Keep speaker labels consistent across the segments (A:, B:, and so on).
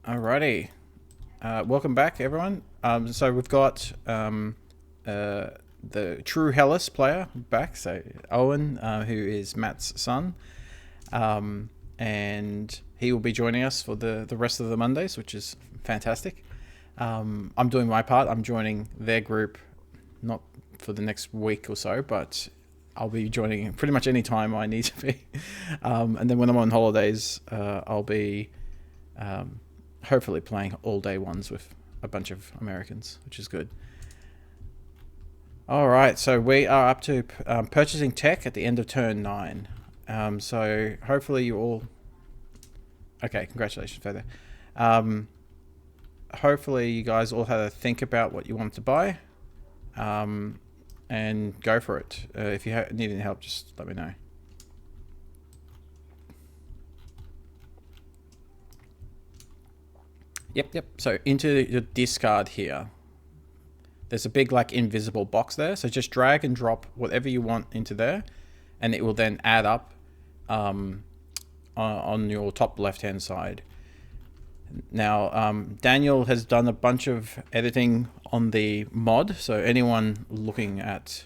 A: Alrighty. Welcome back, everyone. So we've got the true Hellas player back, so Owen, who is Matt's son. And he will be joining us for the rest of the Mondays, which is fantastic. I'm doing my part. I'm joining their group, not for the next week or so, but I'll be joining pretty much any time I need to be. And then when I'm on holidays, I'll be hopefully playing all day ones with a bunch of Americans, which is good. All right, so we are up to purchasing tech at the end of turn 9. So hopefully you all... Okay, congratulations, Feather. Hopefully you guys all had a think about what you want to buy, and go for it. If you need any help, just let me know. Yep. So into your discard here, there's a big like invisible box there. So just drag and drop whatever you want into there, and it will then add up on your top left hand side. Now, Daniel has done a bunch of editing on the mod, so anyone looking at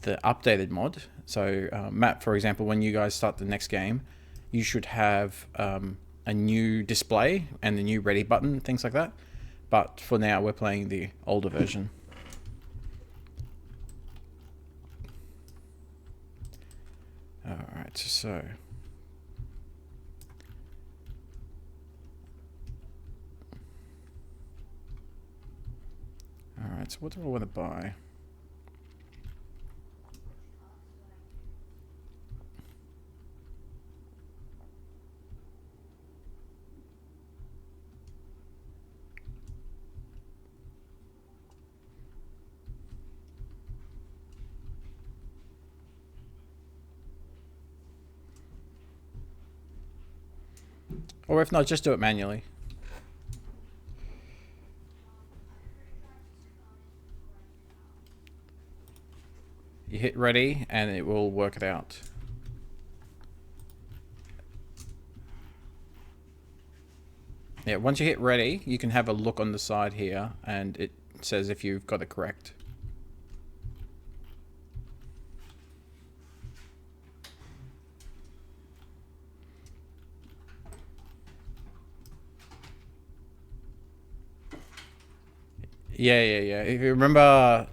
A: the updated mod, so Matt, for example, when you guys start the next game, you should have a new display and the new ready button, things like that. But for now, we're playing the older version. Alright, so... Alright, so what do I want to buy? Or if not, just do it manually. You hit ready and it will work it out. Yeah, once you hit ready, you can have a look on the side here and it says if you've got it correct. Yeah. If you remember,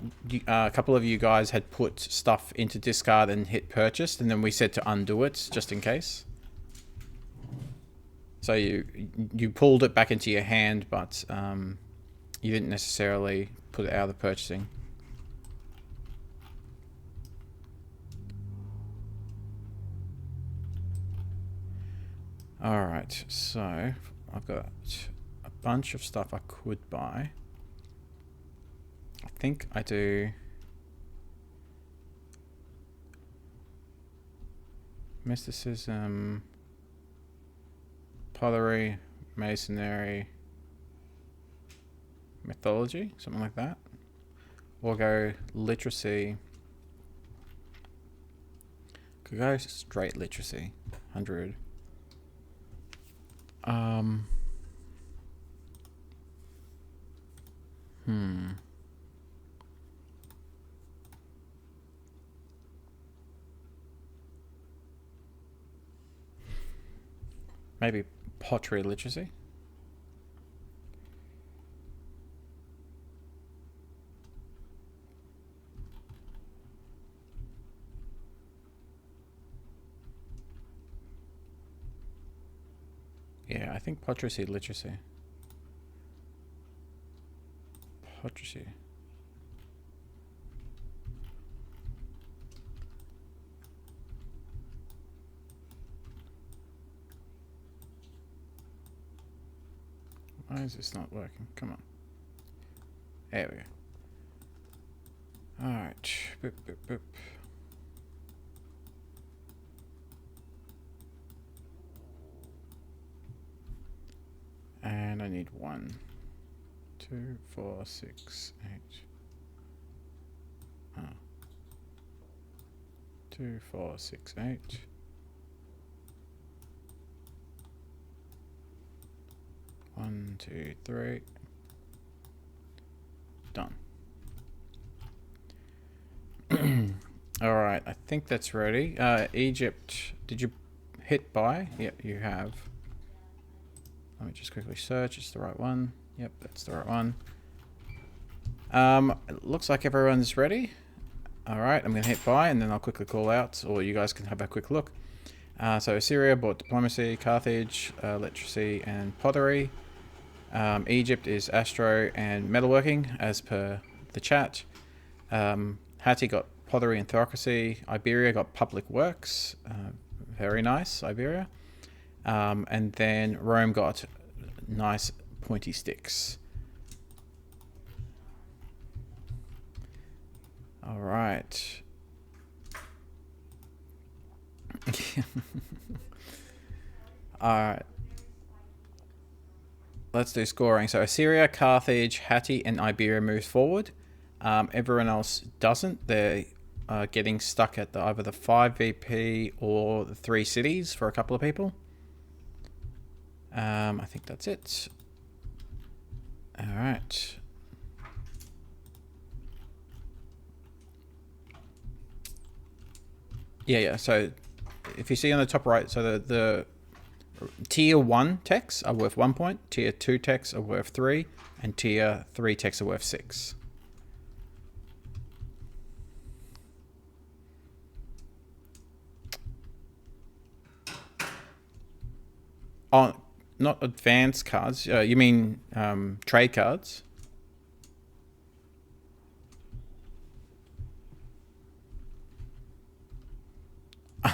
A: a couple of you guys had put stuff into discard and hit purchase, and then we said to undo it just in case. So you pulled it back into your hand, but you didn't necessarily put it out of purchasing. Alright, so I've got a bunch of stuff I could buy. I think I do mysticism, pottery, masonry, mythology, something like that. Or go literacy. Could go straight literacy, 100. Maybe pottery literacy. Yeah, I think pottery literacy. Pottery. Why is this not working? Come on. There we go. Alright. Boop, boop, boop. And I need 1, 2, 4, 6, 8. 2, 4, 6, 8. 1, 1, 2, 3. Done. Alright, I think that's ready. Egypt, did you hit buy? Yep, you have. Let me just quickly search. It's the right one. Yep, that's the right one. It looks like everyone's ready. Alright, I'm going to hit buy and then I'll quickly call out, or you guys can have a quick look. So Assyria bought diplomacy, Carthage, literacy, and pottery. Egypt is astro and metalworking, as per the chat. Hatti got pottery and theocracy. Iberia got public works. Very nice, Iberia. And then Rome got nice pointy sticks. All right. Alright. Let's do scoring. So Assyria, Carthage, Hatti, and Iberia moves forward. Everyone else doesn't. They're getting stuck at either the 5 VP or the 3 cities for a couple of people. I think that's it. Alright. Yeah. So if you see on the top right, so the tier 1 techs are worth 1 point, tier 2 techs are worth 3, and tier 3 techs are worth 6. Oh, not advanced cards. You mean trade cards?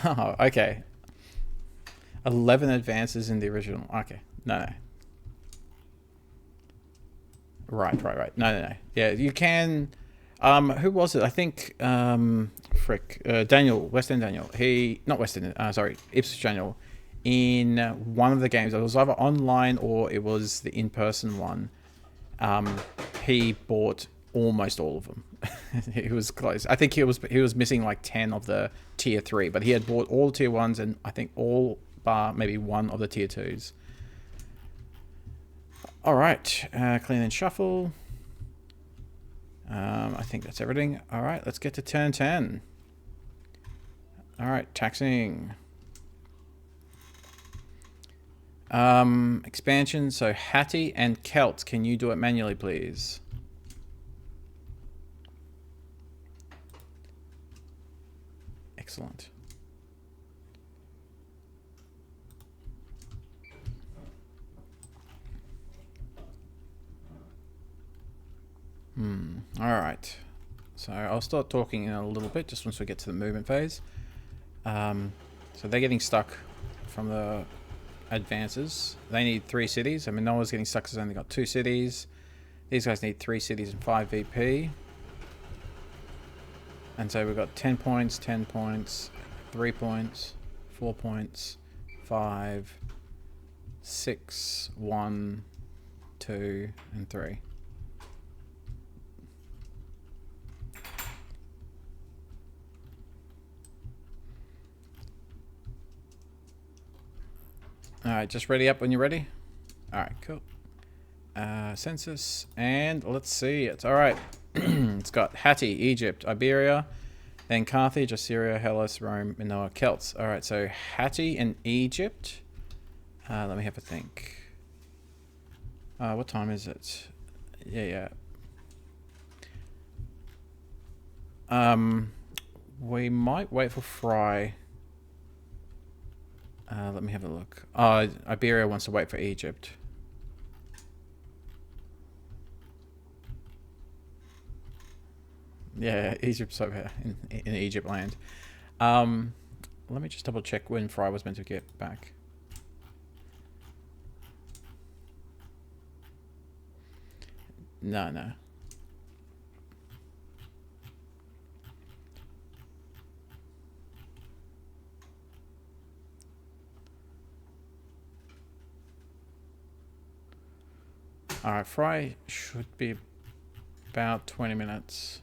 A: Oh, okay. 11 advances in the original. Okay. No. Right. No. Yeah, you can... who was it? I think... Daniel. West End Daniel. Not West End. Sorry. Ipswich Daniel. In one of the games, it was either online or it was the in-person one. He bought almost all of them. He was close. I think he was missing like 10 of the tier 3, but he had bought all tier 1s and I think all bar maybe one of the tier 2s. All right, clean and shuffle. I think that's everything. All right, let's get to turn 10. All right, taxing. Expansion. So Hatti and Celt, can you do it manually, please? Excellent. All right. So I'll start talking in a little bit, just once we get to the movement phase. So they're getting stuck from the advances. They need 3 cities. I mean, no one's getting stuck because they've only got 2 cities. These guys need 3 cities and 5 VP. And so we've got 10 points, 10 points, 3 points, 4 points, 5, 6, 1, 2, and 3. Alright, just ready up when you're ready. Alright, cool. Census, and let's see it. Alright, it's got Hatti, Egypt, Iberia, then Carthage, Assyria, Hellas, Rome, Minoa, Celts. Alright, so Hatti and Egypt. Let me have a think. What time is it? Yeah. We might wait for Fry. Let me have a look. Iberia wants to wait for Egypt. Yeah, Egypt's over here in Egypt land. Let me just double check when Fry was meant to get back. No. Alright, Fry should be about 20 minutes.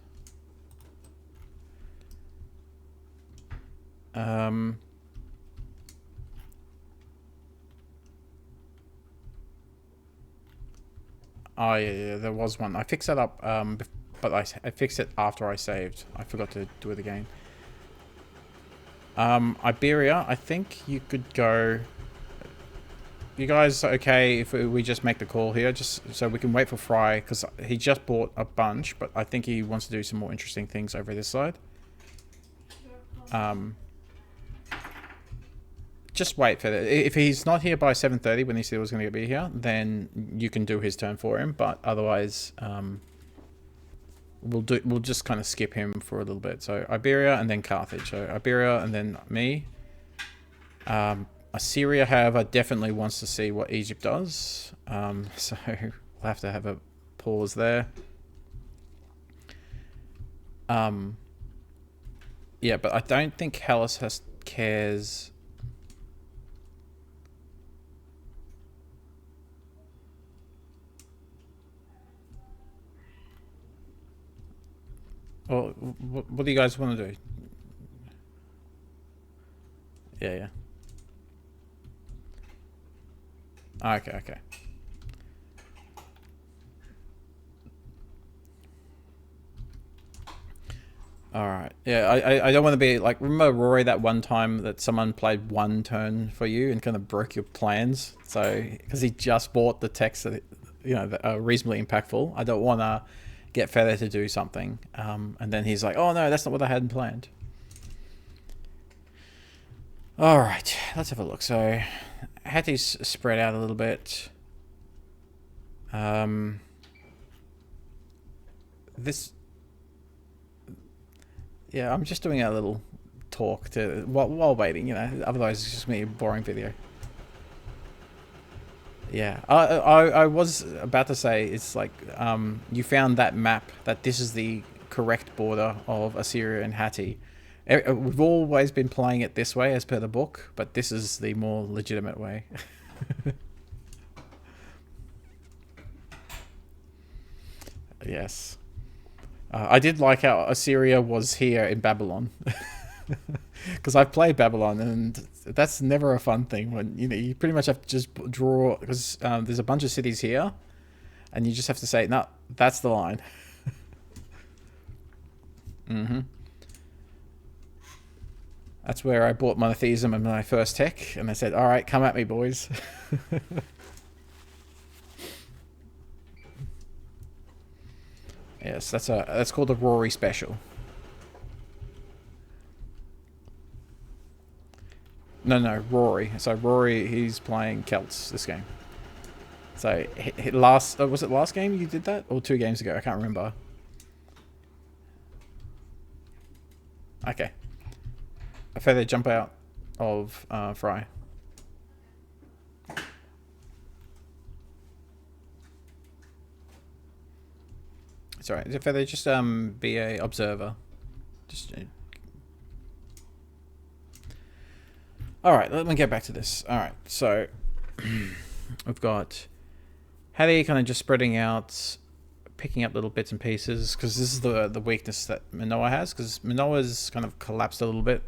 A: Oh yeah, there was one. I fixed that up, but I fixed it after I saved. I forgot to do it again. Iberia, I think you could go... You guys okay if we just make the call here, just so we can wait for Fry, because he just bought a bunch, but I think he wants to do some more interesting things over this side. Just wait for that. If he's not here by 7:30 when he said he was going to be here, then you can do his turn for him, but otherwise we'll just kind of skip him for a little bit. So Iberia and then Carthage. So Iberia and then me. Assyria, however, definitely wants to see what Egypt does. So we'll have to have a pause there. Yeah, but I don't think Hellas cares. Well, what do you guys want to do? Yeah. Okay. Alright. Yeah, I don't want to be like... Remember, Rory, that one time that someone played one turn for you and kind of broke your plans? So, because he just bought the text that, you know, that are reasonably impactful. I don't want to get Feather to do something. And then he's like, oh no, that's not what I had planned. Alright, let's have a look. So, Hattie's spread out a little bit. Yeah, I'm just doing a little talk to while waiting, you know. Otherwise, it's just me a boring video. Yeah, I was about to say, it's like you found that map, that this is the correct border of Assyria and Hattie. We've always been playing it this way as per the book, but this is the more legitimate way. Yes. I did like how Assyria was here in Babylon. Because I've played Babylon, and that's never a fun thing when, you know, you pretty much have to just draw, because there's a bunch of cities here, and you just have to say, no, that's the line. That's where I bought monotheism in my first tech, and I said, all right, come at me, boys. Yes, that's called a Rory special. No, Rory. So Rory, he's playing Celts this game. So was it last game you did that, or 2 games ago? I can't remember. Okay. A feather jump out of Fry. Sorry, a feather, just be a observer. Just. All right, let me get back to this. All right, so we've got Hattie kind of just spreading out, picking up little bits and pieces, because this is the weakness that Manoa has, because Manoa's kind of collapsed a little bit.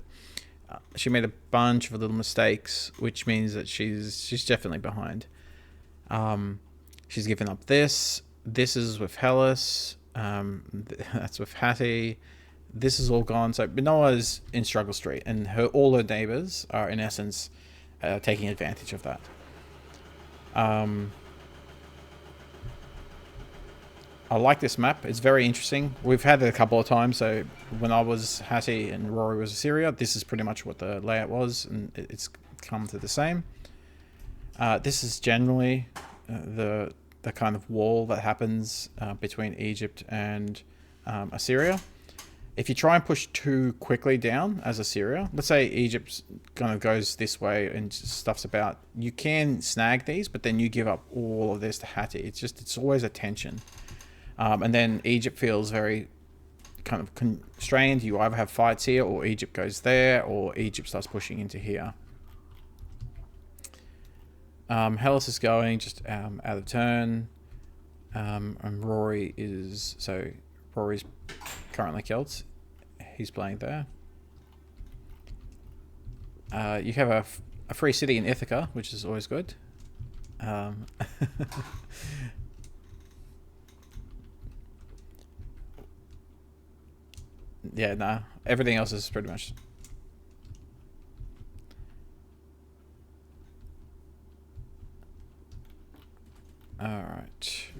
A: She made a bunch of little mistakes, which means that she's definitely behind. She's given up this. This is with Hellas. That's with Hattie. This is all gone. So Manoa's in struggle street, and all her neighbors are in essence taking advantage of that. I like this map. It's very interesting. We've had it a couple of times. So when I was Hattie and Rory was Assyria, this is pretty much what the layout was, and it's come to the same. This is generally the kind of wall that happens between Egypt and Assyria. If you try and push too quickly down as Assyria, let's say Egypt kind of goes this way and stuffs about, you can snag these, but then you give up all of this to Hattie. It's always a tension. And then Egypt feels very kind of constrained. You either have fights here, or Egypt goes there, or Egypt starts pushing into here. Hellas is going just out of turn. And Rory is... So Rory's currently Celts. He's playing there. You have a free city in Ithaca, which is always good. Yeah, nah. Everything else is pretty much... Alright.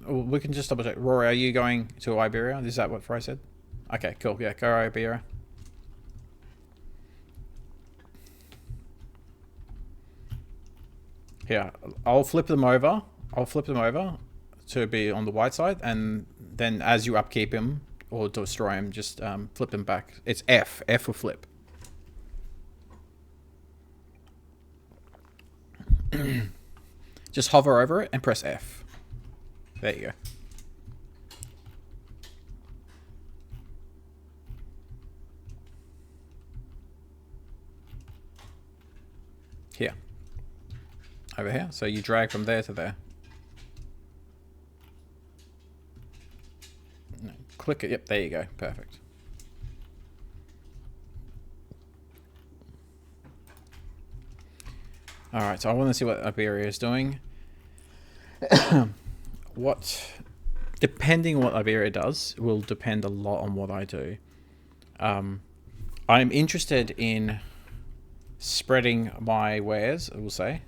A: We can just double check. Rory, are you going to Iberia? Is that what Fry said? Okay, cool. Yeah, go Iberia. Here, I'll flip them over. I'll flip them over to be on the white side, and then as you upkeep him or destroy him, just flip them back. It's F. F for flip. Just hover over it and press F. There you go. Here. Over here. So you drag from there to there. Click it. Yep, there you go. Perfect. Alright, so I want to see what Iberia is doing. Depending on what Iberia does, will depend a lot on what I do. I'm interested in spreading my wares, I will say.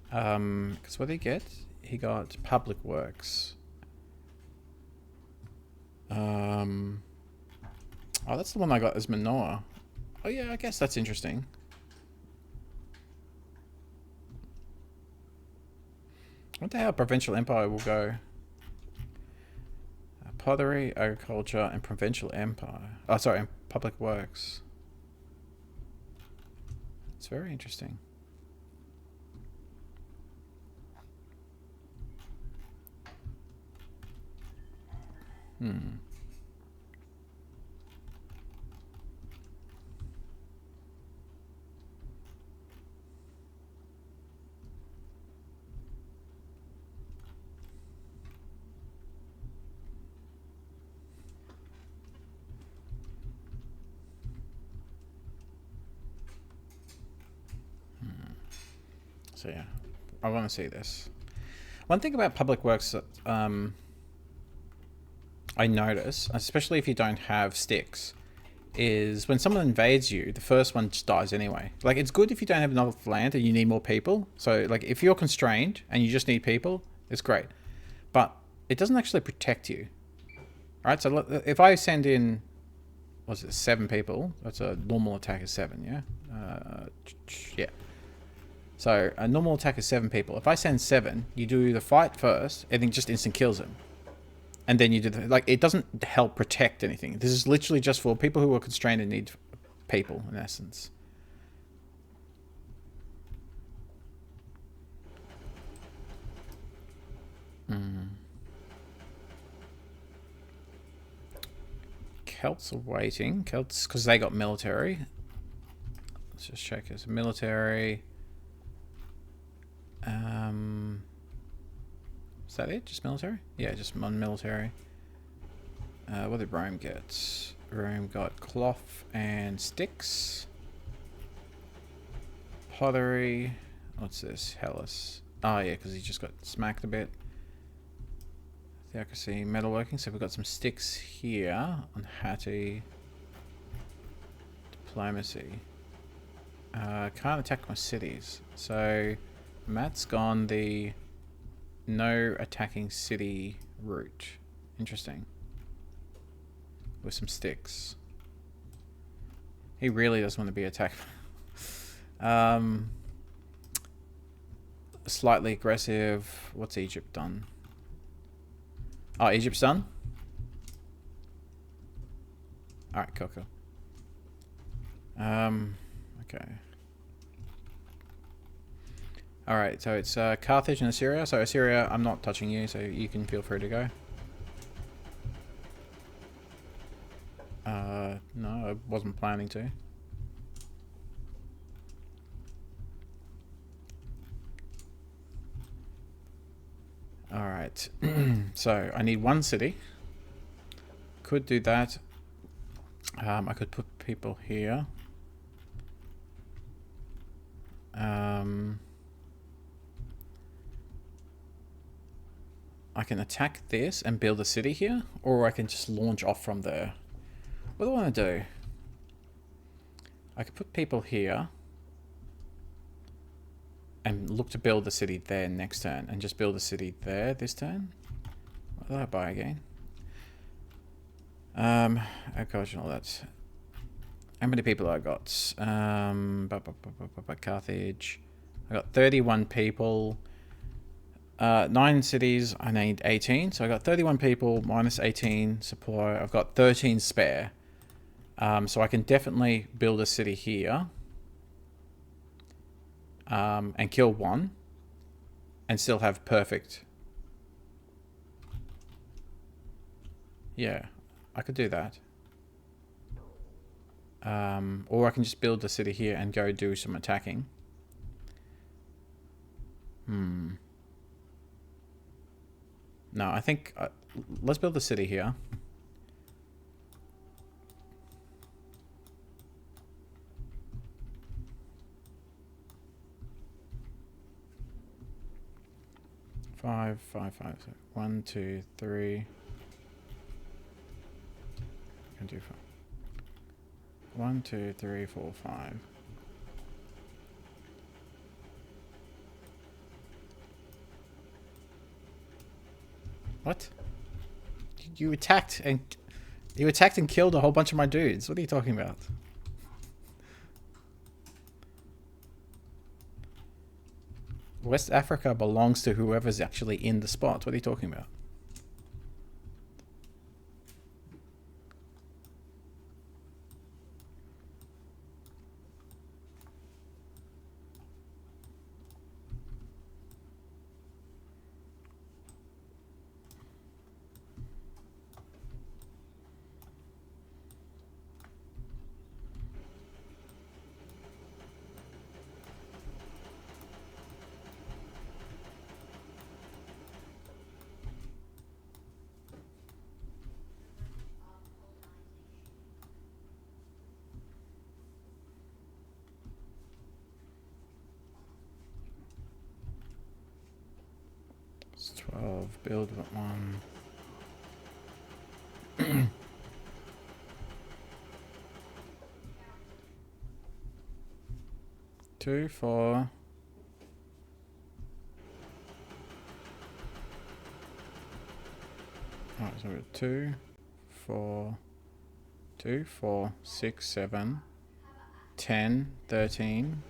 A: Because what did he get? He got public works. Oh, that's the one I got as Manoa. Oh yeah, I guess that's interesting. I wonder how Provincial Empire will go. Pottery, agriculture, and Provincial Empire. Oh, sorry, and public works. It's very interesting. So yeah, I want to see this. One thing about public works that I notice, especially if you don't have sticks, is when someone invades you, the first one just dies anyway. Like, it's good if you don't have enough land and you need more people. So like, if you're constrained and you just need people, it's great. But it doesn't actually protect you. Alright, so if I send in, what's it, 7 people, that's a normal attack is 7, yeah? Yeah. So a normal attack is 7 people. If I send 7, you do the fight first, and then just instant kills him. And then you do the, like, it doesn't help protect anything. This is literally just for people who are constrained and need people, in essence. Celts are waiting. Celts, because they got military. Let's just check this. Military. Is that it? Just military? Yeah, just military. What did Rome get? Rome got cloth and sticks. Pottery. What's this? Hellas. Oh yeah, because he just got smacked a bit. Theocracy, metalworking. So we've got some sticks here on Hattie. Diplomacy. Can't attack my cities. So Matt's gone the no attacking city route. Interesting. With some sticks. He really doesn't want to be attacked. Slightly aggressive. What's Egypt done? Oh, Egypt's done? Alright, cool. Okay. Alright, so it's Carthage and Assyria. So Assyria, I'm not touching you, so you can feel free to go. No, I wasn't planning to. Alright, so I need 1 city. Could do that. I could put people here. I can attack this and build a city here, or I can just launch off from there. What do I want to do? I could put people here and look to build the city there next turn, and just build a city there this turn. What did I buy again? Agriculture and all that. How many people I got? Carthage. I got 31 people. 9 cities. I need 18. So I got 31 people minus 18 supply. I've got 13 spare. So I can definitely build a city here. And kill one. And still have perfect. Yeah, I could do that. Or I can just build the city here and go do some attacking. No, I think... let's build the city here. Five. So 1, 2, 3. I can do 5. 1, 2, 3, 4, 5. What? You attacked and killed a whole bunch of my dudes. What are you talking about? West Africa belongs to whoever's actually in the spot. What are you talking about? It's 12. Build one. 2, 4. Alright, so we've got 2, 4, 2, 4, 6, 7, 10, 13.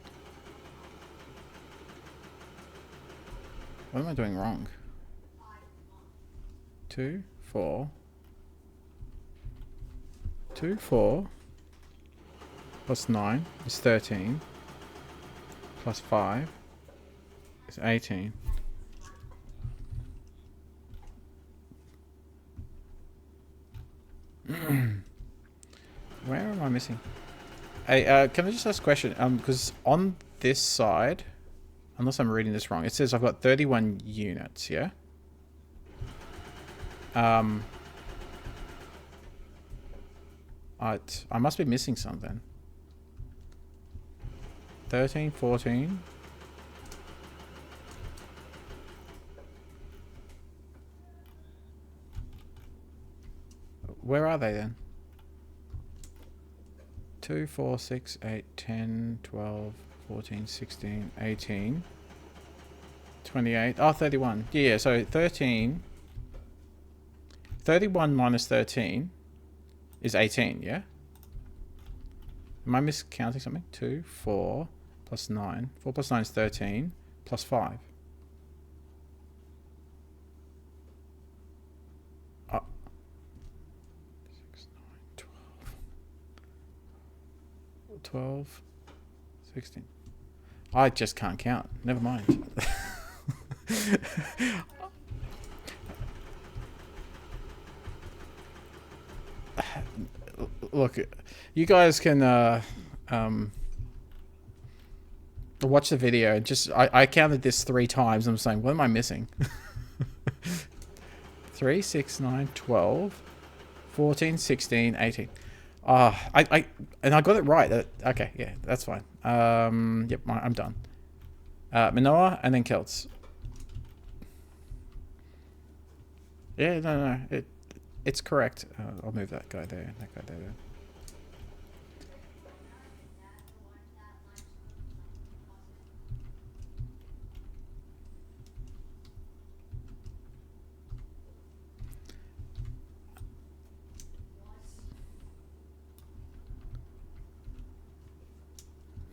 A: What am I doing wrong? 2, 4. 2, 4. Plus 9 is 13. Plus 5 is 18. Where am I missing? Hey, can I just ask a question? Because on this side, unless I'm reading this wrong, it says I've got 31 units, yeah? I must be missing something. 13, 14. Where are they then? 2, 4, 6, 8, 10, 12, 14, 16, 18, 28. Oh, 31. Yeah, so 13. 31 minus 13 is 18, yeah? Am I miscounting something? 2, 4 plus 9. 4 plus 9 is 13 plus 5. Oh. 6, 9, 12, 16. I just can't count. Never mind. Look, you guys can watch the video and just I counted this 3 times. I'm saying, what am I missing? 3, 6, 9, 12, 14, 16, 18. And I got it right. Okay, yeah, that's fine. Yep, I'm done. Minoa and then Celts. Yeah, no. It's correct. I'll move that guy there. That guy there.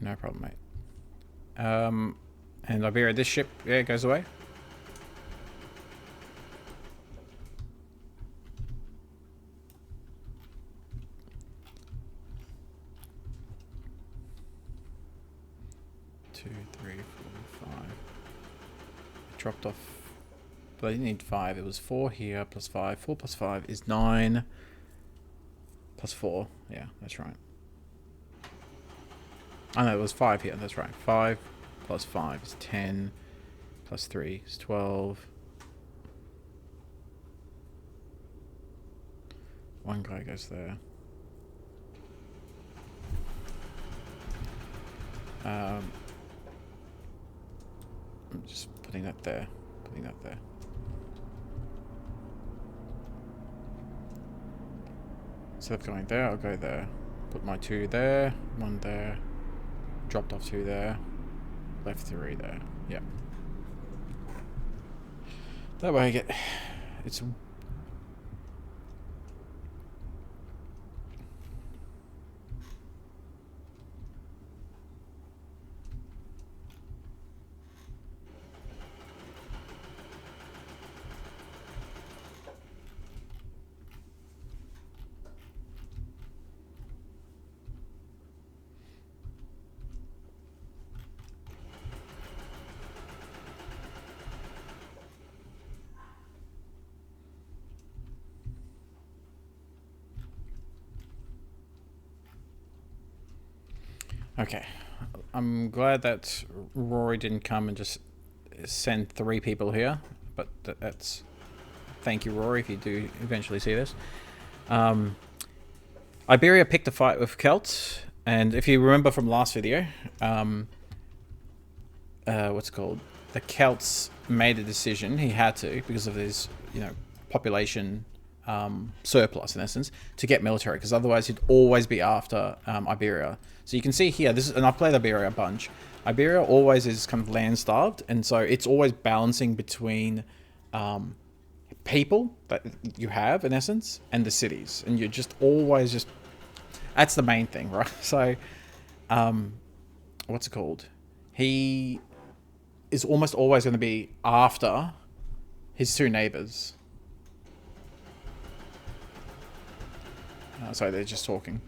A: No problem, mate. And Iberia, this ship, yeah, goes away. Two, three, four, five. It dropped off. But I didn't need 5. It was 4 here plus 5. 4 plus 5 is 9. Plus 4. Yeah, that's right. Oh no, it was 5 here. That's right. 5 plus 5 is 10. Plus 3 is 12. One guy goes there. I'm just putting that there. Putting that there. Instead of going there, I'll go there. Put my 2 there. 1 there. Dropped off 2 there. Left 3 there. Yep. That way I get... It's... Okay. I'm glad that Rory didn't come and just send 3 people here, but that's... Thank you, Rory, if you do eventually see this. Iberia picked a fight with Celts, and if you remember from last video, what's it called? The Celts made a decision, he had to, because of his, population surplus in essence, to get military, because otherwise he'd always be after Iberia. So you can see here, this is, and I've played Iberia a bunch. Iberia always is kind of land starved, and so it's always balancing between people that you have in essence and the cities, and you're just always just, that's the main thing, right? So what's it called? He is almost always going to be after his 2 neighbors. Sorry, they're just talking.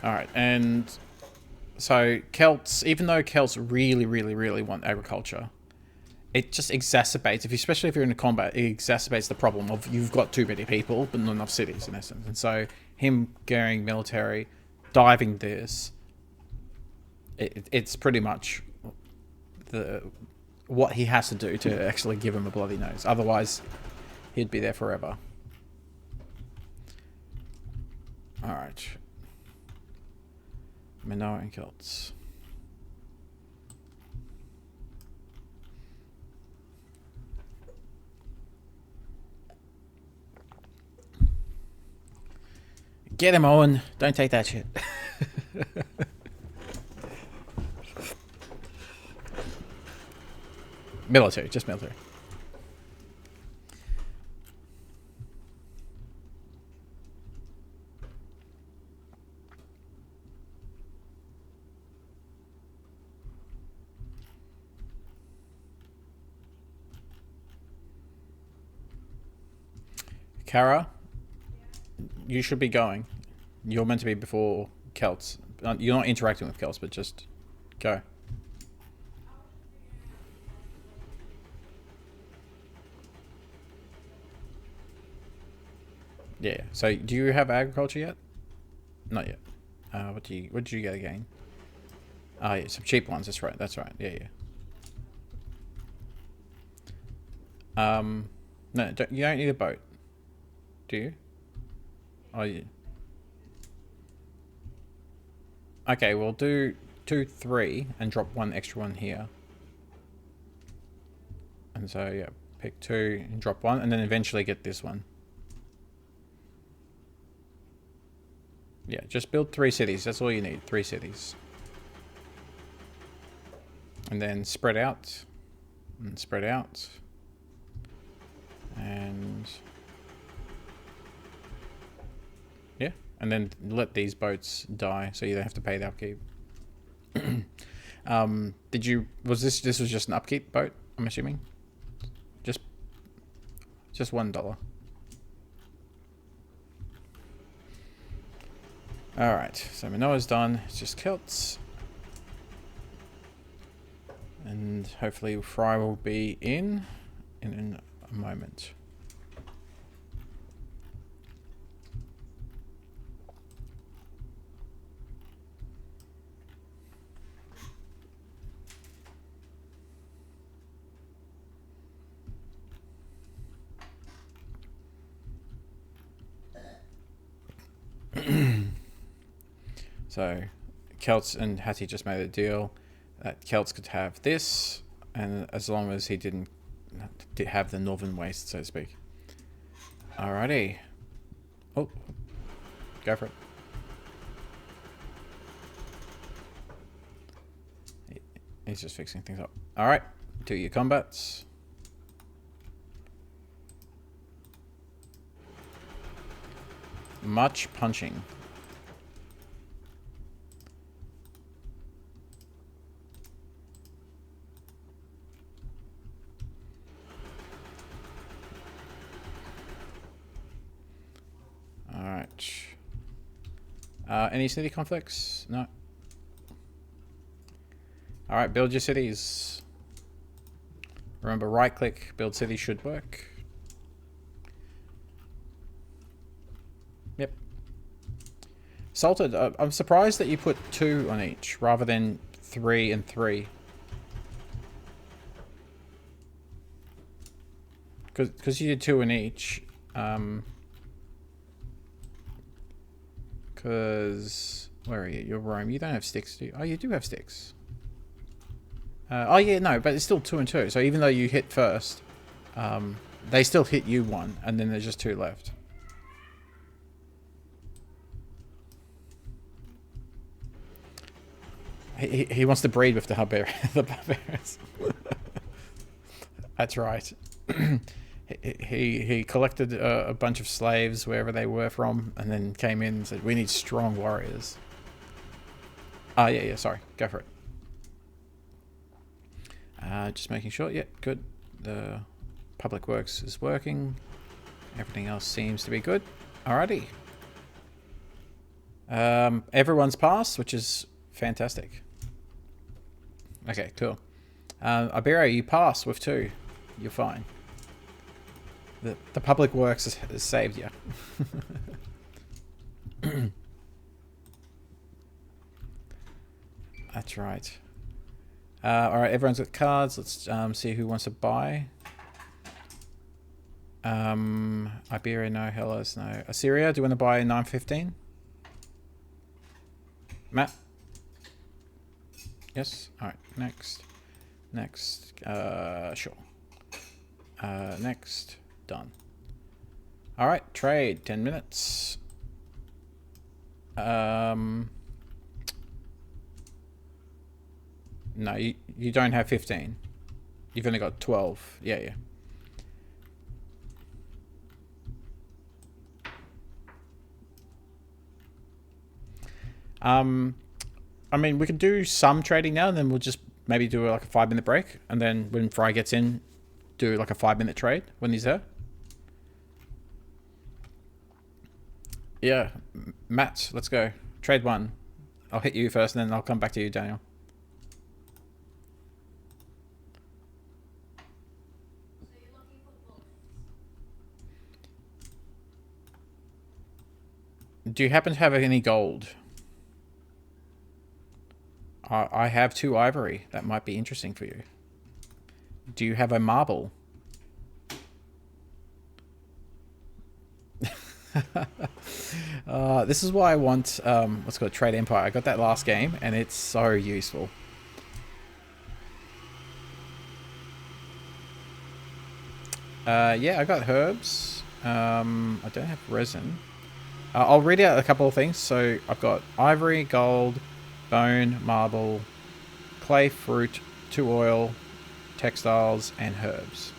A: Alright, and so Celts, even though Celts really, really, really want agriculture, it just exacerbates, especially if you're in a combat, it exacerbates the problem of you've got too many people, but not enough cities in essence. And so him going military, diving this, it's pretty much what he has to do to actually give him a bloody nose. Otherwise, he'd be there forever. Alright. Minoa and Celts. Get him, Owen. Don't take that shit. Military, just military. Kara, you should be going. You're meant to be before Celts. You're not interacting with Celts, but just go. Yeah. So, do you have agriculture yet? Not yet. What did you get again? Oh, yeah, some cheap ones. That's right. That's right. Yeah, yeah. No, you don't need a boat. Do you? Oh, yeah. Okay, we'll do 2, 3, and drop 1 extra one here. And so, yeah, pick 2 and drop 1, and then eventually get this one. Yeah, just build 3 cities. That's all you need, 3 cities. And then spread out, and spread out. And yeah, and then let these boats die so you don't have to pay the upkeep. This was just an upkeep boat, I'm assuming? Just $1. Alright, so Minoa's done. It's just Celts. And hopefully Fry will be in a moment. So Celts and Hattie just made a deal that Celts could have this, and as long as he didn't have the northern waste, so to speak. Alrighty. Oh, go for it. He's just fixing things up. Alright, do your combats. Much punching. Any city conflicts? No. Alright, build your cities. Remember, right click, build city should work. Yep. Salted, I'm surprised that you put 2 on each rather than 3 and 3. Because you did 2 in each. Because where are you? You're Rome. You don't have sticks, do you? Oh, you do have sticks. Oh yeah, no, but it's still 2 and 2. So even though you hit first, they still hit you 1, and then there's just 2 left. He wants to breed with the barbarians. That's right. He collected a bunch of slaves wherever they were from, and then came in and said, "We need strong warriors." Yeah, sorry. Go for it. Just making sure. Yeah, good. The public works is working. Everything else seems to be good. Alrighty. Everyone's passed, which is fantastic. Okay, cool. Iberia, you pass with 2. You're fine. The public works has saved you. That's right. Alright, everyone's got cards. Let's see who wants to buy. Iberia, no. Hellas, no. Assyria, do you want to buy 915? Matt? Yes? Alright, next. Next. Sure. Next. Done. Alright, trade. 10 minutes. No, you don't have 15. You've only got 12. Yeah. I mean, we could do some trading now, and then we'll just maybe do like a 5-minute break, and then when Fry gets in, do like a 5-minute trade when he's there. Yeah, Matt, let's go. Trade 1. I'll hit you first, and then I'll come back to you, Daniel. Do you happen to have any gold? I have 2 ivory. That might be interesting for you. Do you have a marble? This is why I want, what's it called, Trade Empire. I got that last game, and it's so useful. Yeah, I got herbs. I don't have resin. I'll read out a couple of things. So I've got ivory, gold, bone, marble, clay, fruit, 2 oil, textiles, and herbs.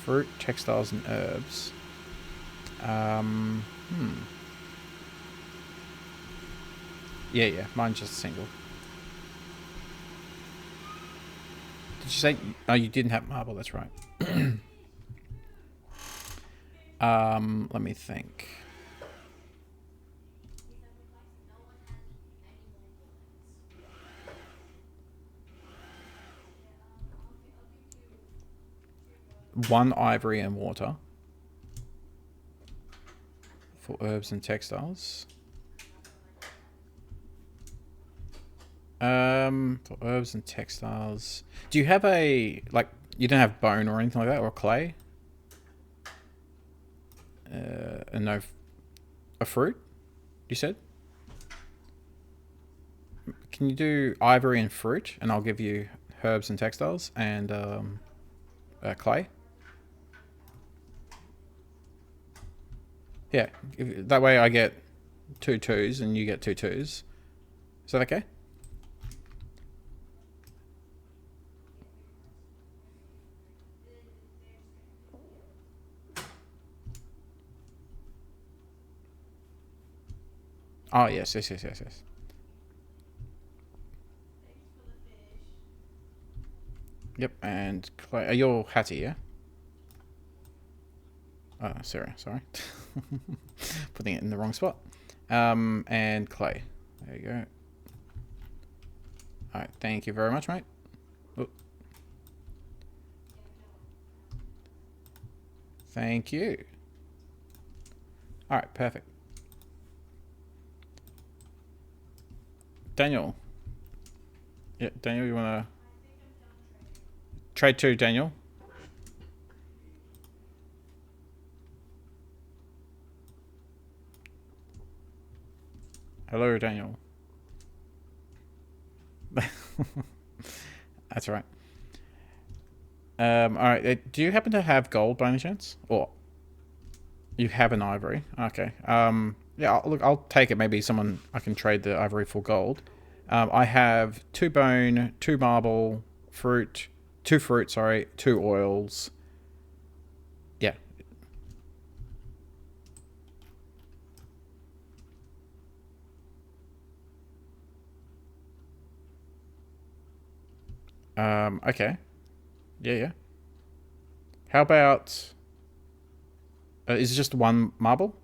A: Fruit, textiles, and herbs. Yeah, mine's just a single. Did you say? Oh, you didn't have marble. That's right. Let me think. One ivory and water for herbs and textiles. For herbs and textiles. Do you have a, like, you don't have bone or anything like that, or clay? And no, a fruit, you said? Can you do ivory and fruit, and I'll give you herbs and textiles and clay? Yeah, that way I get 2 2s and you get 2 2s. Is that okay? Oh, yes. Yep, and clay. You're Hattie, yeah? Oh, sorry. Putting it in the wrong spot. And clay. There you go. Alright, thank you very much, mate. Oop. Thank you. Alright, perfect. Daniel. Yeah, Daniel, you want to trade 2, Daniel? Hello, Daniel. That's all right. All right. Do you happen to have gold by any chance? Or you have an ivory? Okay. Yeah. Look, I'll take it. Maybe someone I can trade the ivory for gold. I have 2 bone, 2 marble, fruit, 2 fruit. Sorry, 2 oils. Yeah. Okay. Yeah. How about... is it just 1 marble?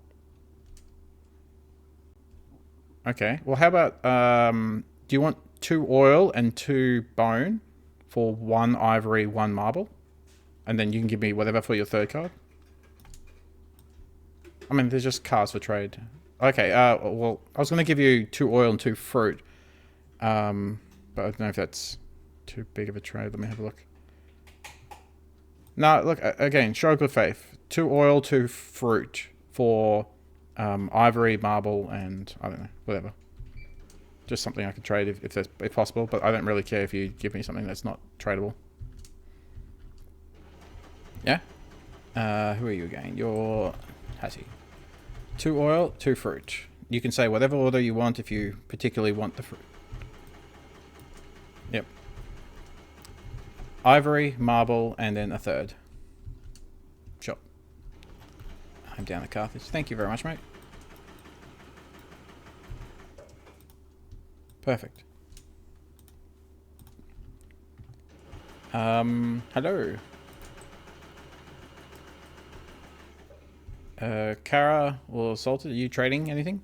A: Okay. Well, how about... do you want 2 oil and 2 bone for 1 ivory, 1 marble? And then you can give me whatever for your 3rd card? I mean, they're just cards for trade. Okay, well, I was going to give you 2 oil and 2 fruit. But I don't know if that's too big of a trade. Let me have a look. No, look, again, show good faith. 2 oil, 2 fruit for ivory, marble, and I don't know, whatever. Just something I could trade if possible, but I don't really care if you give me something that's not tradable. Yeah? Who are you again? You're Hattie. 2 oil, 2 fruit. You can say whatever order you want if you particularly want the fruit. Yep. Ivory, marble, and then a 3rd. Sure. I'm down at Carthage. Thank you very much, mate. Perfect. Hello. Kara or Salted, are you trading anything?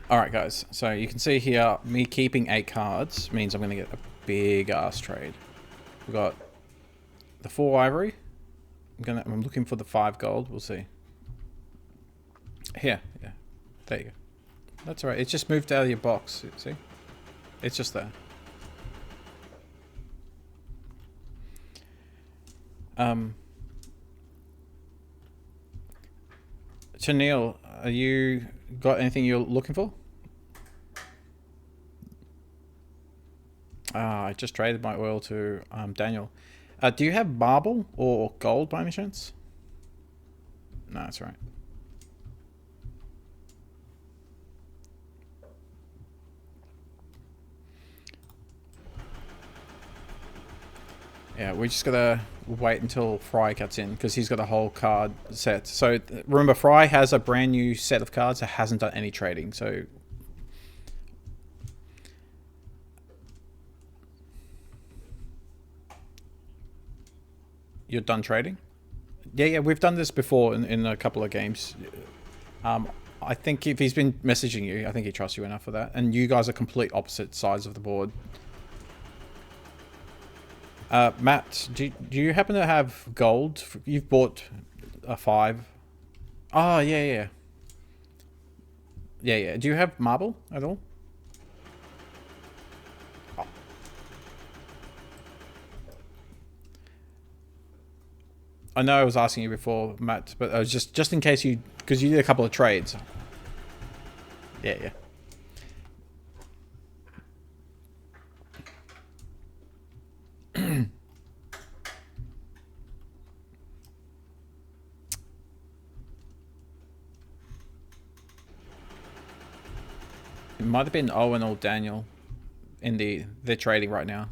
A: Alright guys, so you can see here, me keeping 8 cards means I'm going to get a big ass trade. We've got the 4 ivory. I'm looking for the 5 gold. We'll see. Here, yeah. There you go. That's alright. It's just moved out of your box. See? It's just there. Chanel, are you got anything you're looking for? I just traded my oil to Daniel. Do you have marble or gold by any chance? No, that's right. Yeah, we just gotta wait until Fry cuts in because he's got a whole card set. So remember, Fry has a brand new set of cards that hasn't done any trading. So you're done trading? Yeah, we've done this before in a couple of games. I think if he's been messaging you, I think he trusts you enough for that. And you guys are complete opposite sides of the board. Matt, do you happen to have gold? You've bought a 5. Oh, yeah. Yeah. Do you have marble at all? Oh. I know I was asking you before, Matt, but I was just in case you... Because you did a couple of trades. Yeah. It might have been Owen or Daniel in they're trading right now.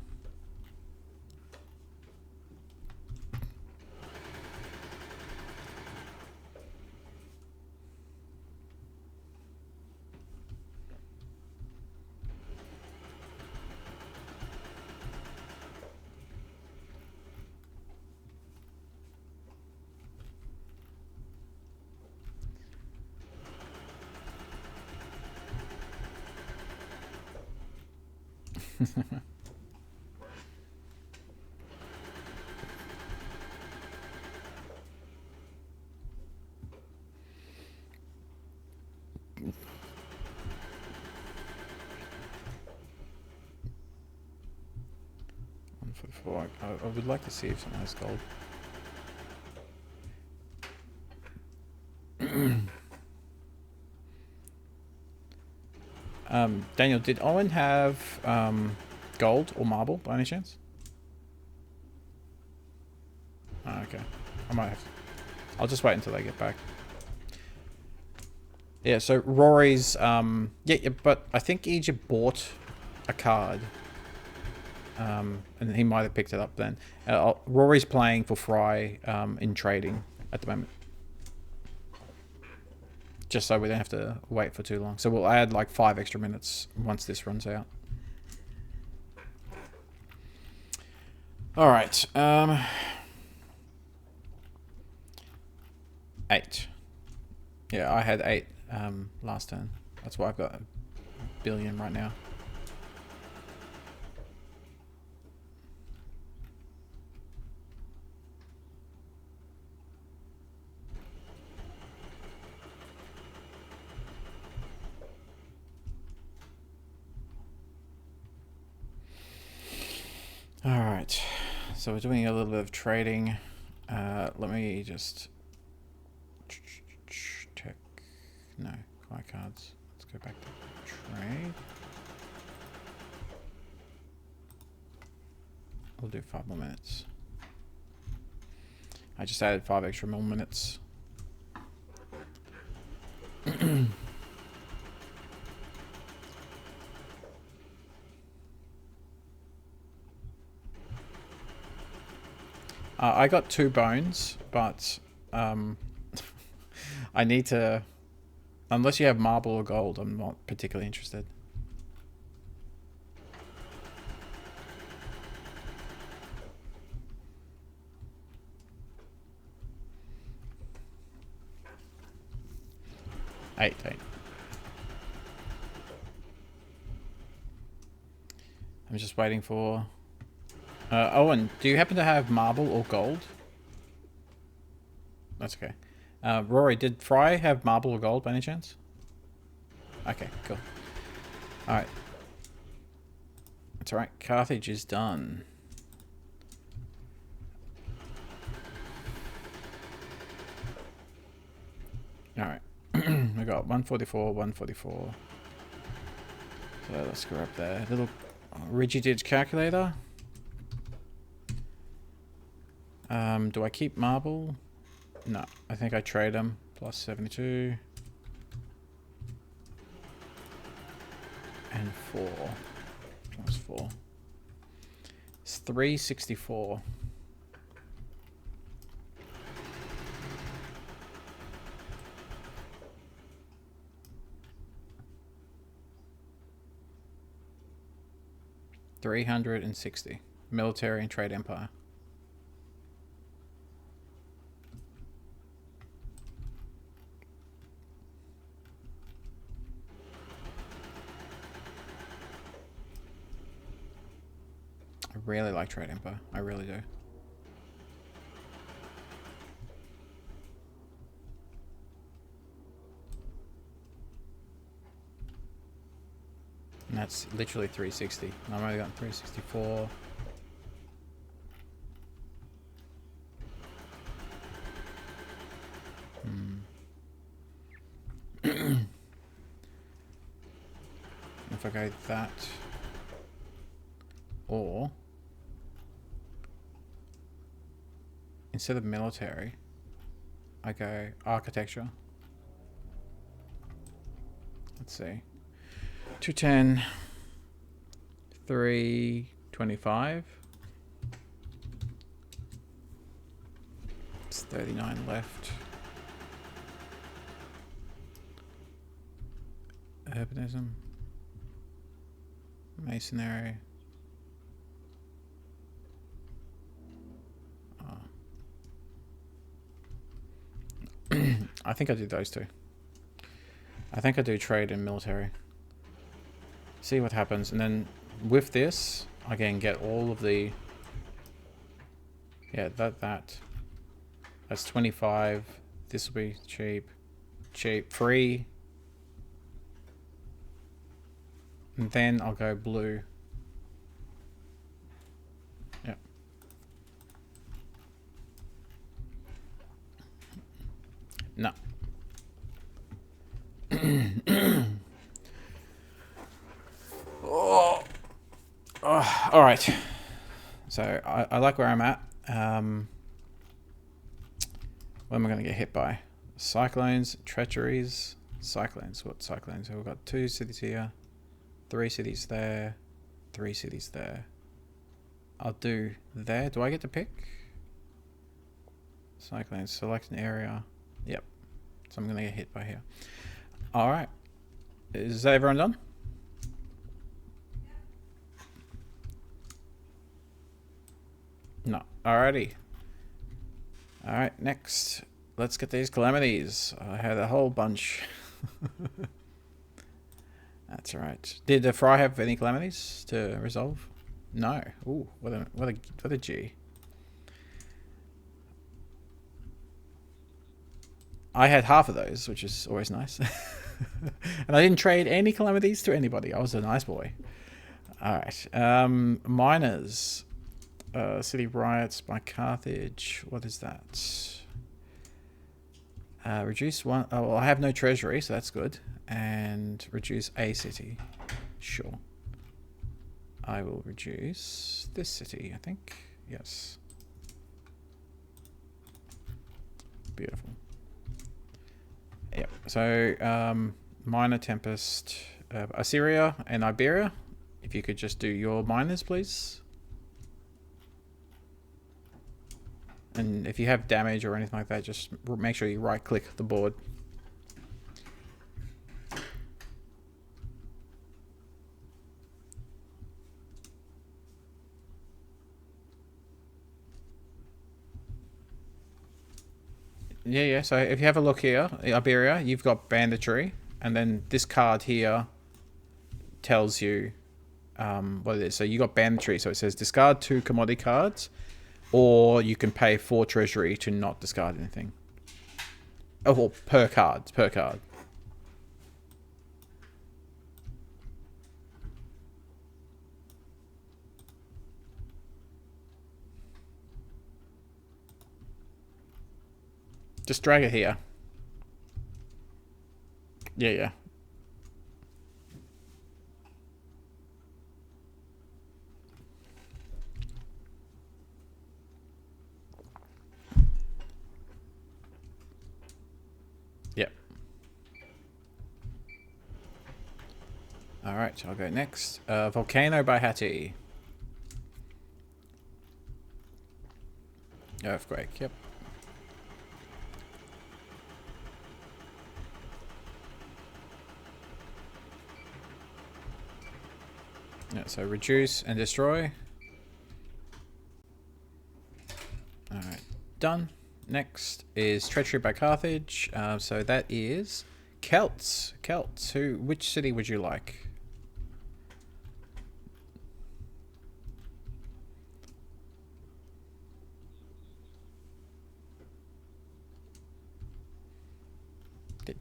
A: I would like to see if someone has gold. Daniel, did Owen have gold or marble by any chance? Oh, okay. I might have to. I'll just wait until they get back. Yeah, so Rory's... yeah, but I think Egypt bought a card. And he might have picked it up then. Rory's playing for Fry in trading at the moment. Just so we don't have to wait for too long. So we'll add like 5 extra minutes once this runs out. Alright. 8. Yeah, I had 8 last turn. That's why I've got 1 billion right now. Alright, so we're doing a little bit of trading. Let me just check. No, buy cards. Let's go back to trade. We'll do 5 more minutes. I just added 5 extra more minutes. I got 2 bones, but I need to... Unless you have marble or gold, I'm not particularly interested. Eight. I'm just waiting for Owen, do you happen to have marble or gold? That's okay. Rory, did Fry have marble or gold by any chance? Okay, cool. Alright. That's alright. Carthage is done. Alright. We got 144, 144. So let's go up there. Little Rigidage calculator. Do I keep marble? No, I think I trade them. Plus 72. And 4. Plus 4. It's 364. $360. Military and trade empire. I really like trade empire. I really do. And that's literally 360. I've only got 364. If I go that, or instead of military, I go architecture. Let's see. 210, 325. It's 39 left. Urbanism. Masonry. Oh. I think I do those two. I think I do trade and military. See what happens, and then with this, I can get all of the. Yeah, that's 25. This will be cheap, free. And then I'll go blue. Yep. No. Oh. Oh, all right. So I like where I'm at. What am I going to get hit by? Cyclones, treacheries, cyclones. What cyclones? So we've got 2 cities here, 3 cities there, 3 cities there. I'll do there. Do I get to pick? Cyclones, select an area. Yep. So I'm going to get hit by here. All right. Is that everyone done? No. Alrighty. Alright, next. Let's get these calamities. I had a whole bunch. That's alright. Did the Fry have any calamities to resolve? No. Ooh, what a G. I had half of those, which is always nice. And I didn't trade any calamities to anybody. I was a nice boy. Alright. Miners. City riots by Carthage. What is that? Reduce one. Oh, well, I have no treasury, so that's good. And reduce a city. Sure. I will reduce this city, I think. Yes. Beautiful. Yep. So, Minor Tempest. Assyria and Iberia. If you could just do your miners, please. And if you have damage or anything like that, just make sure you right-click the board. Yeah. So if you have a look here, Iberia, you've got banditry. And then this card here tells you what it is. So you got banditry. So it says discard 2 commodity cards, or you can pay 4 treasury to not discard anything. Oh, well, per card. Per card. Just drag it here. Yeah, yeah. Yep. Alright, I'll go next. Volcano by Hattie. Earthquake, yep. Yeah, so reduce and destroy. Alright, done. Next is Treachery by Carthage. So that is Celts. Celts. Which city would you like?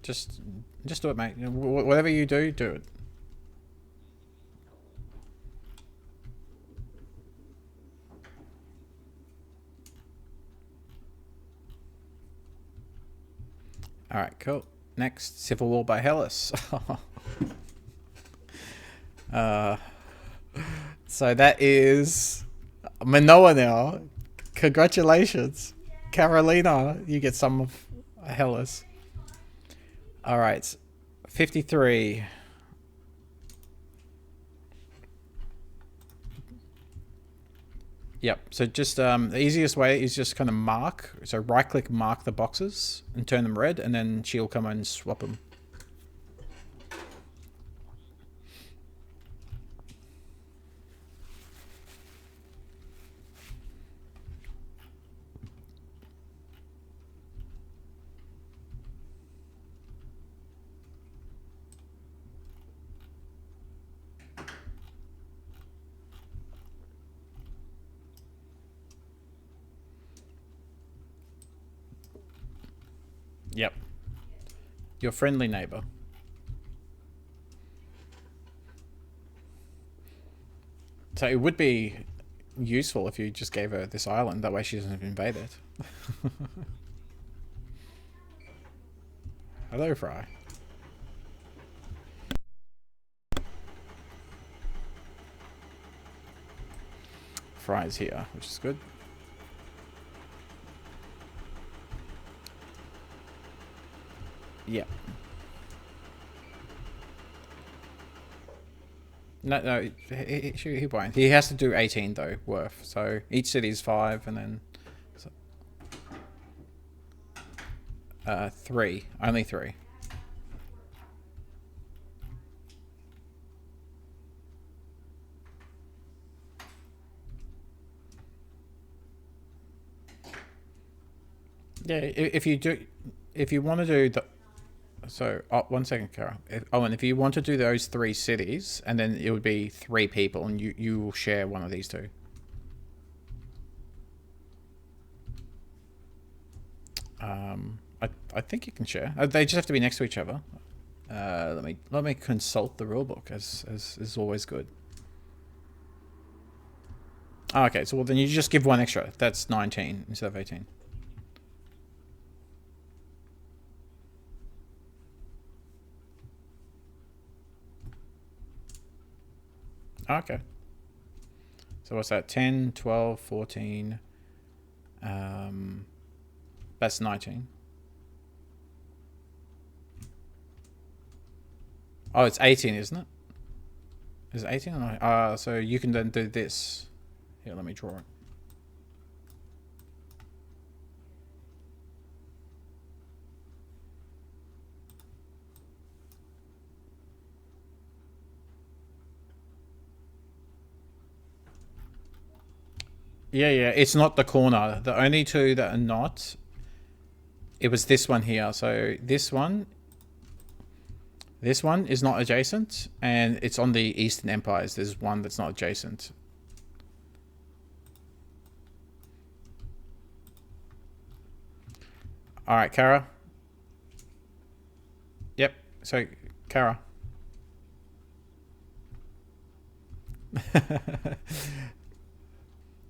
A: Just do it, mate. Whatever you do, do it. Alright, cool. Next, Civil War by Hellas. So that is Manoa now. Congratulations. Carolina, you get some of Hellas. Alright, 53. Yep, so just the easiest way is just kind of mark. So right click, mark the boxes and turn them red, and then she'll come and swap them. Yep. Your friendly neighbor. So it would be useful if you just gave her this island. That way she doesn't invade it. Hello, Fry. Fry's here, which is good. Yeah. No, he won't. He has to do 18 though, worth. So each city is 5, and then 3. Only 3. Yeah, if you want to do the. So, 1 second, Kara. And if you want to do those 3 cities, and then it would be 3 people, and you will share one of these 2. I think you can share. They just have to be next to each other. Let me consult the rulebook, as is always good. Oh, okay, so then you just give 1 extra. That's 19 instead of 18. Okay. So what's that? 10, 12, 14. That's 19. Oh, it's 18, isn't it? Is it 18 or not? So you can then do this. Here, let me draw it. Yeah, it's not the corner. The only 2 that are not, it was this one here. So this one This one is not adjacent, and it's on the Eastern Empires. There's one that's not adjacent. All right, Kara. Yep. So, Kara.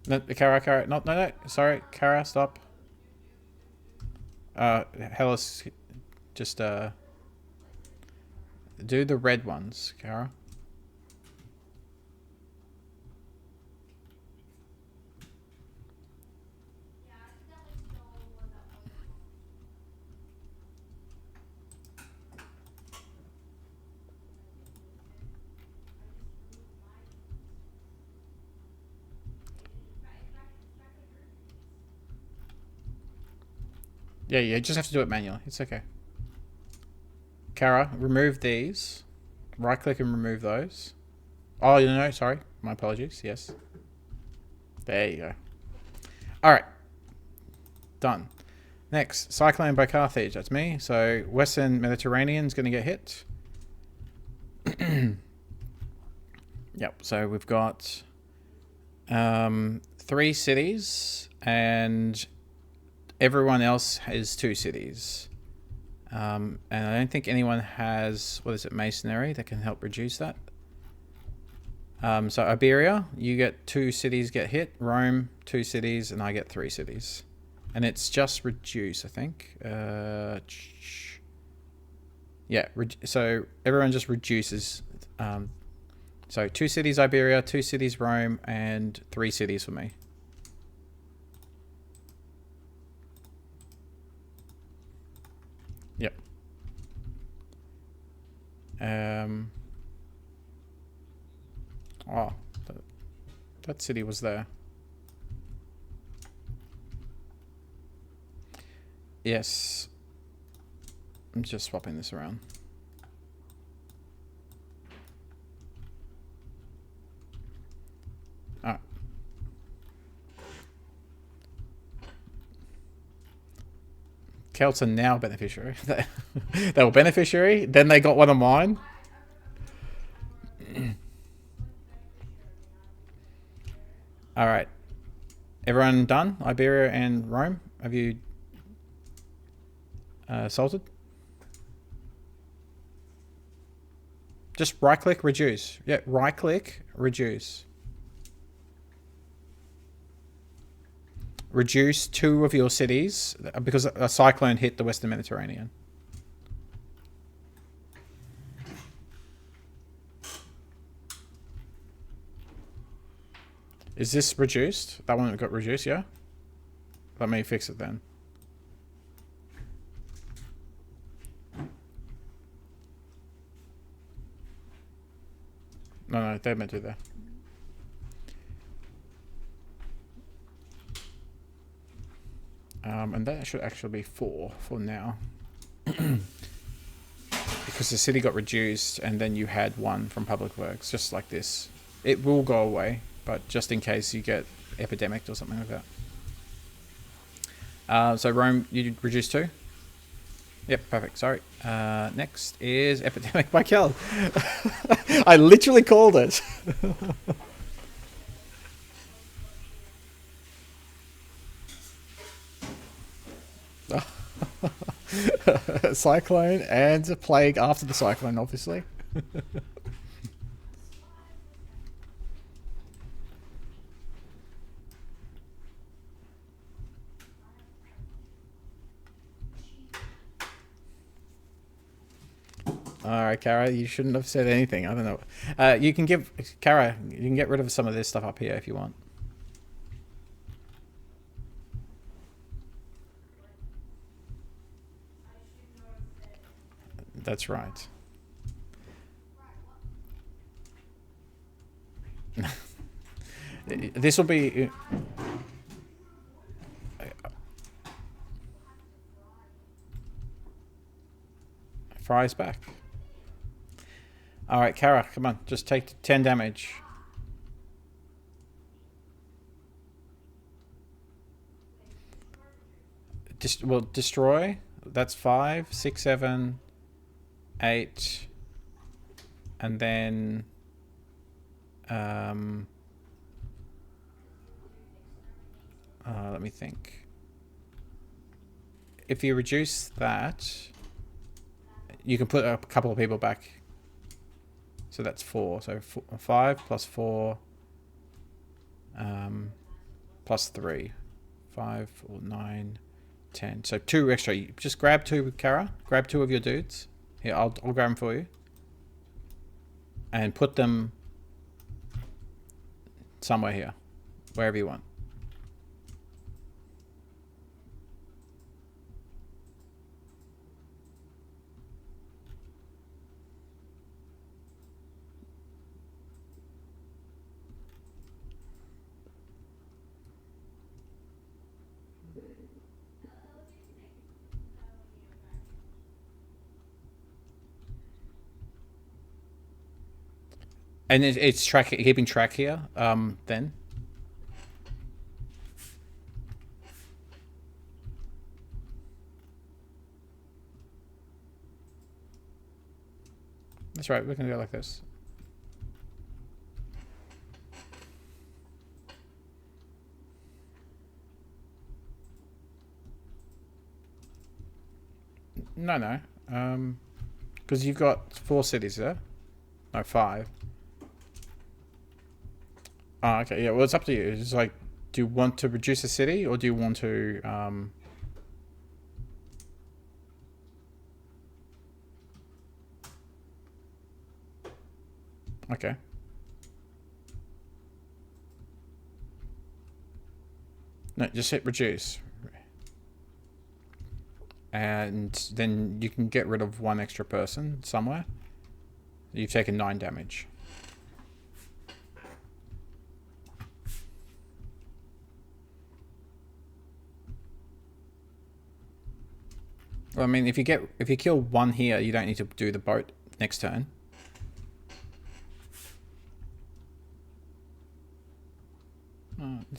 A: No, Kara. No. Sorry, Kara. Stop. Hellas, just do the red ones, Kara. Yeah, you just have to do it manually. It's okay. Kara, remove these. Right click and remove those. Oh, no, sorry. My apologies. Yes. There you go. Alright. Done. Next, Cyclone by Carthage. That's me. So, Western Mediterranean's going to get hit. Yep, so we've got 3 cities, and everyone else has 2 cities. And I don't think anyone has, what is it, masonry that can help reduce that. So Iberia, you get 2 cities get hit. Rome, 2 cities, and I get 3 cities. And it's just reduce, I think. Yeah, so everyone just reduces. So 2 cities Iberia, 2 cities Rome, and 3 cities for me. Yep. Oh, that city was there. Yes. I'm just swapping this around. Alright. Celts are now beneficiary. They were beneficiary, then they got one of mine. Alright. Everyone done? Iberia and Rome? Have you salted? Just right click, reduce. Yeah, right click, reduce. Reduce 2 of your cities because a cyclone hit the Western Mediterranean. Is this reduced? That one got reduced, yeah? Let me fix it then. No, they're meant to do that. And that should actually be 4 for now. Because the city got reduced and then you had 1 from Public Works, just like this. It will go away, but just in case you get epidemic or something like that. So Rome, you reduced 2? Yep, perfect, sorry. Next is Epidemic by Kel. I literally called it. Cyclone and a plague after the cyclone, obviously. Alright, Kara, you shouldn't have said anything. I don't know. You can give... Kara, you can get rid of some of this stuff up here if you want. That's right. This will be... Fry's back. Alright, Kara, come on. Just take 10 damage. Well, destroy. That's 5, 6, 7, 8, And then let me think. If you reduce that, you can put a couple of people back. So that's 4. So 5 plus 4 plus 3. 5 or 9, 10. So 2 extra. You just grab 2, Kara. Grab 2 of your dudes. Here, I'll grab them for you. And put them somewhere here. Wherever you want. And it's keeping track here, then. That's right, we can go like this. No. Because you've got 4 cities there. No, 5. Oh, okay, yeah, well, it's up to you. It's like, do you want to reduce a city, or do you want to, okay. No, just hit reduce. And then you can get rid of 1 extra person somewhere. You've taken 9 damage. Well, I mean, if you kill 1 here, you don't need to do the boat next turn.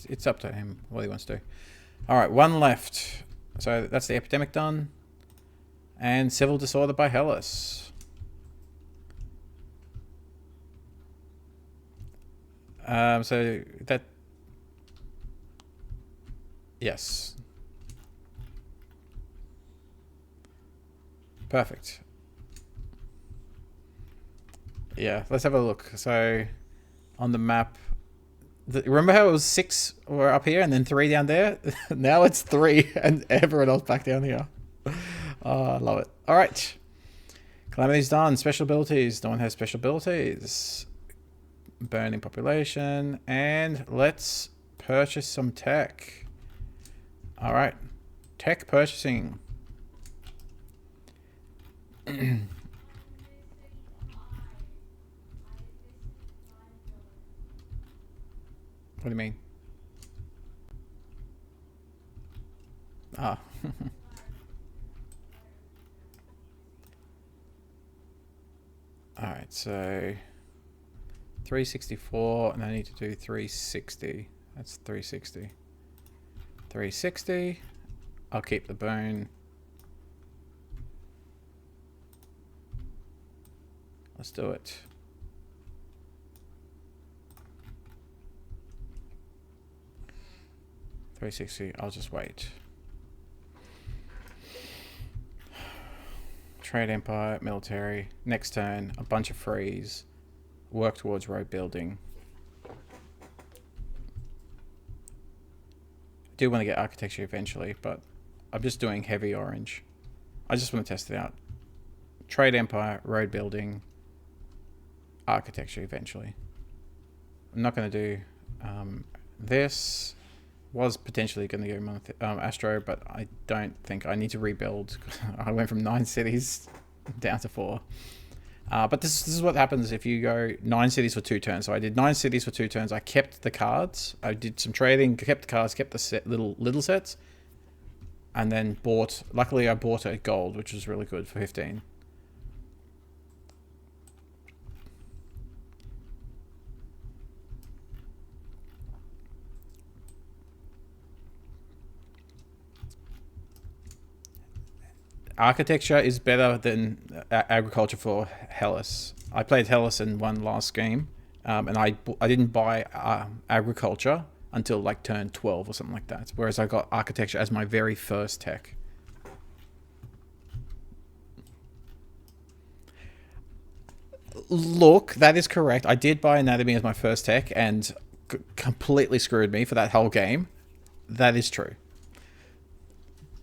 A: It's up to him what he wants to do. All right, 1 left. So that's the epidemic done, and civil disorder by Hellas. So that, yes. Perfect. Yeah, let's have a look. So on the map, remember how it was 6 were up here and then 3 down there? Now it's 3 and everyone else back down here. Oh, I love it. All right. Calamity's done. Special abilities. No one has special abilities. Burning population. And let's purchase some tech. All right. Tech purchasing. What do you mean? Ah. Alright, so 364, and I need to do 360. That's 360. 360. I'll keep the bone. Let's do it. $360. I'll just wait. Trade Empire, military. Next turn, a bunch of freeze. Work towards road building. I do want to get architecture eventually, but I'm just doing heavy orange. I just want to test it out. Trade Empire, road building, architecture eventually. I'm not going to do this. Was potentially going to go Astro, but I don't think I need to rebuild. I went from 9 cities down to 4. But this is what happens if you go 9 cities for 2 turns. So I did 9 cities for 2 turns. I kept the cards. I did some trading, kept the cards, kept the little sets, and then bought. Luckily, I bought a gold, which was really good for 15. architecture is better than agriculture for Hellas. I played Hellas in one last game, and I didn't buy agriculture until like turn 12 or something like that. Whereas I got architecture as my very first tech. Look, that is correct. I did buy anatomy as my first tech and completely screwed me for that whole game. That is true.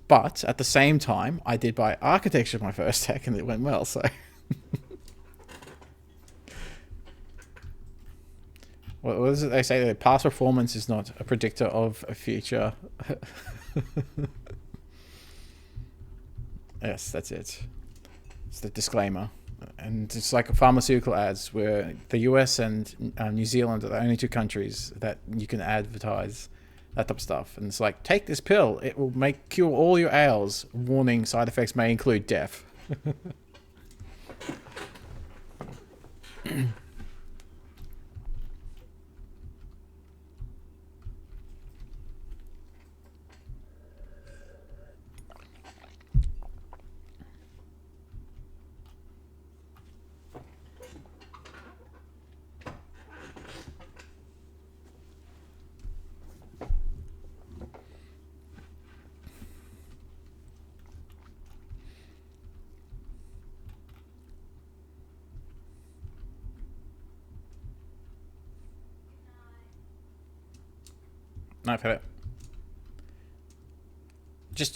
A: But at the same time, I did buy architecture as my first tech and it went well, so... What is it they say? That past performance is not a predictor of a future. Yes, that's it. It's the disclaimer. And it's like pharmaceutical ads where the US and New Zealand are the only two countries that you can advertise that type of stuff. And it's like, take this pill. It will cure all your ails. Warning, side effects may include death. No, I've had it. Just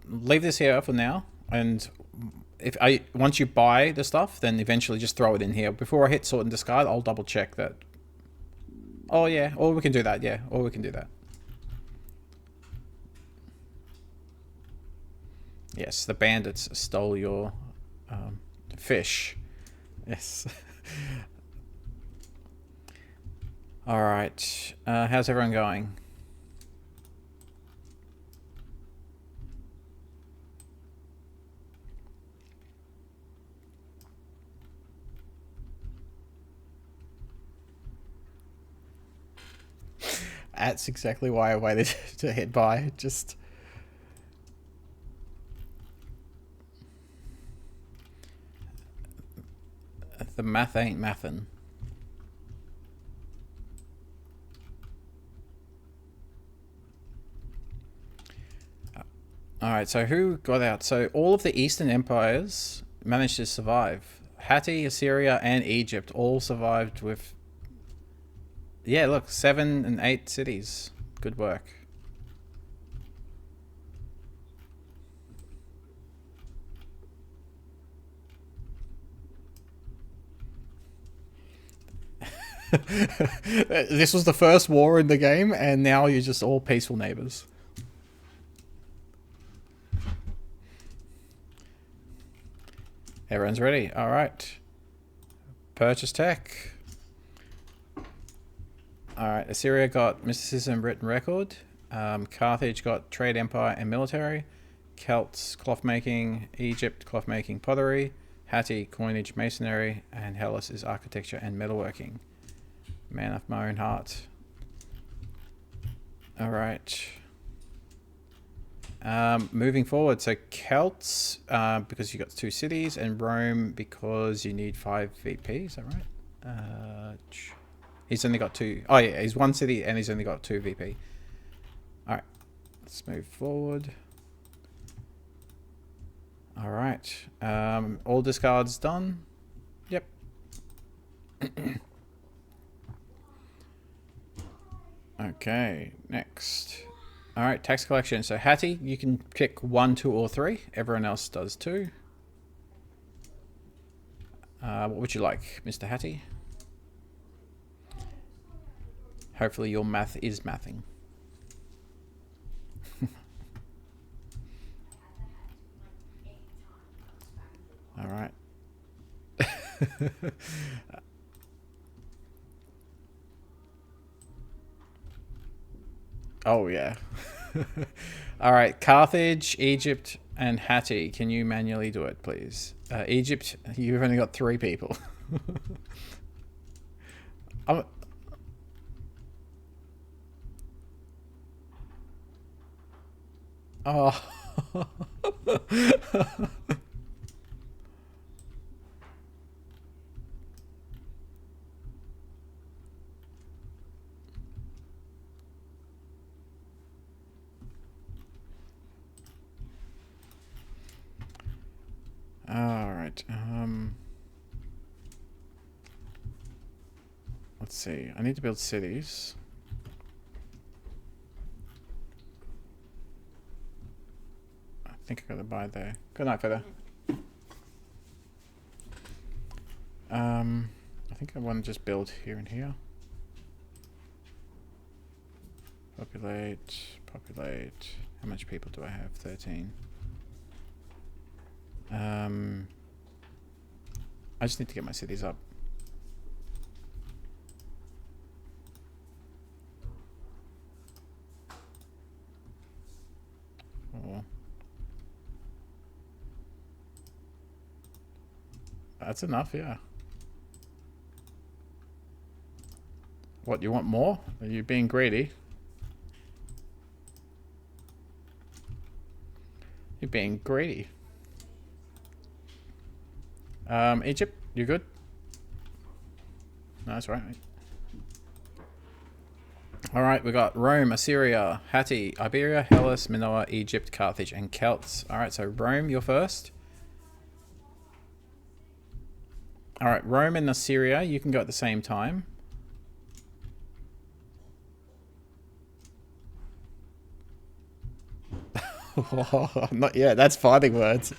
A: leave this here for now, and once you buy the stuff, then eventually just throw it in here. Before I hit sort and discard, I'll double check that. Oh yeah, or we can do that. Yeah, or we can do that. Yes, the bandits stole your fish. Yes. All right. How's everyone going? That's exactly why I waited to hit buy. Just... The math ain't mathin'. Alright, so who got out? So all of the Eastern empires managed to survive. Hatti, Assyria, and Egypt all survived with... Yeah, look, 7 and 8 cities. Good work. This was the first war in the game, and now you're just all peaceful neighbors. Everyone's ready. All right. Purchase tech. All right. Assyria got mysticism, written record. Carthage got trade, empire, and military. Celts, cloth making. Egypt, cloth making, pottery. Hatti, coinage, masonry. And Hellas is architecture and metalworking. Man of my own heart. All right. Moving forward, so Celts, because you got 2 cities, and Rome because you need 5 VP, is that right? He's only got 2. Oh yeah, he's 1 city and he's only got 2 VP. Alright, let's move forward. Alright, all discards done. Yep. Okay, next. Alright, tax collection. So Hatti, you can pick 1, 2, or 3. Everyone else does 2. What would you like, Mr. Hatti? Hopefully your math is mathing. Alright. Oh, yeah. Alright, Carthage, Egypt, and Hatti. Can you manually do it, please? Egypt, you've only got 3 people. Oh. Alright, let's see. I need to build cities. I think I gotta buy there. Good night, Feather. I think I want to just build here and here. Populate, populate. How much people do I have? 13. I just need to get my cities up. Oh. That's enough, yeah. What, you want more? Are you being greedy? You're being greedy. Egypt, you good? No, that's right. Alright, we got Rome, Assyria, Hatti, Iberia, Hellas, Minoa, Egypt, Carthage, and Celts. Alright, so Rome, you're first. Alright, Rome and Assyria, you can go at the same time. Not yet, that's fighting words.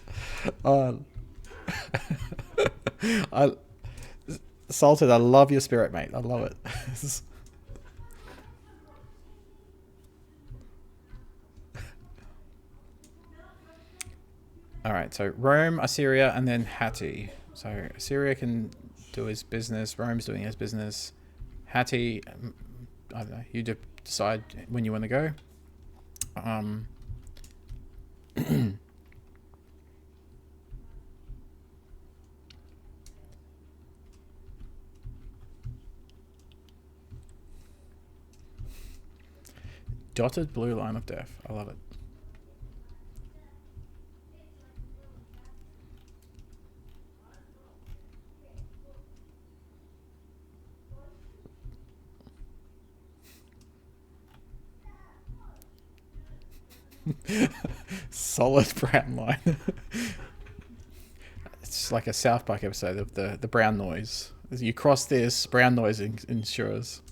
A: Salted, I love your spirit, mate. I love it. Alright, so Rome, Assyria, and then Hatti. So Assyria can do his business. Rome's doing his business. Hatti, I don't know. You decide when you want to go. Dotted blue line of death. I love it. Solid brown line. It's like a South Park episode of the brown noise. As you cross this, brown noise ensures.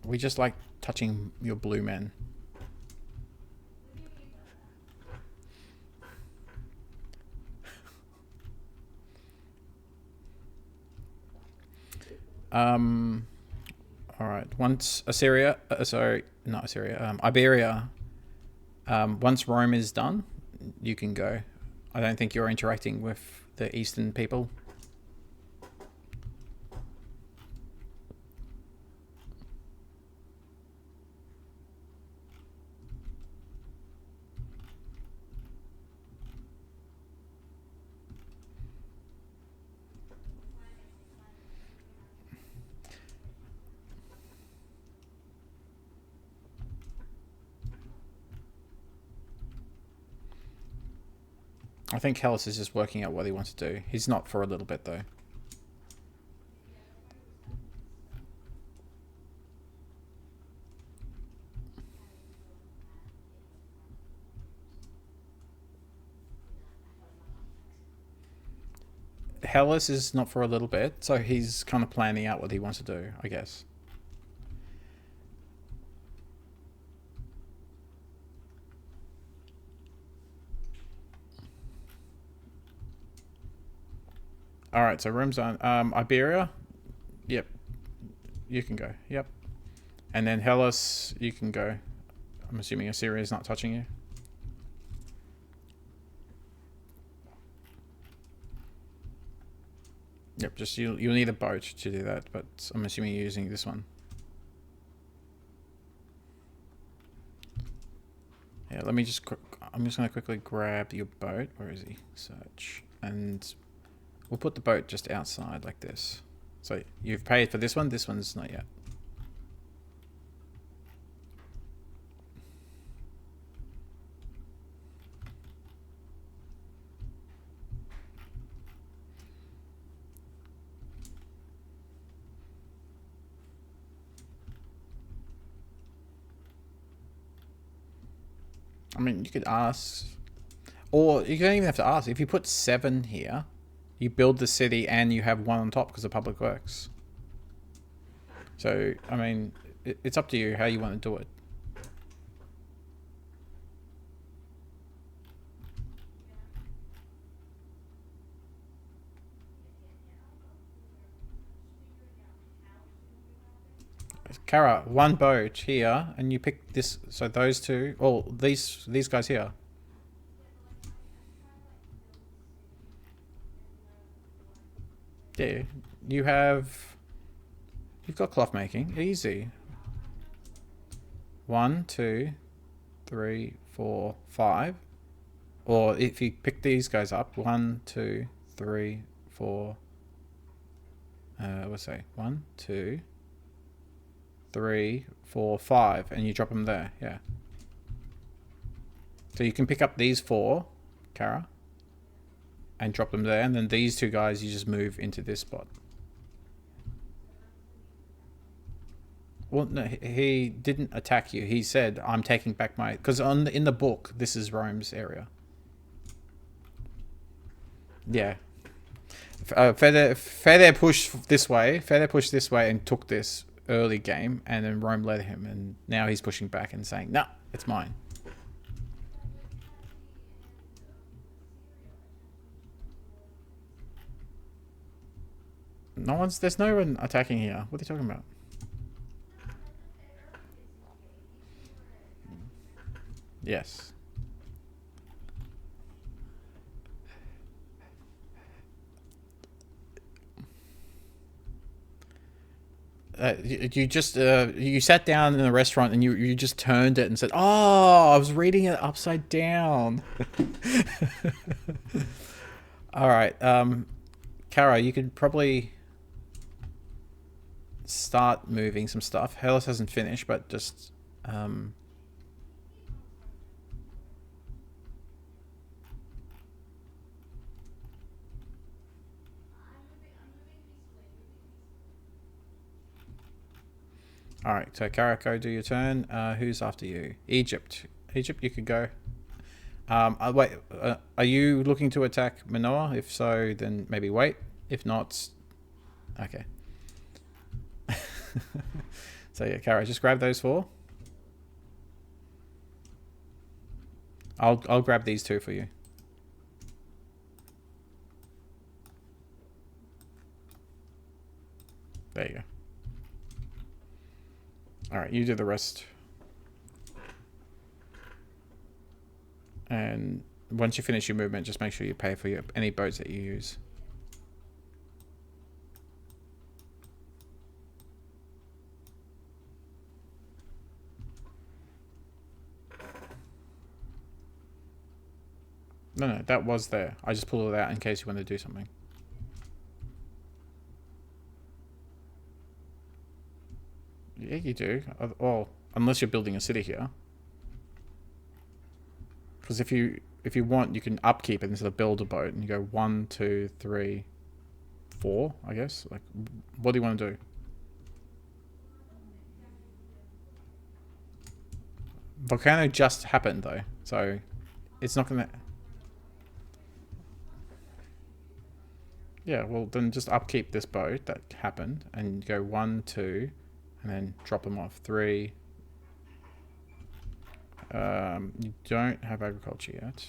A: We just like touching your blue men. All right. Once Assyria, sorry, not Assyria, Iberia. Once Rome is done, you can go. I don't think you're interacting with the Eastern people. I think Hellas is just working out what he wants to do. He's not for a little bit, though. Hellas is not for a little bit, so he's kind of planning out what he wants to do, I guess. Alright, so Rome's on. Iberia? Yep. You can go. Yep. And then Hellas, you can go. I'm assuming Assyria is not touching you. Yep, just you'll need a boat to do that, but I'm assuming you're using this one. Yeah, let me just... I'm just going to quickly grab your boat. Where is he? Search. And We'll put the boat just outside like this. So you've paid for this one. This one's not yet. I mean, you could ask, or you don't even have to ask. If you put 7 here, you build the city and you have 1 on top because of public works. So, I mean, it's up to you how you want to do it. Kara, 1 boat here, and you pick this. So those 2, oh, these guys here. Yeah, you've got cloth making, easy. 1, 2, 3, 4, 5. Or if you pick these guys up, 1, 2, 3, 4. What's say 1, 2, 3, 4, 5, and you drop them there. Yeah. So you can pick up these 4, Kara, and drop them there, and then these 2 guys you just move into this spot. Well, no, he didn't attack you. He said, "I'm taking back my," because in the book this is Rome's area. Yeah. Fede pushed this way. Fede pushed this way and took this early game, and then Rome led him, and now he's pushing back and saying, "No, it's mine." There's no one attacking here. What are you talking about? Yes. You sat down in a restaurant and you just turned it and said, "Oh, I was reading it upside down." All right, Kara, you could probably start moving some stuff. Hellas hasn't finished, but just all right. So Kara, go do your turn. Who's after you? Egypt. Egypt, you could go. Wait. Are you looking to attack Manoa? If so, then maybe wait. If not, okay. So yeah, Kara, just grab those 4. I'll grab these 2 for you. There you go. All right, you do the rest. And once you finish your movement, just make sure you pay for any boats that you use. No, that was there. I just pulled it out in case you want to do something. Yeah, you do. Well, unless you're building a city here. Because if you want, you can upkeep it instead of build a boat, and you go 1, 2, 3, 4. I guess. Like, what do you want to do? Volcano just happened though, so it's not gonna. Yeah, well then just upkeep this boat that happened, and go 1, 2, and then drop them off. 3. You don't have agriculture yet.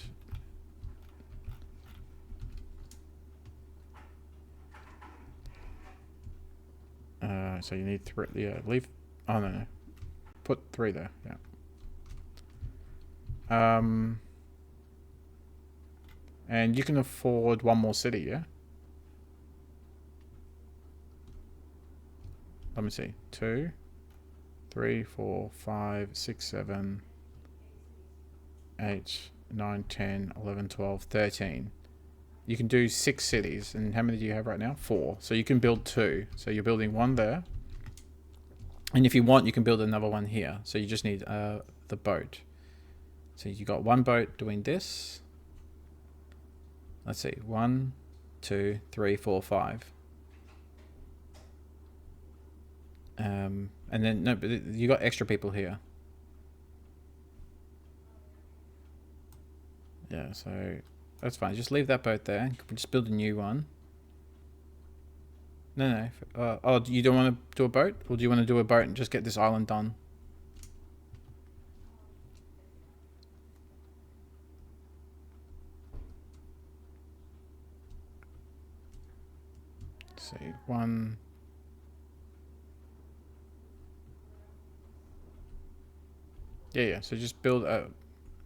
A: So you need 3. Yeah, leave. Oh no, put 3 there. Yeah. And you can afford 1 more city, yeah? Let me see. 2, 3, 4, 5, 6, 7, 8, 9, 10, 11, 12, 13. you can do 6 cities. And how many do you have right now? 4. So you can build 2. So you're building 1 there. And if you want, you can build another one here. So you just need the boat. So you got 1 boat doing this. Let's see. 1, 2, 3, 4, 5. And then, no, but you got extra people here. Yeah, so that's fine. Just leave that boat there. Just build a new one. No. Oh, you don't want to do a boat? Or do you want to do a boat and just get this island done? Let's see. 1. Yeah. So just build a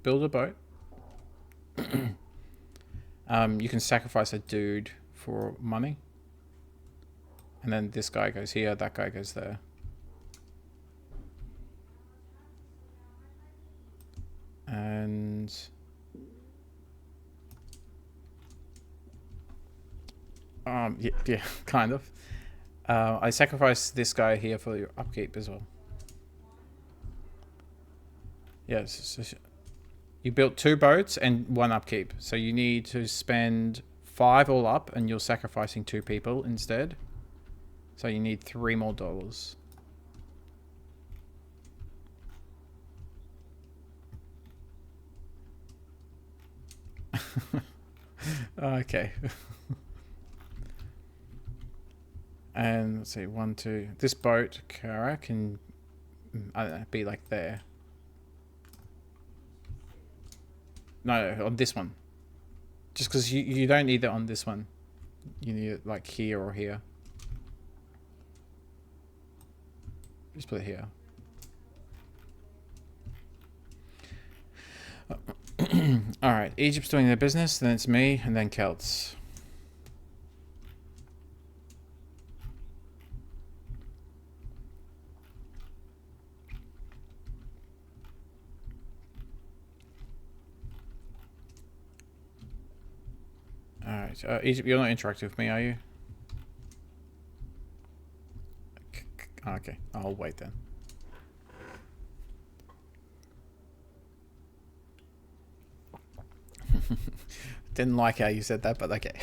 A: boat. You can sacrifice a dude for money. And then this guy goes here, that guy goes there. And yeah, kind of. I sacrificed this guy here for your upkeep as well. Yes, so you built 2 boats and 1 upkeep. So you need to spend 5 all up, and you're sacrificing 2 people instead. So you need $3 more. Okay. And let's see, 1, 2. This boat, Kara, can I don't know, be like there. No, on this one. Just because you don't need it on this one. You need it like here or here. Just put it here. Alright, Egypt's doing their business, then it's me, and then Celts. Alright, Egypt, you're not interacting with me, are you? Okay, I'll wait then. Didn't like how you said that, but okay.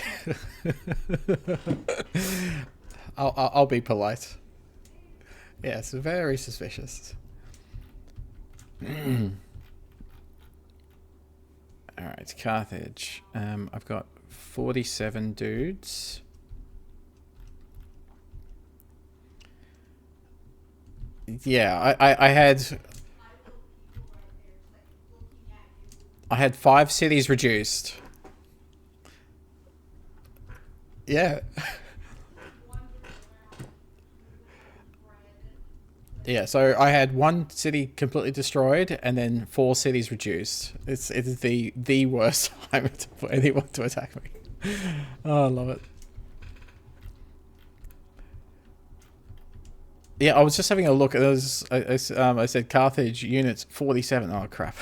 A: I'll be polite. Yeah, it's very suspicious. Alright, Carthage. I've got 47 dudes. Yeah, I had 5 cities reduced. Yeah. Yeah, so I had 1 city completely destroyed and then 4 cities reduced. It is the worst time for anyone to attack me. Oh, I love it. Yeah, I was just having a look at those. I said Carthage units 47. Oh crap.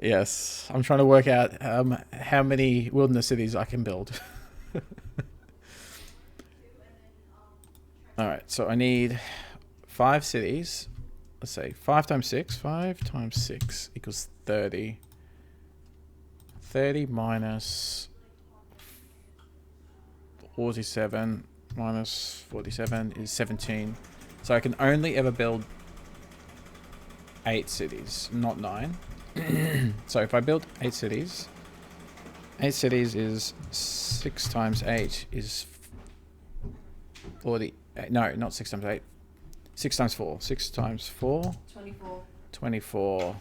A: Yes, I'm trying to work out how many wilderness cities I can build. Alright, so I need 5 cities. Let's say 5 times 6. 5 times 6 equals 30. 30 minus 47 minus 47 is 17. So I can only ever build 8 cities, not 9. So if I build 8 cities is 6 times 8 is 40. No, not 6 times 8. 6 times 4. 6 times 4.
B: 24.
A: 24.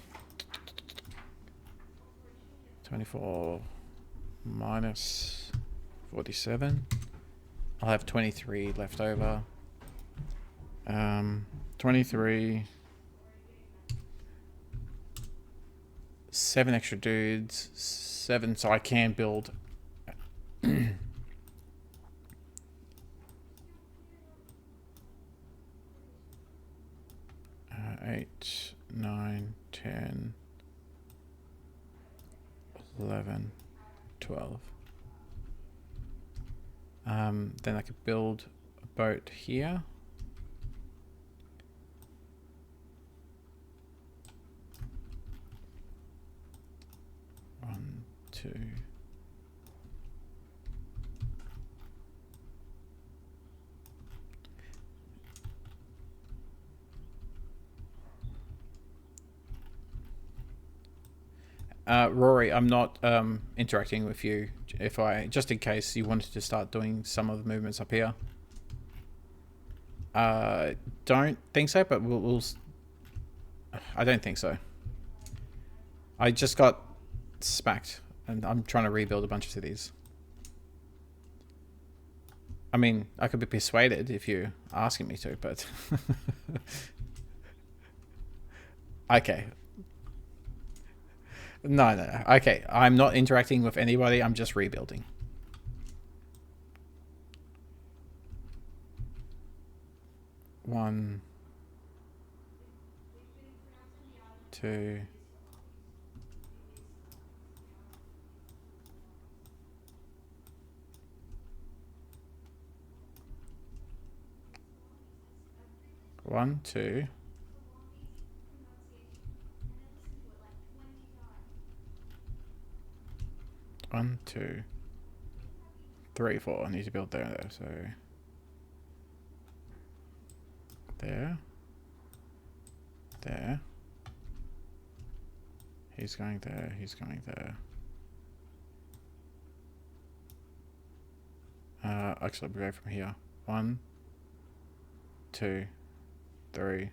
A: 24 minus 47. I'll have 23 left over. 23. 7 extra dudes. 7, so I can build. 8, 9, 10, 11, 12. Then I could build a boat here. One, two. Rory, I'm not interacting with you. Just in case you wanted to start doing some of the movements up here. Don't think so, but we'll I don't think so. I just got smacked, and I'm trying to rebuild a bunch of cities. I mean, I could be persuaded if you're asking me to, but okay. No. Okay, I'm not interacting with anybody. I'm just rebuilding. One, two. One, two. One, two, three, four. I need to build there, so there. He's going there. He's going there. Actually, we'll go from here. 1, 2, 3,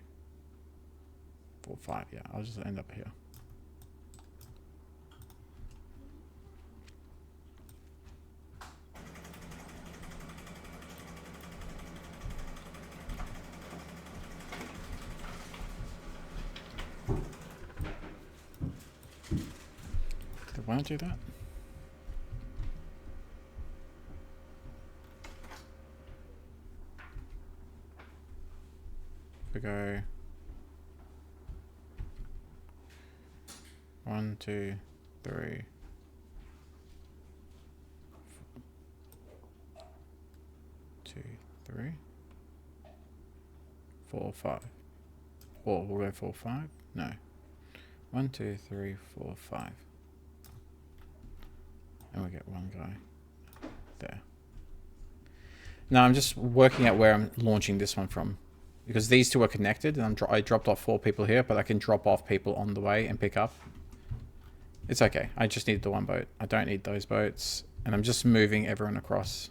A: 4, 5. Yeah, I'll just end up here. Did I want to do that? We go 1, 2, 3, 2, 3, 4, 5. Or we'll go 4, 5. No. 1, 2, 3, 4, 5. And we get one guy there. Now I'm just working out where I'm launching this one from, because these two are connected, and I dropped off 4 people here, but I can drop off people on the way and pick up. It's okay. I just need the one boat. I don't need those boats, and I'm just moving everyone across.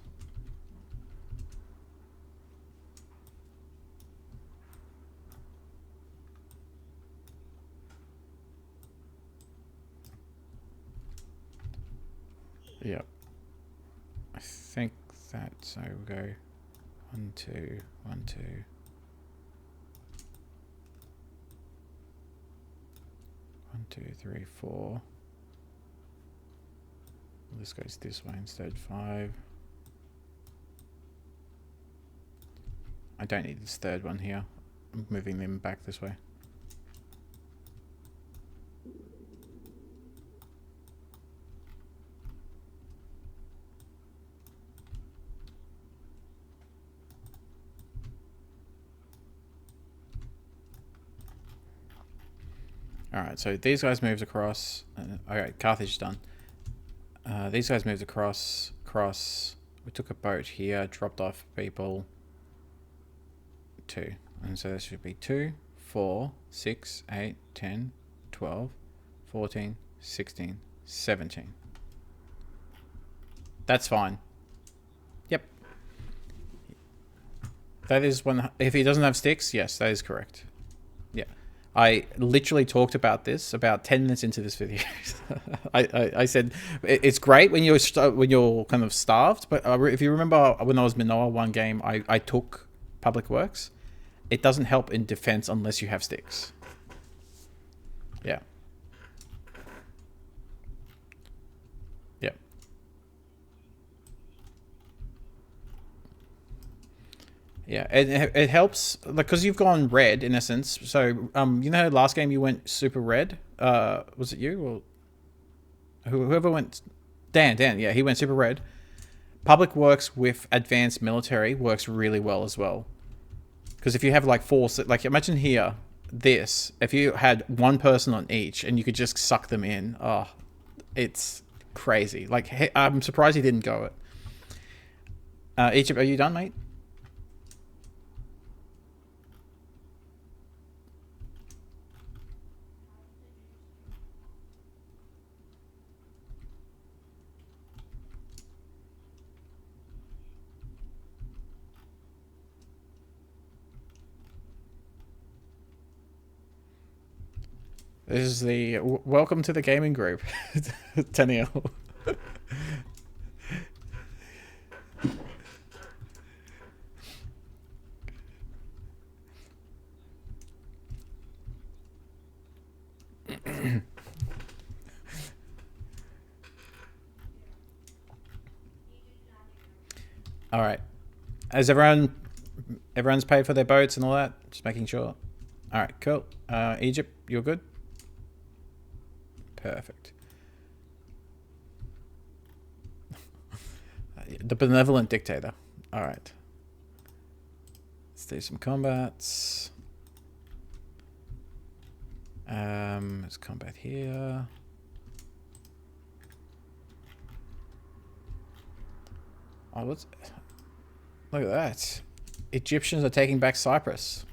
A: Yep. I think that, so we'll go 1, 2, 1, 2. 1, 2, 3, 4. This goes this way instead. 5. I don't need this third one here. I'm moving them back this way. Alright, so these guys moved across. Alright, Carthage is done. These guys moved across. We took a boat here, dropped off people. 2. And so that should be 2, 4, 6, 8, 10, 12, 14, 16, 17. That's fine. Yep. That is one. If he doesn't have sticks, yes, that is correct. Yeah. I literally talked about this about 10 minutes into this video. I said it's great when you're kind of starved, but if you remember when I was Minoa one game, I took public works. It doesn't help in defense unless you have sticks. Yeah. Yeah. Yeah, it helps because you've gone red in essence. So you know, last game you went super red. Was it you or whoever went, Dan, yeah, he went super red. Public works with advanced military works really well as well. Because if you have like four, like imagine here, this, if you had one person on each and you could just suck them in, oh, it's crazy. Like, hey, I'm surprised he didn't go it. Egypt, are you done, mate? This is the welcome to the gaming group, Tenniel. All right, has everyone's paid for their boats and all that? Just making sure. All right, cool. Egypt, you're good. Perfect. The benevolent dictator. All right. Let's do some combats. Let's combat here. Oh, look at that. Egyptians are taking back Cyprus.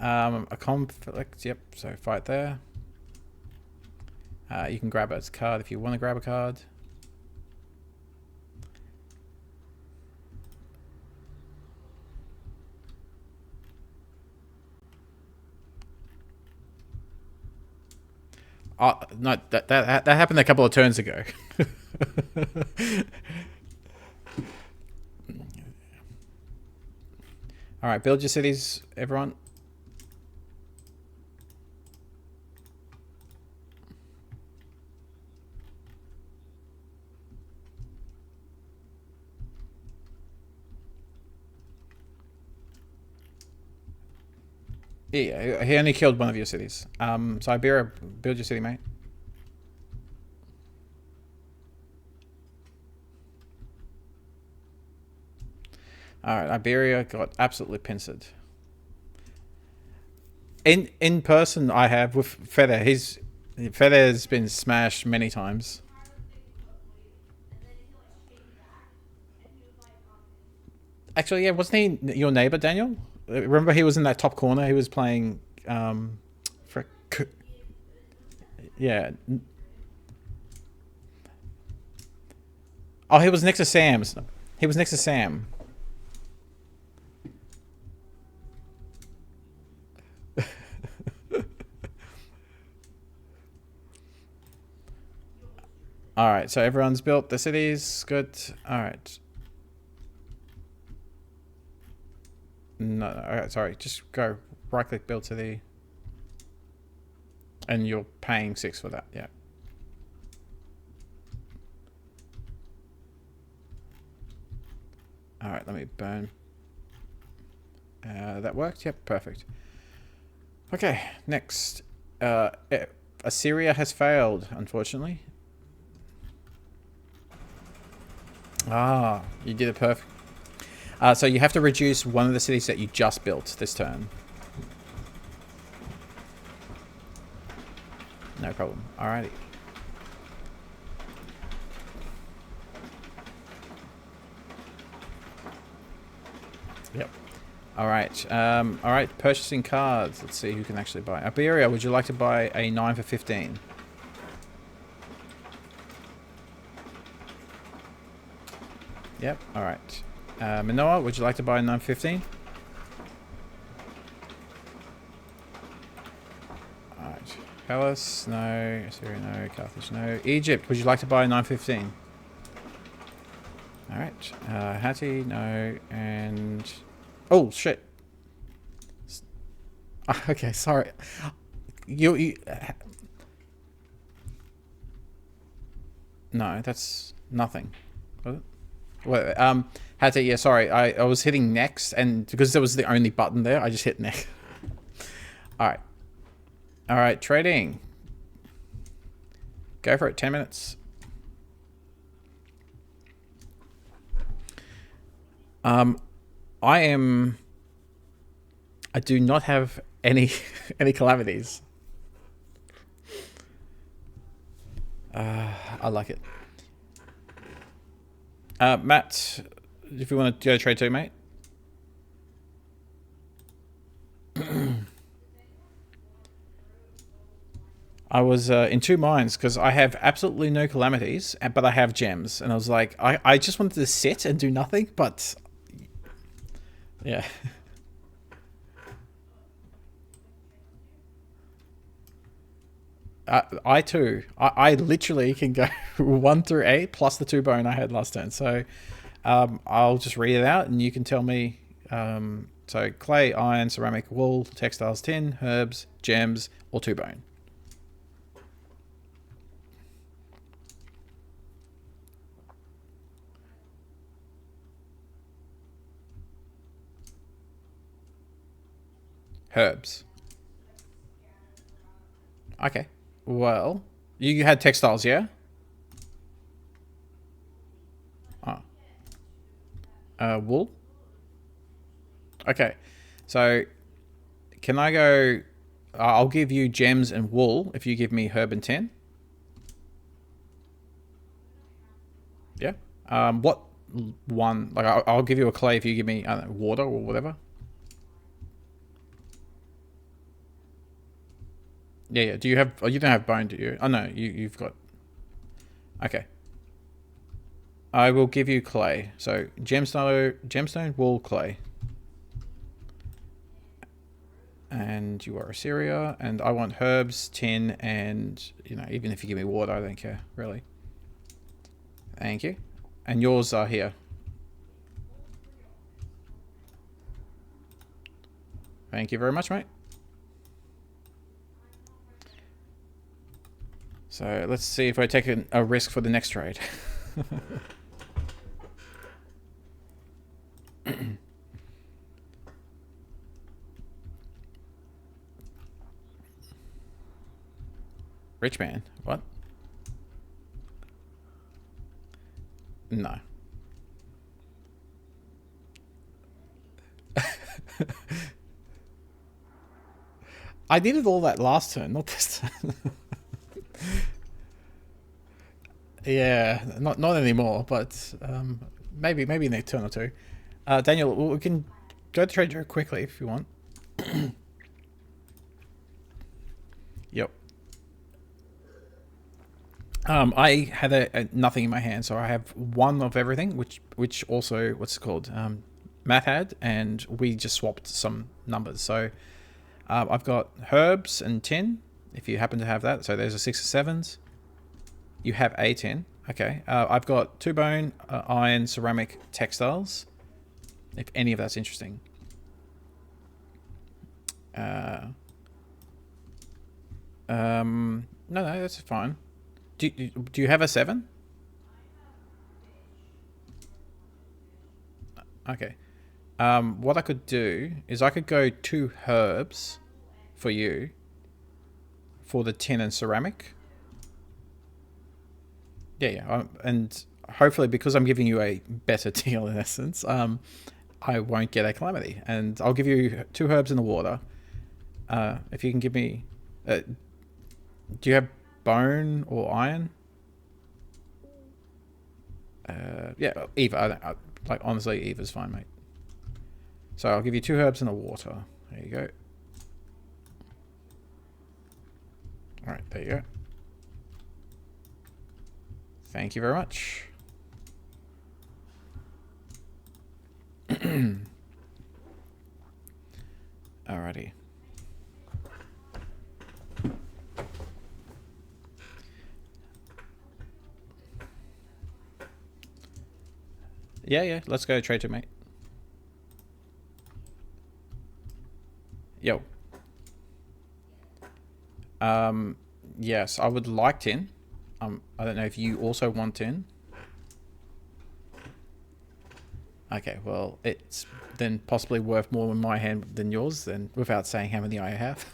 A: A conflict, yep, so fight there. You can grab a card if you want to grab a card. Oh, no, that happened a couple of turns ago. All right, build your cities, everyone. Yeah, he only killed one of your cities. So Iberia, build your city, mate. Alright, Iberia got absolutely pincered. In person, I have with Feather. Feather's been smashed many times. Actually, yeah, wasn't he your neighbor, Daniel? Remember, he was in that top corner. He was playing. Yeah. Oh, he was next to Sam's. He was next to Sam. All right, so everyone's built the cities. Good. All right. No, all right, sorry. Just go right-click, build city, and you're paying 6 for that. Yeah. All right, let me burn. That worked. Yep, perfect. Okay, next. Assyria has failed, unfortunately. Ah, you did it perfect. So you have to reduce one of the cities that you just built this turn. No problem. Alrighty. Yep. Alright. Alright, purchasing cards. Let's see who can actually buy. Iberia, would you like to buy a 9 for 15? Yep, alright. Manoa, would you like to buy a 915? Alright. Hellas, no. Assyria, no. Carthage, no. Egypt, would you like to buy a 915? Alright. Hattie, no. And... Oh, shit. Okay, sorry. You No, that's nothing. Was it? Well, Hattie, yeah, sorry. I was hitting next, and because there was the only button there, I just hit next. Alright. Alright, trading. Go for it. 10 minutes. I do not have any any calamities. I like it. Matt, if you want to go trade too, mate. I was in two minds because I have absolutely no calamities, but I have gems. And I was like, I just wanted to sit and do nothing, but yeah. I too. I literally can go 1 through 8 plus the 2 bone I had last turn. So I'll just read it out and you can tell me. So clay, iron, ceramic, wool, textiles, tin, herbs, gems, or 2 bone. Herbs. Okay. Well, you had textiles, yeah? Wool? Okay. So, can I go... I'll give you gems and wool if you give me herb and tin. Yeah. What one? Like, I'll give you a clay if you give me water or whatever. Yeah. Do you have... Oh, you don't have bone, do you? Oh, no. You've got... Okay. I will give you clay. So, gemstone, wool, clay. And you are Assyria. And I want herbs, tin, and, you know, even if you give me water, I don't care, really. Thank you. And yours are here. Thank you very much, mate. So let's see if I take a risk for the next trade. Rich man? What? No. I needed all that last turn, not this turn. Yeah, not anymore, but maybe in a turn or two. Daniel, we can go to trade quickly if you want. Yep. I had a nothing in my hand, so I have one of everything, which also what's it called? Matt had, and we just swapped some numbers. So I've got herbs and tin, if you happen to have that. So there's a 6 of 7s. You have a 10. Okay. I've got 2 bone, iron, ceramic, textiles. If any of that's interesting. No, that's fine. Do you have a 7? Okay. What I could do is I could go 2 herbs for you for the tin and ceramic. Yeah. And hopefully, because I'm giving you a better deal in essence, I won't get a calamity. And I'll give you 2 herbs in the water. If you can give me... do you have bone or iron? Yeah, either. Like, honestly, either's fine, mate. So I'll give you 2 herbs in the water. There you go. Alright, there you go. Thank you very much. Alrighty. Yeah. Let's go trade to mate. Yo. Yes, I would like tin. I don't know if you also want tin. Okay, well, it's then possibly worth more in my hand than yours, then, without saying how many I have.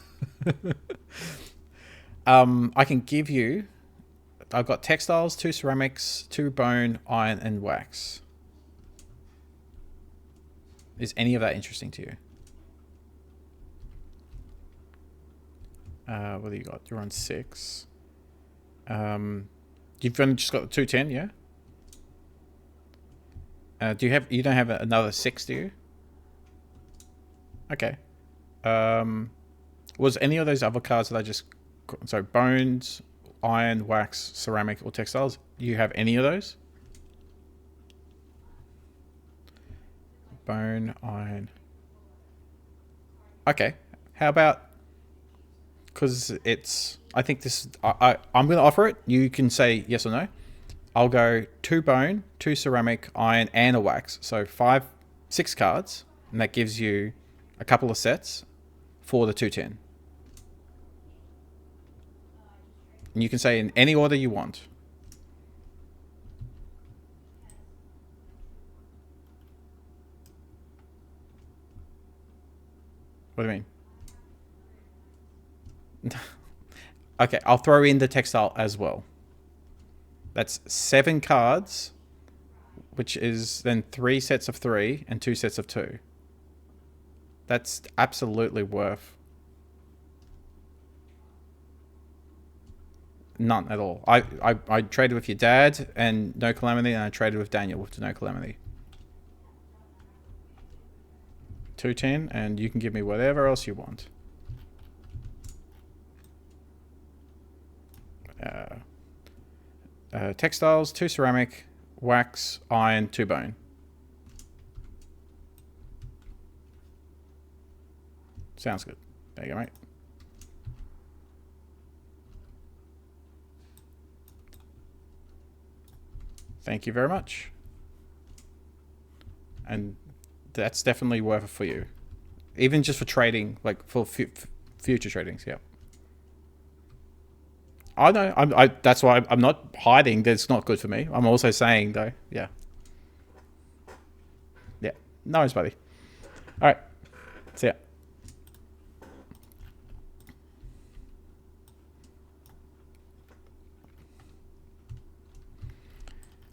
A: I can give you... I've got textiles, 2 ceramics, 2 bone, iron, and wax. Is any of that interesting to you? What do you got? You're on 6. You've only just got the 210, yeah? Do you have? You don't have another 6, do you? Okay. Was any of those other cards that I just... So, bones, iron, wax, ceramic, or textiles. You have any of those? Bone, iron. Okay. How about... Because it's... I think this... I'm going to offer it. You can say yes or no. I'll go 2 bone, 2 ceramic, iron, and a wax. So 6 cards. And that gives you a couple of sets for the 210. And you can say in any order you want. What do you mean? Okay, I'll throw in the textile as well. That's 7 cards, which is then 3 sets of 3 and 2 sets of 2. That's absolutely worth... None at all. I traded with your dad and no calamity, and I traded with Daniel with no calamity. 210, and you can give me whatever else you want. Textiles, 2 ceramic, wax, iron, 2 bone. Sounds good. There you go, mate. Thank you very much. And that's definitely worth it for you. Even just for trading, like for future tradings, yeah. I know. That's why I'm not hiding that it's not good for me. I'm also saying, though, yeah. Yeah. No worries, buddy. All right. See ya.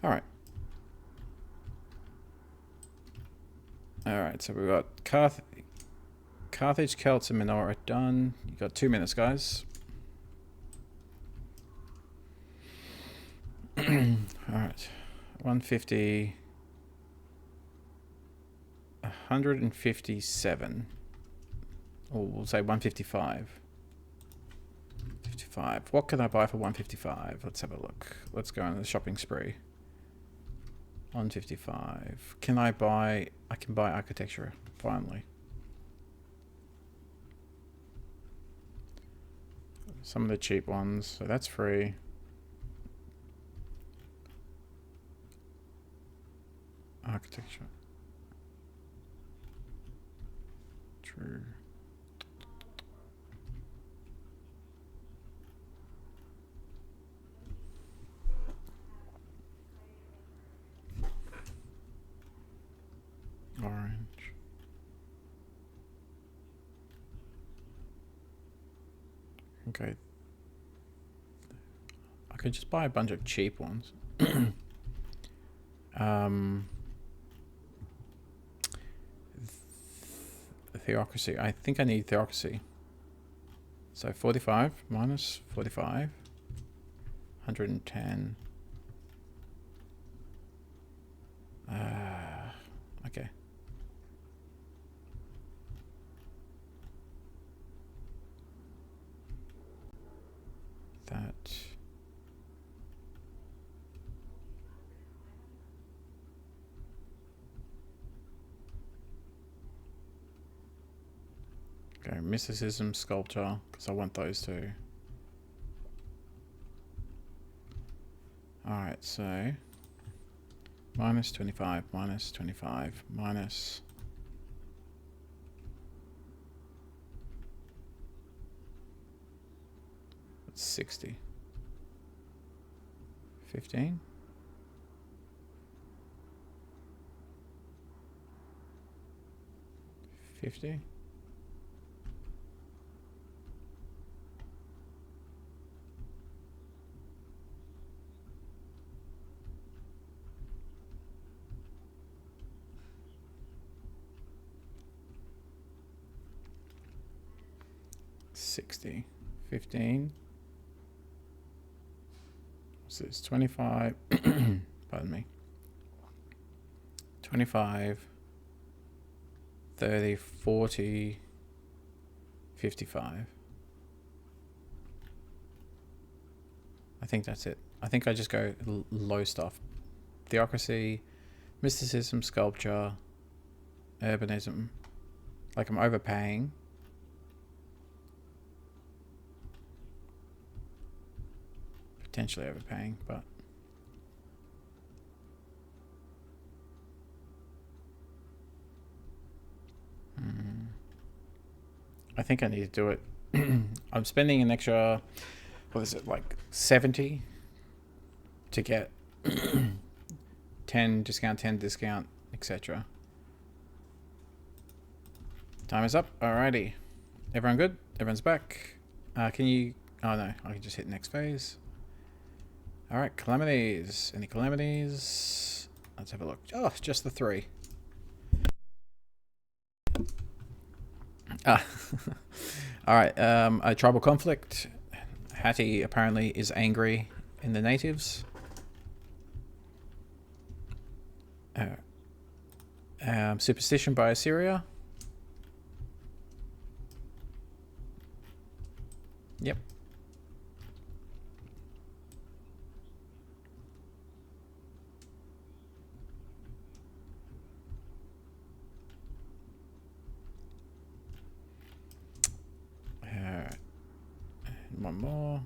A: All right. All right, so we've got Carthage, Celts, and Minotaur done. You got 2 minutes, guys. All right, 150, 157. Or we'll say 155. 55. What can I buy for 155? Let's have a look. Let's go on the shopping spree. 155. Can I buy... I can buy architecture, finally. Some of the cheap ones, so that's free. Architecture. True. Orange. Okay. I could just buy a bunch of cheap ones. Theocracy. I think I need theocracy. So 45 minus 45. 110. Okay. That. Okay, mysticism, sculpture, because I want those two. Alright, so minus 25, minus 25, minus 60. 15. 50. 60. 15. What's this? 25. Pardon me. 25. 30. 40. 55. I think that's it. I think I just go low stuff. Theocracy, mysticism, sculpture, urbanism. Like I'm overpaying. Potentially overpaying, but I think I need to do it. I'm spending an extra, what is it, like 70 to get 10 discount, etc. Time is up. Alrighty. Everyone good? Everyone's back. Can you... Oh no, I can just hit next phase. Alright, calamities. Any calamities? Let's have a look. Oh, just the 3. Alright, a tribal conflict. Hattie apparently is angry in the natives. Superstition by Assyria. Yep. One more.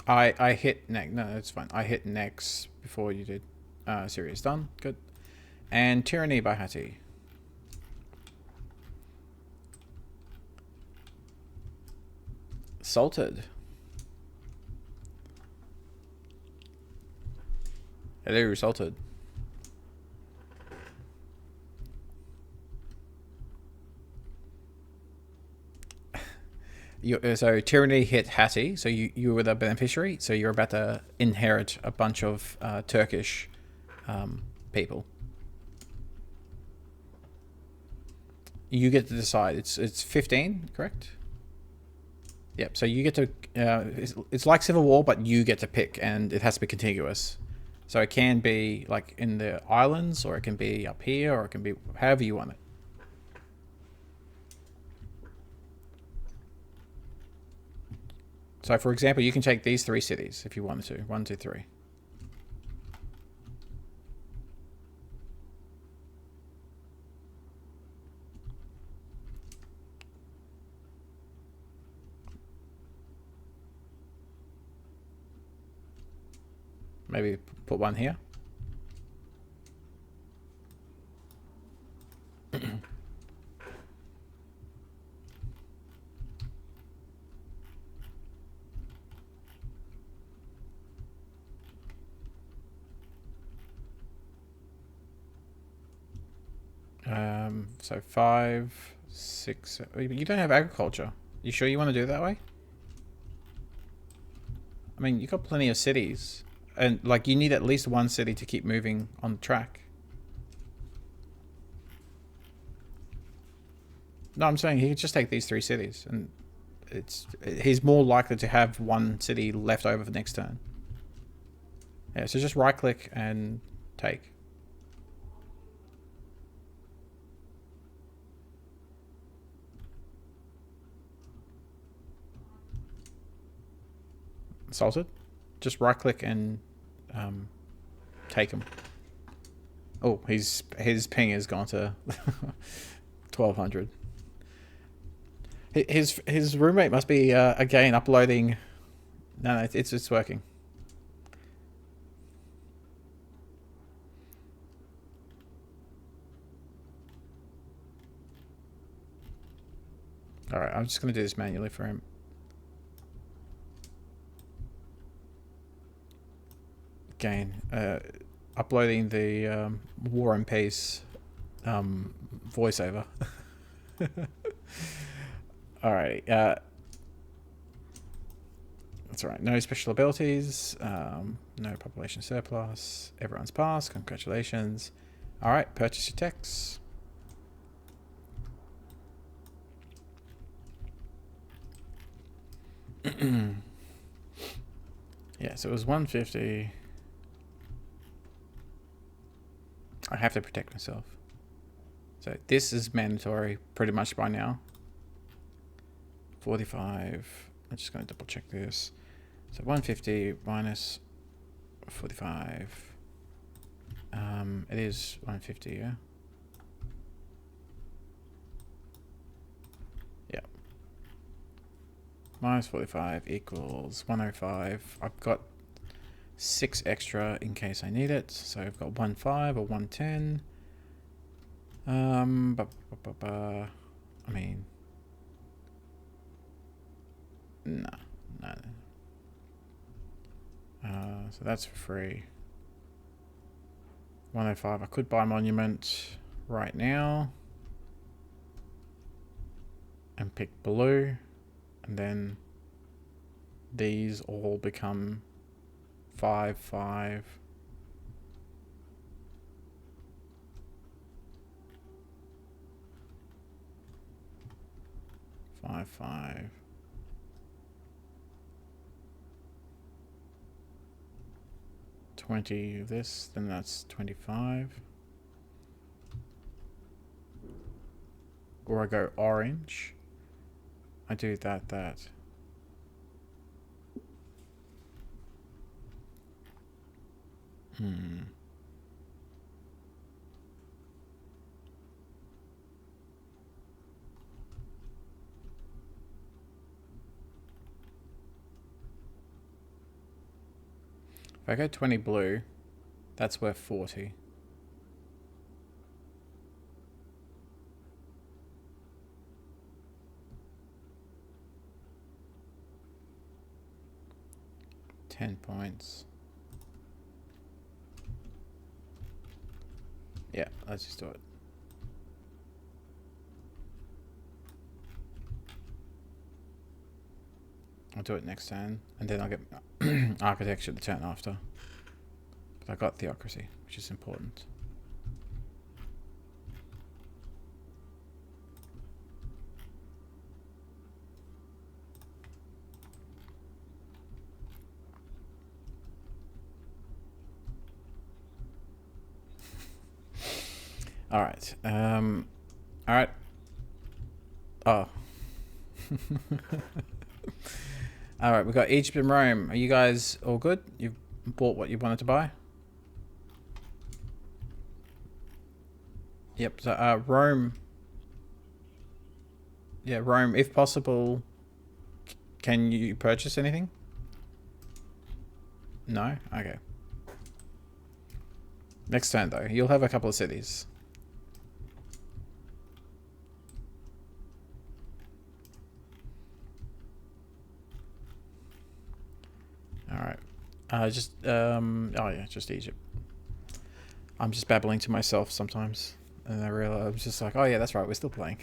A: I hit next. No, that's fine. I hit next before you did. Serious done. Good. And Tyranny by Hattie. Salted. Hello, salted. So Tyranny hit Hattie, so you were the beneficiary, so you're about to inherit a bunch of Turkish people. You get to decide. It's 15, correct? Yep. So you get to. It's like Civil War, but you get to pick, and it has to be contiguous. So it can be like in the islands, or it can be up here, or it can be however you want it. So, for example, you can take these 3 cities if you wanted to. 1, 2, 3. Maybe put 1 here. So 5, 6. You don't have agriculture. You sure you want to do it that way? I mean, you've got plenty of cities. And, like, you need at least 1 city to keep moving on the track. No, I'm saying he could just take these 3 cities. And he's more likely to have 1 city left over for next turn. Yeah, so just right-click and take. Salted. Just right click and take him. Oh, his ping has gone to 1200. His roommate must be again uploading. No, it's working. All right, I'm just gonna do this manually for him. Again, uploading the War and Peace voiceover. Alright, That's all right. No special abilities. No population surplus. Everyone's passed. Congratulations. All right, purchase your techs. Yeah, so it was 150. I have to protect myself. So this is mandatory pretty much by now. 45. I'm just going to double check this. So 150 minus 45. It is 150, yeah? Yeah. Minus 45 equals 105. I've got 6 extra in case I need it. So I've got 1.5 or 110. I mean, no. So that's for free. 105. I could buy Monument right now and pick blue, and then these all become 5, 5. Five, 5. $20 of this, then that's 25. Or I go orange. I do that. If I go 20 blue, that's worth 40. $10. Yeah, let's just do it. I'll do it next turn, and then I'll get architecture the turn after. But I got theocracy, which is important. All right. All right. Oh. All right, we got Egypt and Rome. Are you guys all good? You've bought what you wanted to buy? Yep. So Rome. Yeah, Rome. If possible, can you purchase anything? No. Okay. Next turn though, you'll have a couple of cities. Alright. Just oh yeah, just Egypt. I'm just babbling to myself sometimes. And I realize I was just like, oh yeah, that's right, we're still playing.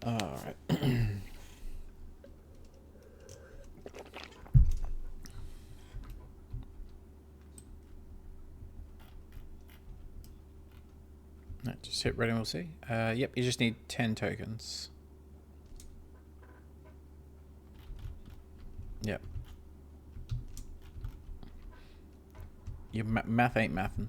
A: Alright. Just hit ready and we'll see. Yep, you just need 10 tokens. Yep. Your math ain't mathin'.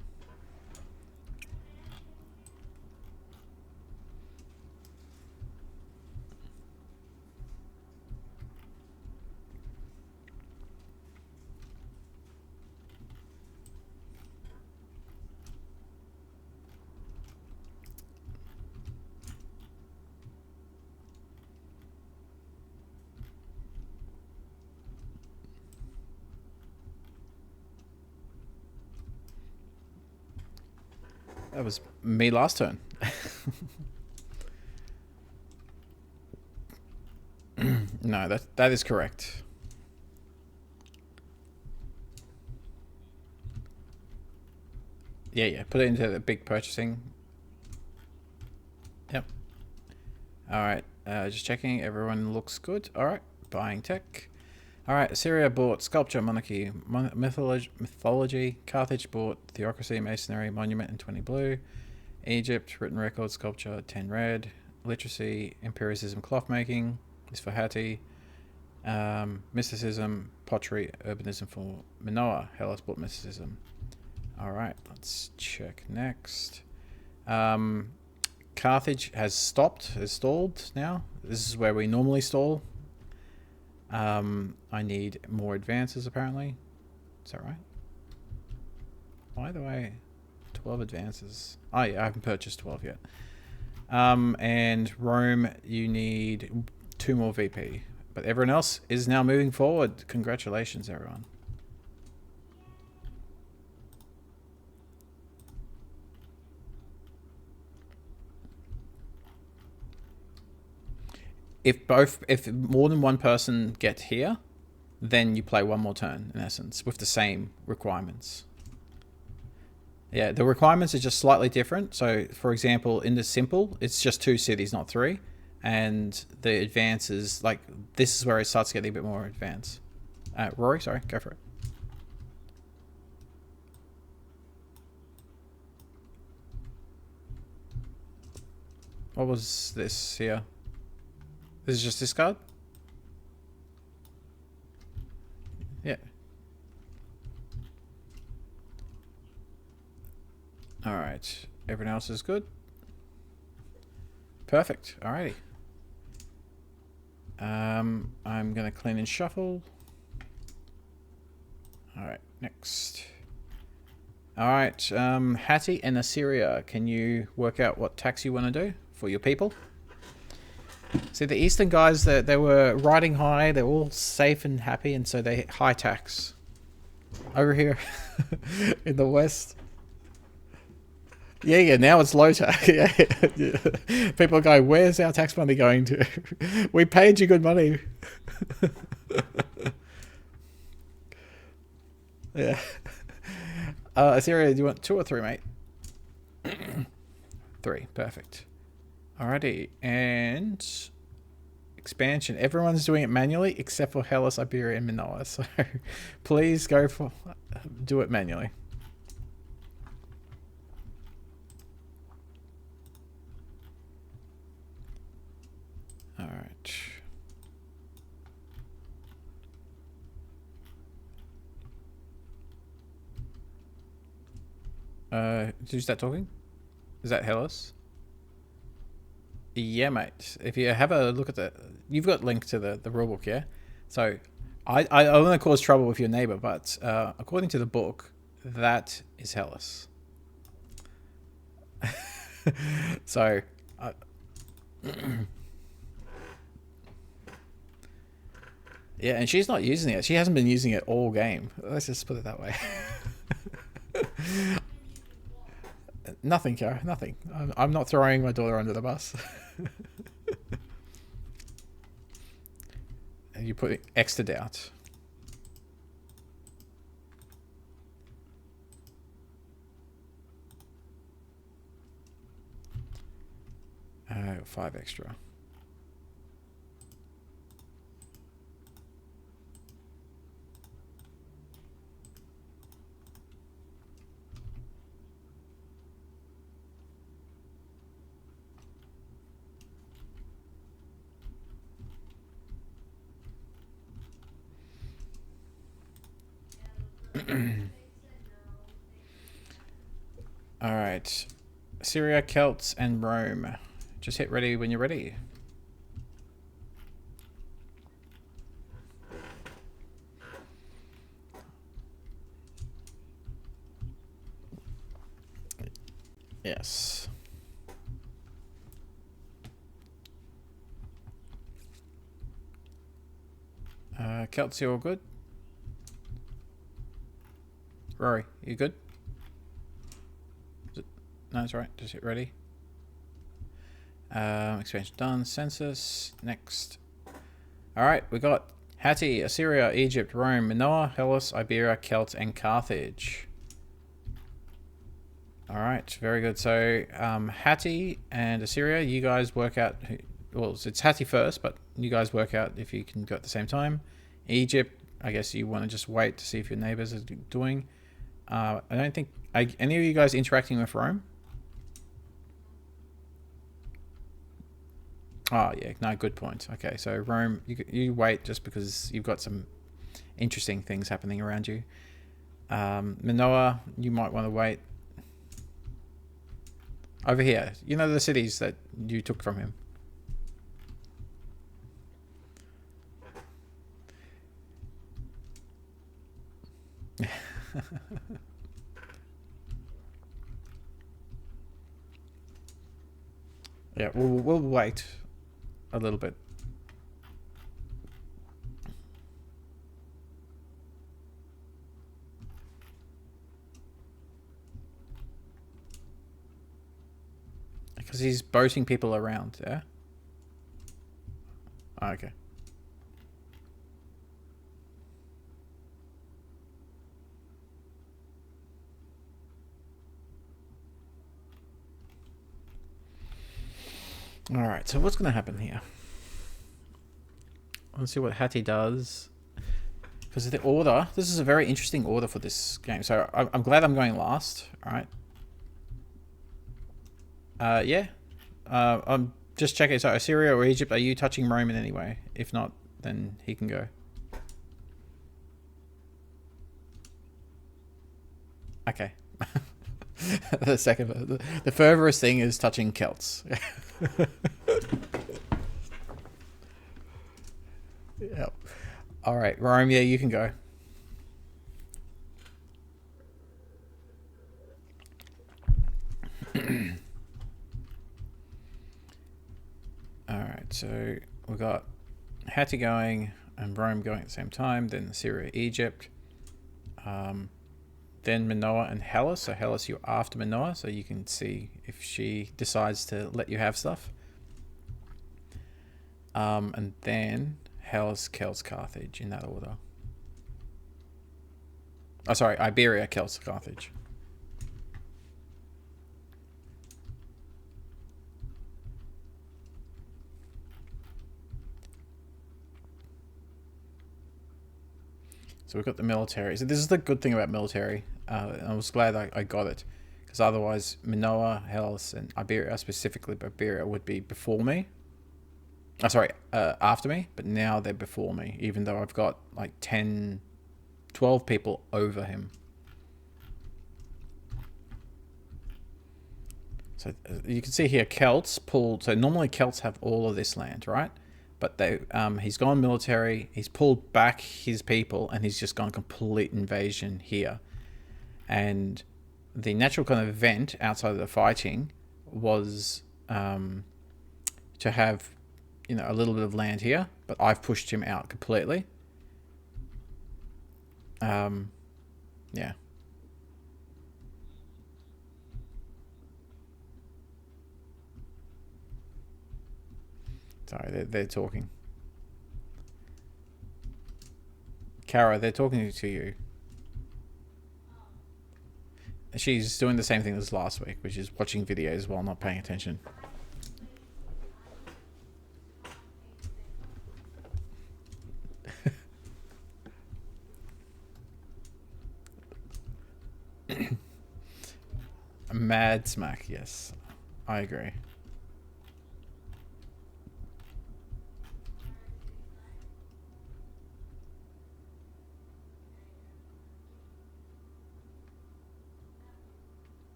A: That was me last turn. No, that is correct. Yeah, put it into the big purchasing. Yep. All right. Just checking. Everyone looks good. All right. Buying tech. All right. Assyria bought sculpture, monarchy, mythology. Carthage bought theocracy, masonry, monument, and 20 blue. Egypt, written record, sculpture, 10 red. Literacy, empiricism, cloth making is for Hattie. Mysticism, pottery, urbanism for Minoa. Hellas bought mysticism. All right. Let's check next. Carthage has stalled now. This is where we normally stall. I need more advances apparently. Is that right? By the way, 12 advances. Oh yeah, I haven't purchased 12 yet. And Rome, you need 2 more VP. But everyone else is now moving forward. Congratulations, everyone. If more than one person get here, then you play one more turn, in essence, with the same requirements. Yeah, the requirements are just slightly different. So, for example, in the simple, it's just 2 cities, not 3. And the advances, like, this is where it starts getting a bit more advanced. Rory, sorry, go for it. What was this here? This is just this card? Yeah. Alright. Everyone else is good? Perfect. Alrighty. I'm going to clean and shuffle. Alright, next. Alright, Hattie and Assyria, can you work out what tax you want to do for your people? See, the Eastern guys, they were riding high, they're all safe and happy, and so they high tax. Over here in the West. Yeah, now it's low tax. Yeah. People are going, where's our tax money going to? We paid you good money. Yeah. Assyria, do you want 2 or 3, mate? 3, perfect. Alrighty, and expansion. Everyone's doing it manually except for Hellas, Iberia, and Minoa. So please do it manually. All right. Did you start talking? Is that Hellas? Yeah, mate. If you have a look at you've got link to the rulebook, yeah? So I want to cause trouble with your neighbor, but according to the book, that is Hellas. So yeah, and she's not using it. She hasn't been using it all game. Let's just put it that way. Nothing, Kara. Nothing. I'm not throwing my daughter under the bus. And you put X to doubt. Oh, 5 extra. All right, Syria, Celts, and Rome. Just hit ready when you're ready. Yes. Celts, you all good? Rory, you good? No, it's right. Just hit ready. Expansion done. Census. Next. Alright, we got Hattie, Assyria, Egypt, Rome, Minoa, Hellas, Iberia, Celts, and Carthage. Alright, very good. So, Hattie and Assyria, you guys work out well, it's Hattie first, but you guys work out if you can go at the same time. Egypt, I guess you want to just wait to see if your neighbors are doing. I don't think any of you guys interacting with Rome. Oh yeah, no, good point. Okay, so Rome, you wait just because you've got some interesting things happening around you. Manoa, you might want to wait. Over here, you know the cities that you took from him. Yeah, we'll wait a little bit. Because he's boating people around, yeah? Oh, okay. Alright, so what's going to happen here? Let's see what Hattie does. Because the order, this is a very interesting order for this game. So I'm glad I'm going last, alright? Yeah. I'm just checking. So Assyria or Egypt, are you touching Rome in any way? If not, then he can go. Okay. The second, the furthest thing is touching Celts. Yep. All right, Rome. Yeah, you can go. All right, so we got Hattie going and Rome going at the same time. Then Syria, Egypt. Then Manoa and Hellas. So Hellas, you're after Manoa, so you can see if she decides to let you have stuff. And then Hellas, Celts, Carthage in that order. Oh, sorry, Iberia, Celts, Carthage. So we've got the military. So this is the good thing about military. I was glad I got it. Because otherwise, Manoa, Hellas, and Iberia, specifically Iberia, would be before me. Oh, sorry, after me. But now they're before me, even though I've got like 10, 12 people over him. So you can see here, Celts pulled. So normally Celts have all of this land, right? But he's gone military. He's pulled back his people, and he's just gone complete invasion here. And the natural kind of event outside of the fighting was to have, a little bit of land here. But I've pushed him out completely. Yeah. Sorry, they're talking. Kara, they're talking to you. She's doing the same thing as last week, which is watching videos while not paying attention. Mad smack, yes. I agree.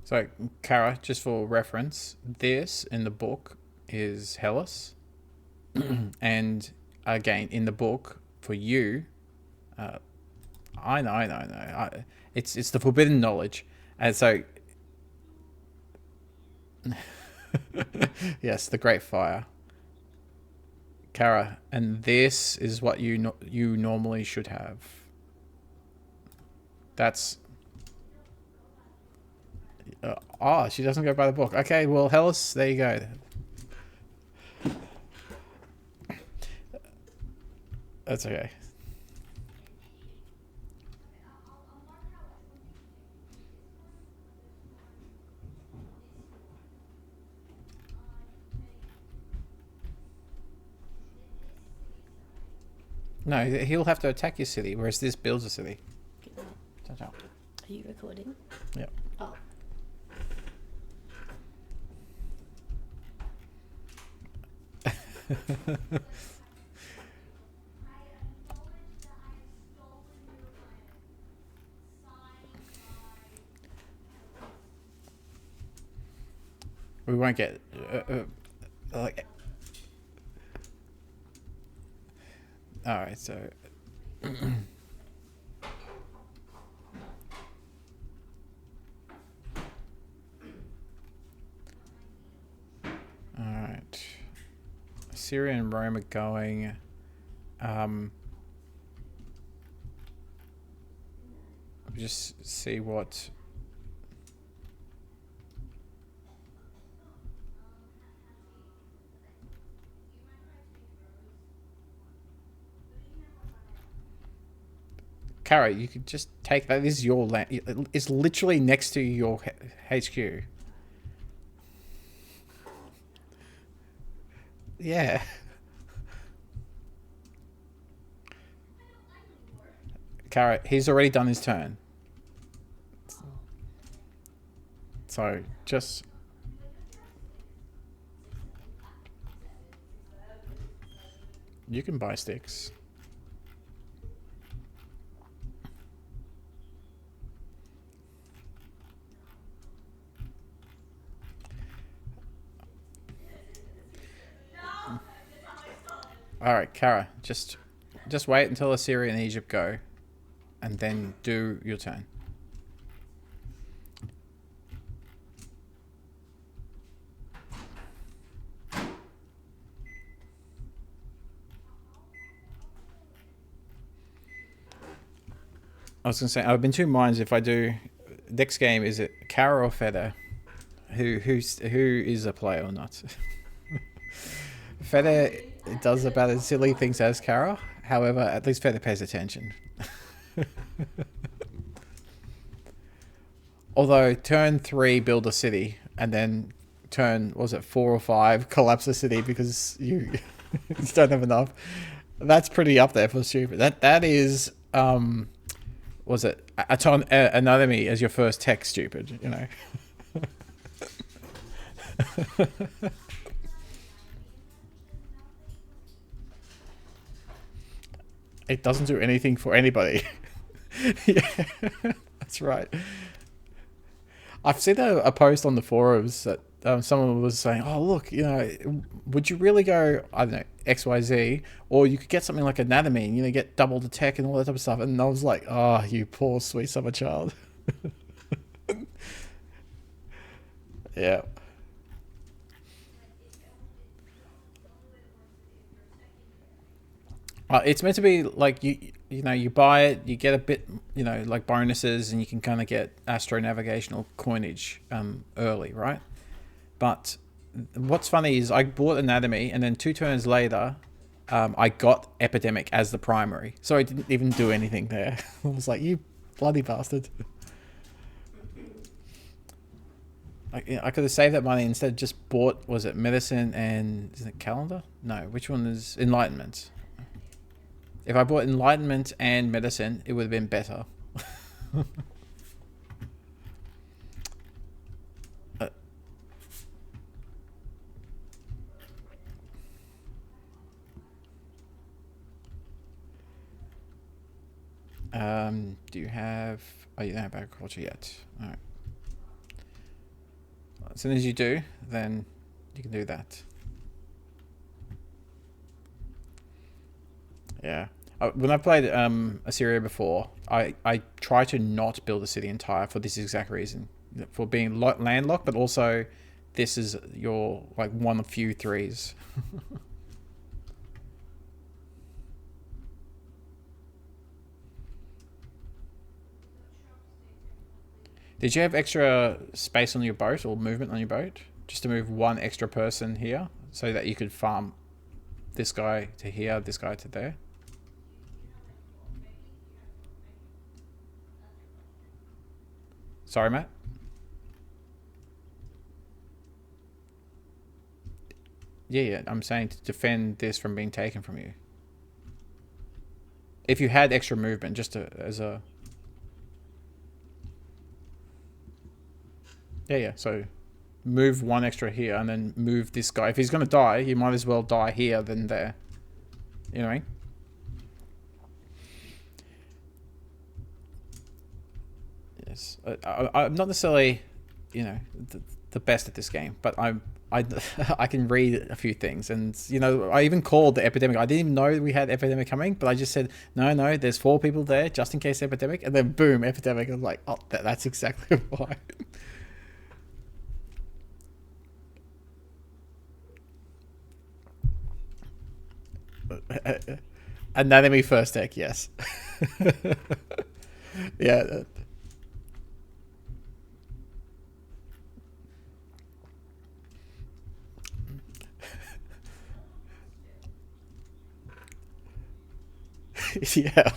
A: So, Kara, just for reference, this in the book is Hellas. And again, in the book, for you, I know. It's the forbidden knowledge. And so, yes, the Great Fire. Kara, and this is what you normally should have. That's... she doesn't go by the book. Okay, well, Hellas, there you go. That's okay. No, he'll have to attack your city, whereas this builds a city. Ciao, ciao.
B: Are you recording?
A: Yep.
B: Oh.
A: We won't get like. All right, so. All right. Syria and Rome are going. Just see what. Kara, you could just take that. This is your land. It's literally next to your HQ. Yeah. Kara, he's already done his turn. So, just... You can buy sticks. Alright, Kara, just wait until Assyria and Egypt go, and then do your turn. I was going to say, I've been two minds if I do... Next game, is it Kara or Feder? Who is a player or not? Feder does about as silly things as Kara. However, at least Feder pays attention. Although, turn 3, build a city. And then turn, was it 4 or 5, collapse a city because you just don't have enough. That's pretty up there for stupid. That is... was it anatomy as your first tech stupid, you know? It doesn't do anything for anybody. Yeah, that's right. I've seen a post on the forums that someone was saying, oh, look, you know, would you really go, I don't know, XYZ, or you could get something like anatomy and, you know, get double the tech and all that type of stuff. And I was like, oh, you poor sweet summer child. Yeah. It's meant to be like you know, you buy it, you get a bit, you know, like bonuses, and you can kind of get astro navigational coinage early, right? But what's funny is I bought anatomy, and then 2 turns later, I got epidemic as the primary, so I didn't even do anything there. I was like, you bloody bastard. I could have saved that money instead. Just bought, was it medicine and is it calendar? No, which one is enlightenment? If I bought enlightenment and medicine, it would have been better. Do you have... Oh, you don't have agriculture yet. All right. As soon as you do, then you can do that. Yeah. When I played Assyria before, I try to not build a city entire for this exact reason. For being landlocked, but also this is your, like, one of few 3s. Did you have extra space on your boat or movement on your boat? Just to move one extra person here so that you could farm this guy to here, this guy to there? Sorry, Matt. Yeah, yeah. I'm saying to defend this from being taken from you. If you had extra movement, just as a... Yeah, yeah. So move one extra here and then move this guy. If he's going to die, you might as well die here than there. You know what I mean? Yes. I'm not necessarily, the best at this game, but I I can read a few things, and I even called the epidemic. I didn't even know we had epidemic coming, but I just said no, there's 4 people there just in case epidemic, and then boom, epidemic. I was like, oh, that's exactly why. Anatomy first tech, yes. Yeah. Yeah.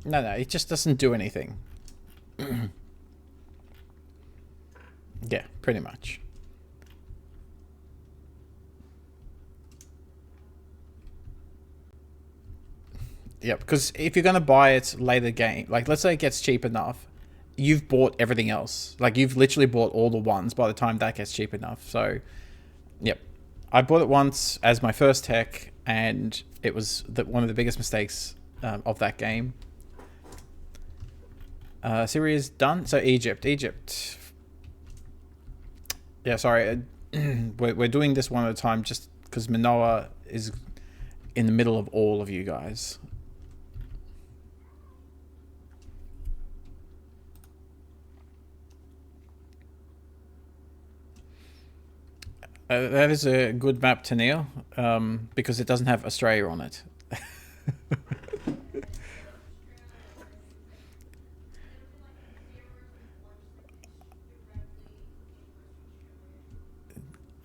A: No, it just doesn't do anything. Yeah, pretty much. Yeah, because if you're gonna buy it later game, like let's say it gets cheap enough, you've bought everything else. Like you've literally bought all the ones by the time that gets cheap enough. So, yep. I bought it once as my first tech, and it was one of the biggest mistakes of that game. Syria is done. So Egypt. Yeah, sorry. We're doing this one at a time just because Manoa is in the middle of all of you guys. That is a good map to Neil, because it doesn't have Australia on it.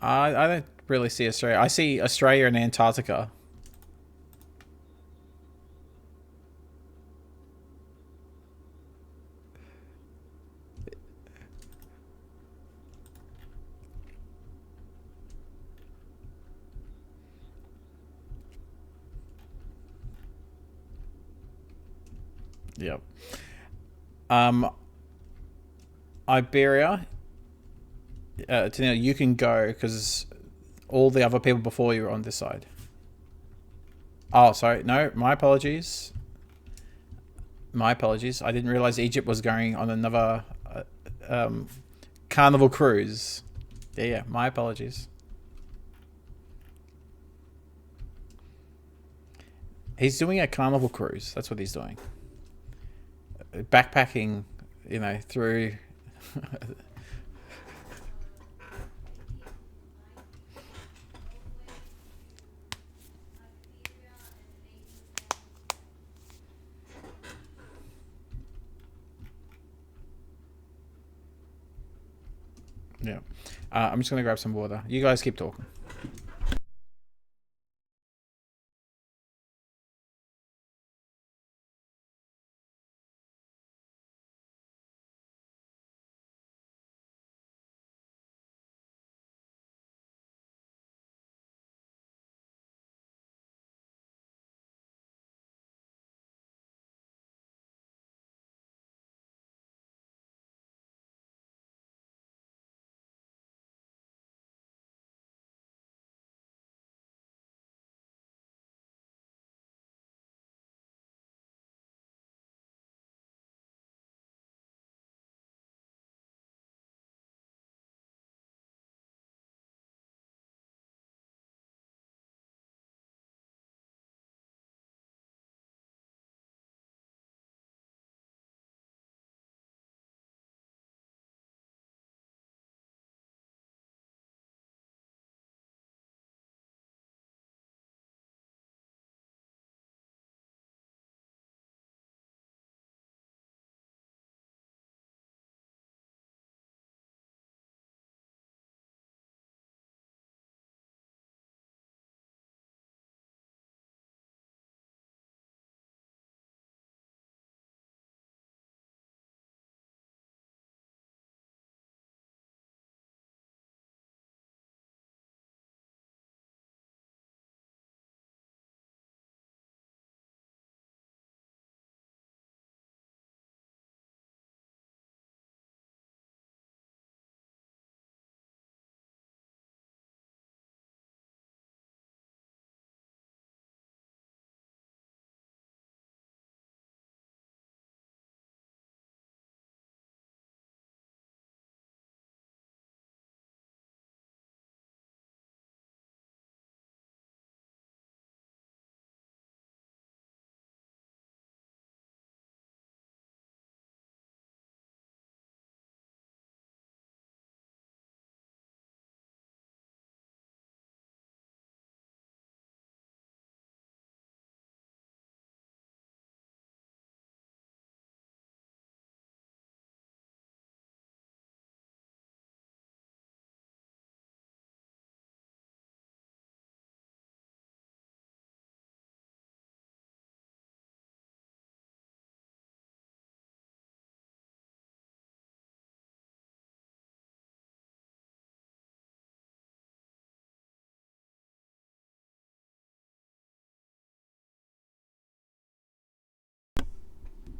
A: I don't really see Australia. I see Australia and Antarctica. Yep. Um, Iberia, Tennille, you can go because all the other people before you are on this side. Oh, sorry. No, my apologies. My apologies. I didn't realize Egypt was going on another um, carnival cruise. Yeah, yeah. My apologies. He's doing a carnival cruise. That's what he's doing. Backpacking, through. Yeah. I'm just going to grab some water. You guys keep talking.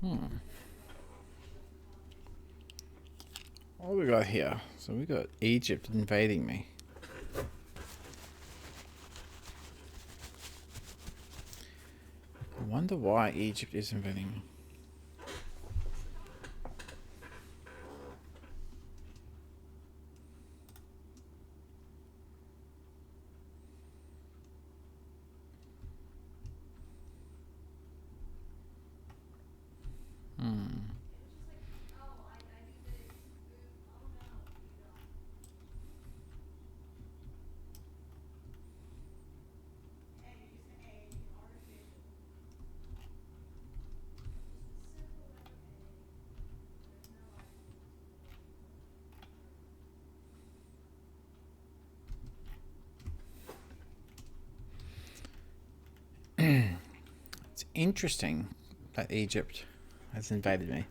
A: What we got here? So we got Egypt invading me. I wonder why Egypt is invading me. It's interesting that Egypt has invaded me.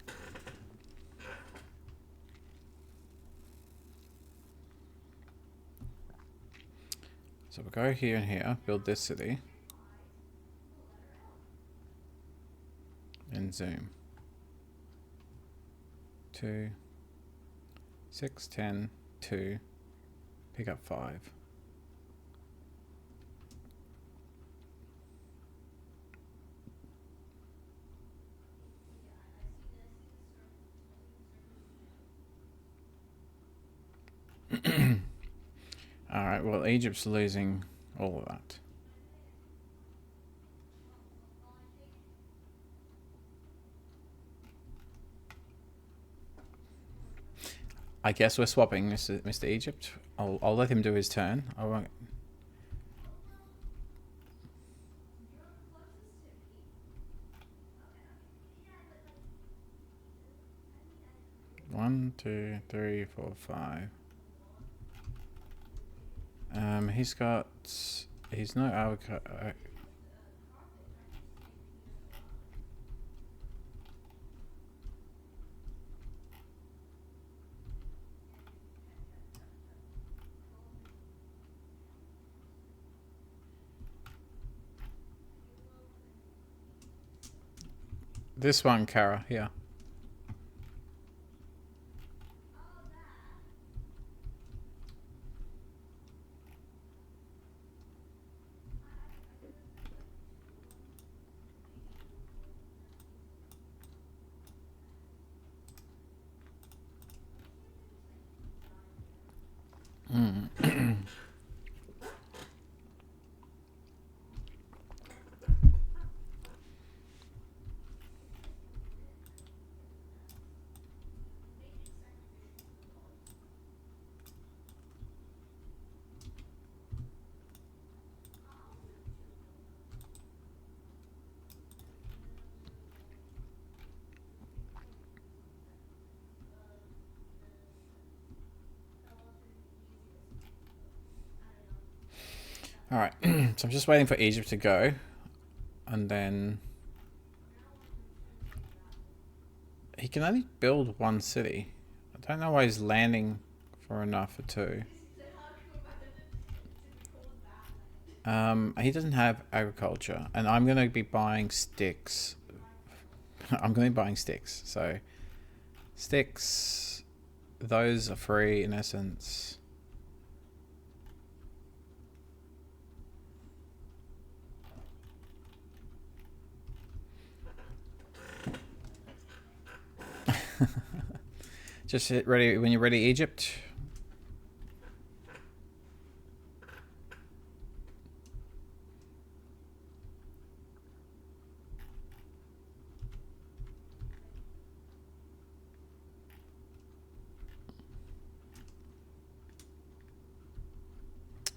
A: So we'll go here and here, build this city, and zoom. 2, 6, 10, 2, pick up 5. Alright, well, Egypt's losing all of that. I guess we're swapping Mr. Egypt. I'll let him do his turn. I won't. One, 2, 3, 4, 5. He's no avocado. This one, Kara, here. Alright, so I'm just waiting for Egypt to go. And then... he can only build one city. I don't know why he's landing for enough for 2. He doesn't have agriculture. And I'm going to be buying sticks. I'm going to be buying sticks. So, sticks... those are free in essence. Just hit ready when you're ready, Egypt.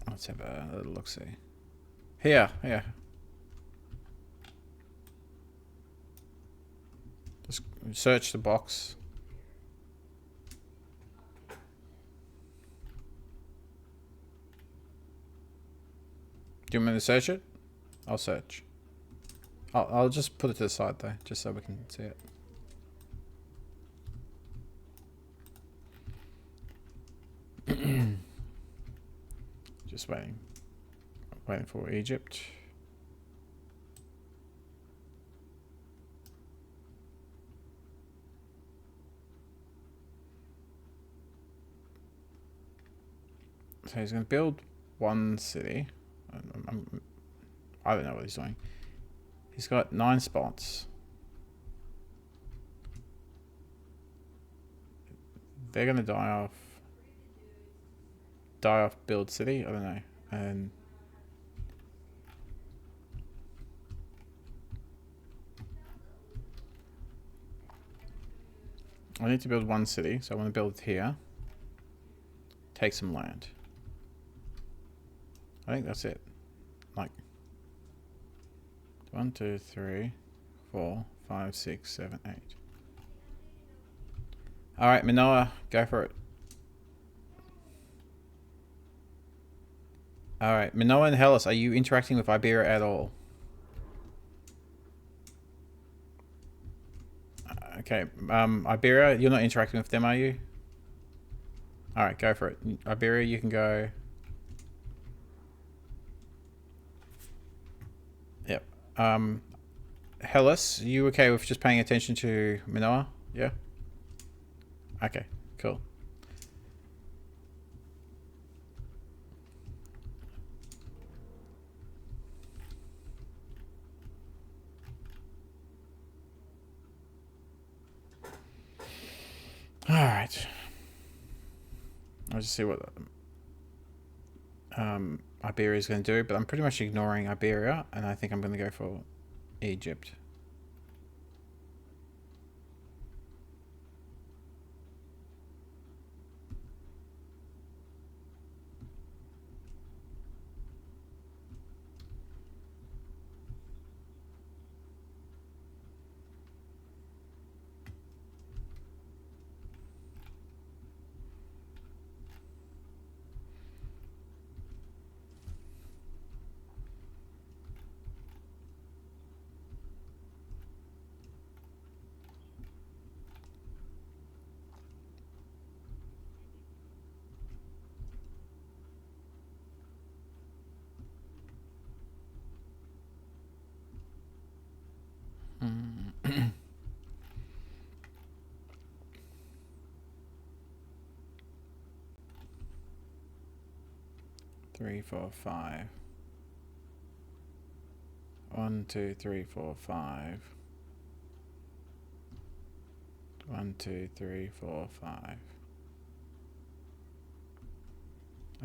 A: Let's have a little look-see. Here. Just search the box. Do you want me to search it? I'll search. I'll just put it to the side though, just so we can see it. Just waiting for Egypt. So he's going to build one city. I don't know what he's doing. He's got 9 spots. They're going to die off. Build city? I don't know. And I need to build one city, so I want to build it here. Take some land. I think that's it. Like 1, 2, 3, 4, 5, 6, 7, 8. Alright, Manoa, go for it. Alright, Manoa and Hellas, are you interacting with Iberia at all? Okay, Iberia, you're not interacting with them, are you? Alright, go for it. Iberia, you can go. Yep. Hellas, you okay with just paying attention to Manoa? Yeah? Okay, cool. Alright. I'll just see what Iberia is going to do, but I'm pretty much ignoring Iberia, and I think I'm going to go for Egypt. Three, 4, 5. 1, 2, 3, 4, 5. 1, 2, 3, 4, 5. I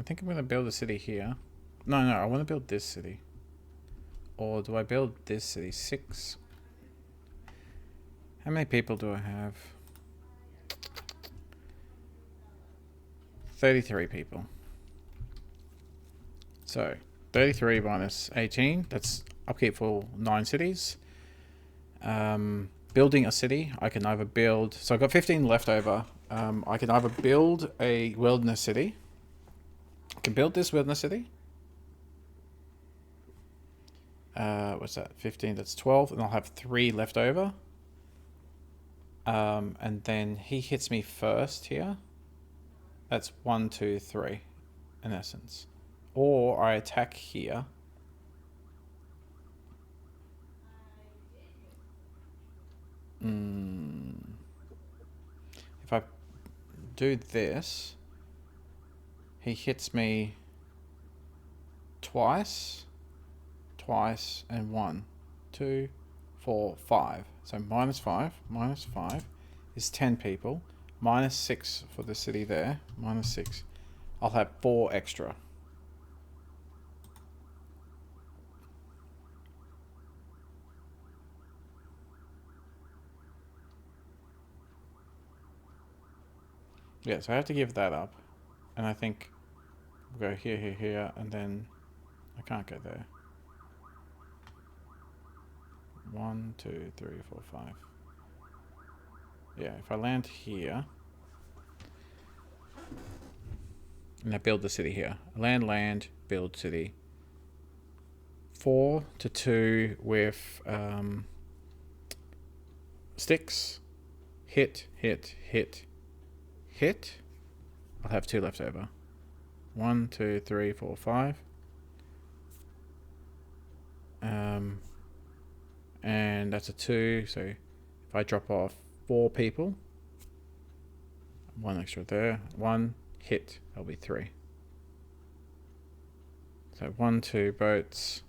A: think I'm going to build a city here. No, I want to build this city. Or do I build this city? 6. How many people do I have? 33 people. So 33 minus 18, that's upkeep for 9 cities. Building a city, I can either build, so I've got 15 left over. I can either build a wilderness city. I can build this wilderness city. What's that? 15, that's 12, and I'll have 3 left over. And then he hits me first here. That's 1, 2, 3, in essence. Or I attack here. If I do this, he hits me twice, and 1, 2, 4, 5. So -5 is 10 people. -6 for the city there. -6. I'll have 4 extra. Yeah, so I have to give that up. And I think we'll go here, and then I can't go there. 1, 2, 3, 4, 5. Yeah, if I land here, and I build the city here. Land, build city. 4 to 2 with sticks. Hit. I'll have 2 left over. 1, 2, 3, 4, 5. And that's a 2. So if I drop off 4 people, 1 extra there. 1 hit. That'll be 3. So 1, 2 boats.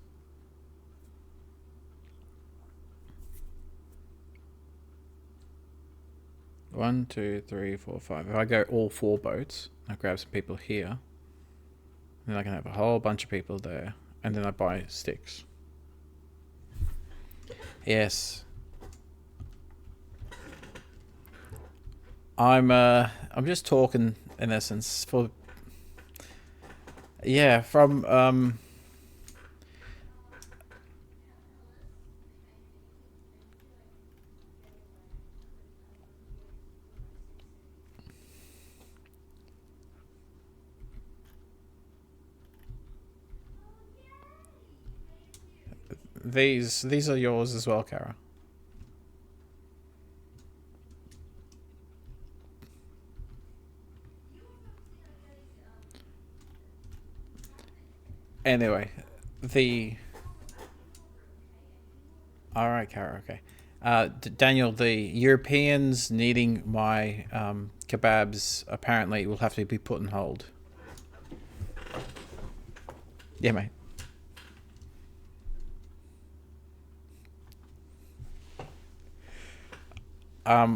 A: One, two, three, four, five. If I go all 4 boats, I grab some people here. Then I can have a whole bunch of people there. And then I buy sticks. Yes. I'm just talking in essence for from these are yours as well, Kara. Anyway, all right, Kara. Okay, Daniel. The Europeans needing my kebabs apparently will have to be put on hold. Yeah, mate.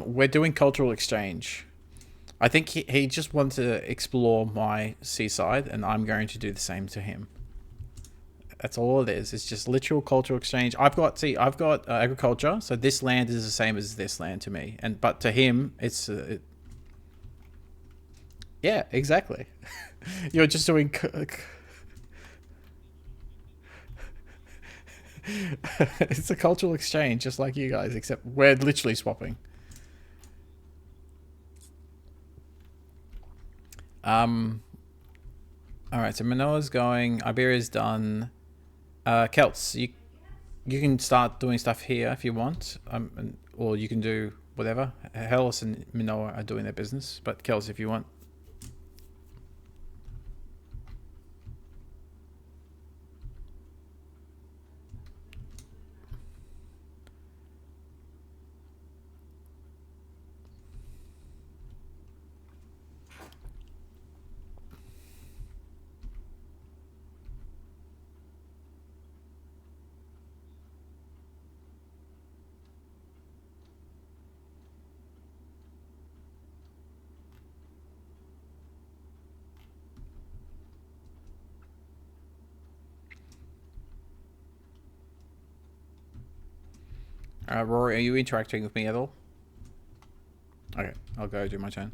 A: We're doing cultural exchange. I think he just wants to explore my seaside, and I'm going to do the same to him. That's all it is. It's just literal cultural exchange. I've got agriculture, so this land is the same as this land to me, but to him, it's yeah, exactly. You're just doing. It's a cultural exchange, just like you guys, except we're literally swapping. All right. So Manoa's going. Iberia's done. Celts, you can start doing stuff here if you want, or you can do whatever. Hellas and Minoa are doing their business, but Celts, if you want. Rory, are you interacting with me at all? Okay, I'll go do my turn.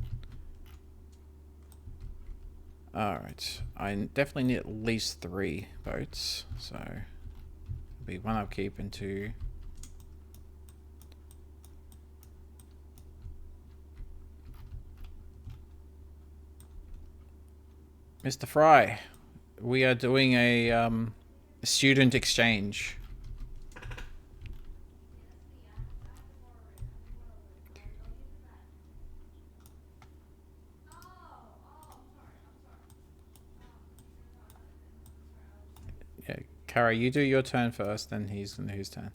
A: Alright, I definitely need at least 3 boats, so it'll be 1 upkeep and 2. Mr. Fry, we are doing a student exchange. Yeah, Kara, you do your turn first, then he's going to do his turn.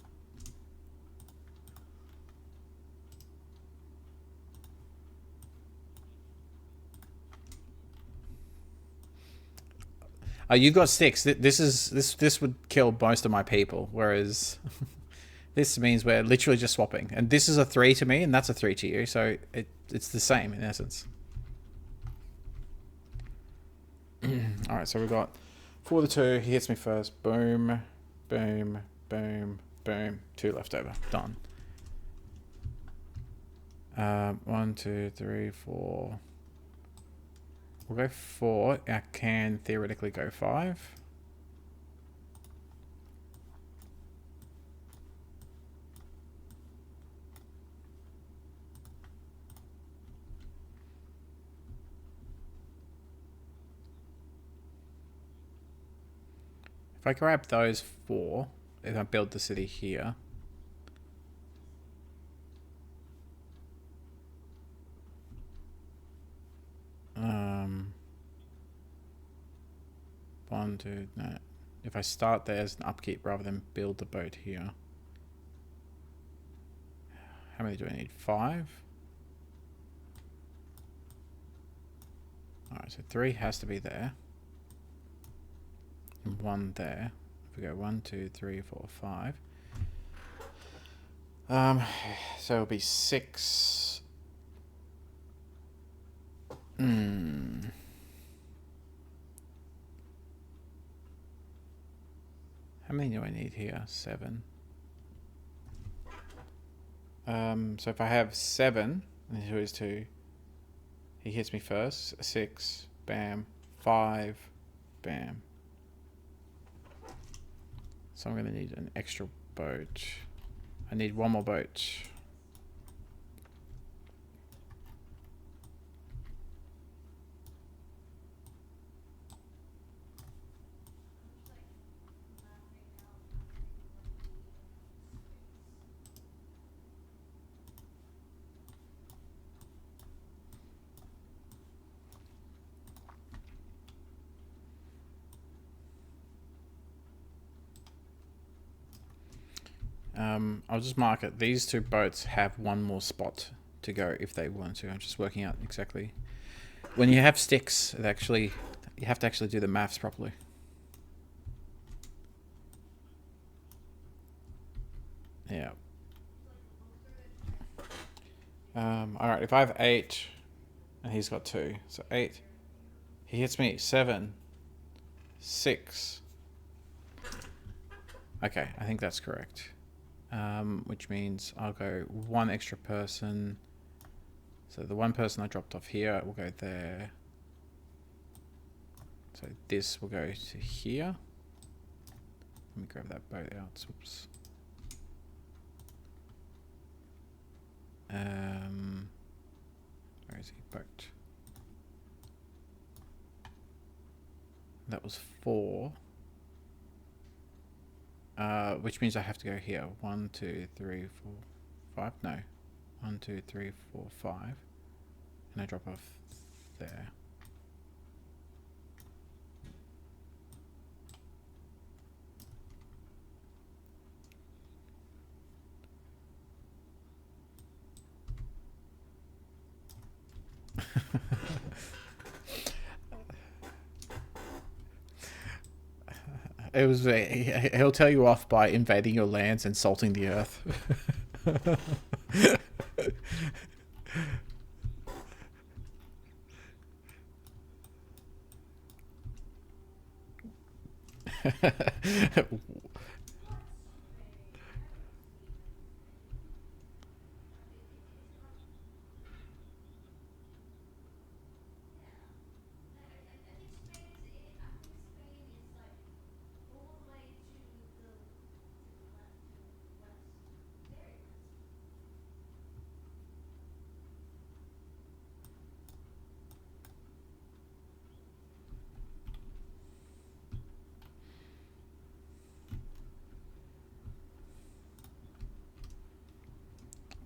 A: You got 6. This would kill most of my people, whereas this means we're literally just swapping. And this is a 3 to me, and that's a 3 to you, so it's the same in essence. All right, so we've got 4 to 2. He hits me first. Boom, boom, boom, boom. 2 left over. Done. 1, 2, 3, 4. We'll go 4. I can theoretically go 5. If I grab those 4, if I build the city here. One, two, no. If I start there as an upkeep rather than build the boat here. How many do I need? 5? Alright, so 3 has to be there. and 1 there. If we go 1, 2, 3, 4, 5. So it'll be 6. How many do I need here? 7. So if I have 7, and who is 2, he hits me first. 6, bam. 5, bam. So I'm going to need an extra boat. I need 1 more boat. I'll just mark it. These 2 boats have 1 more spot to go if they want to. I'm just working out exactly. When you have sticks, you have to actually do the maths properly. Yeah. Alright, if I have 8 and he's got 2, so 8. He hits me 7, 6. Okay, I think that's correct. Which means I'll go 1 extra person. So the 1 person I dropped off here will go there. So this will go to here. Let me grab that boat out. Oops. Where is he? Boat. That was 4. Which means I have to go here. 1, 2, 3, 4, 5. No. 1, 2, 3, 4, 5. And I drop off there. It was he'll tell you off by invading your lands and salting the earth.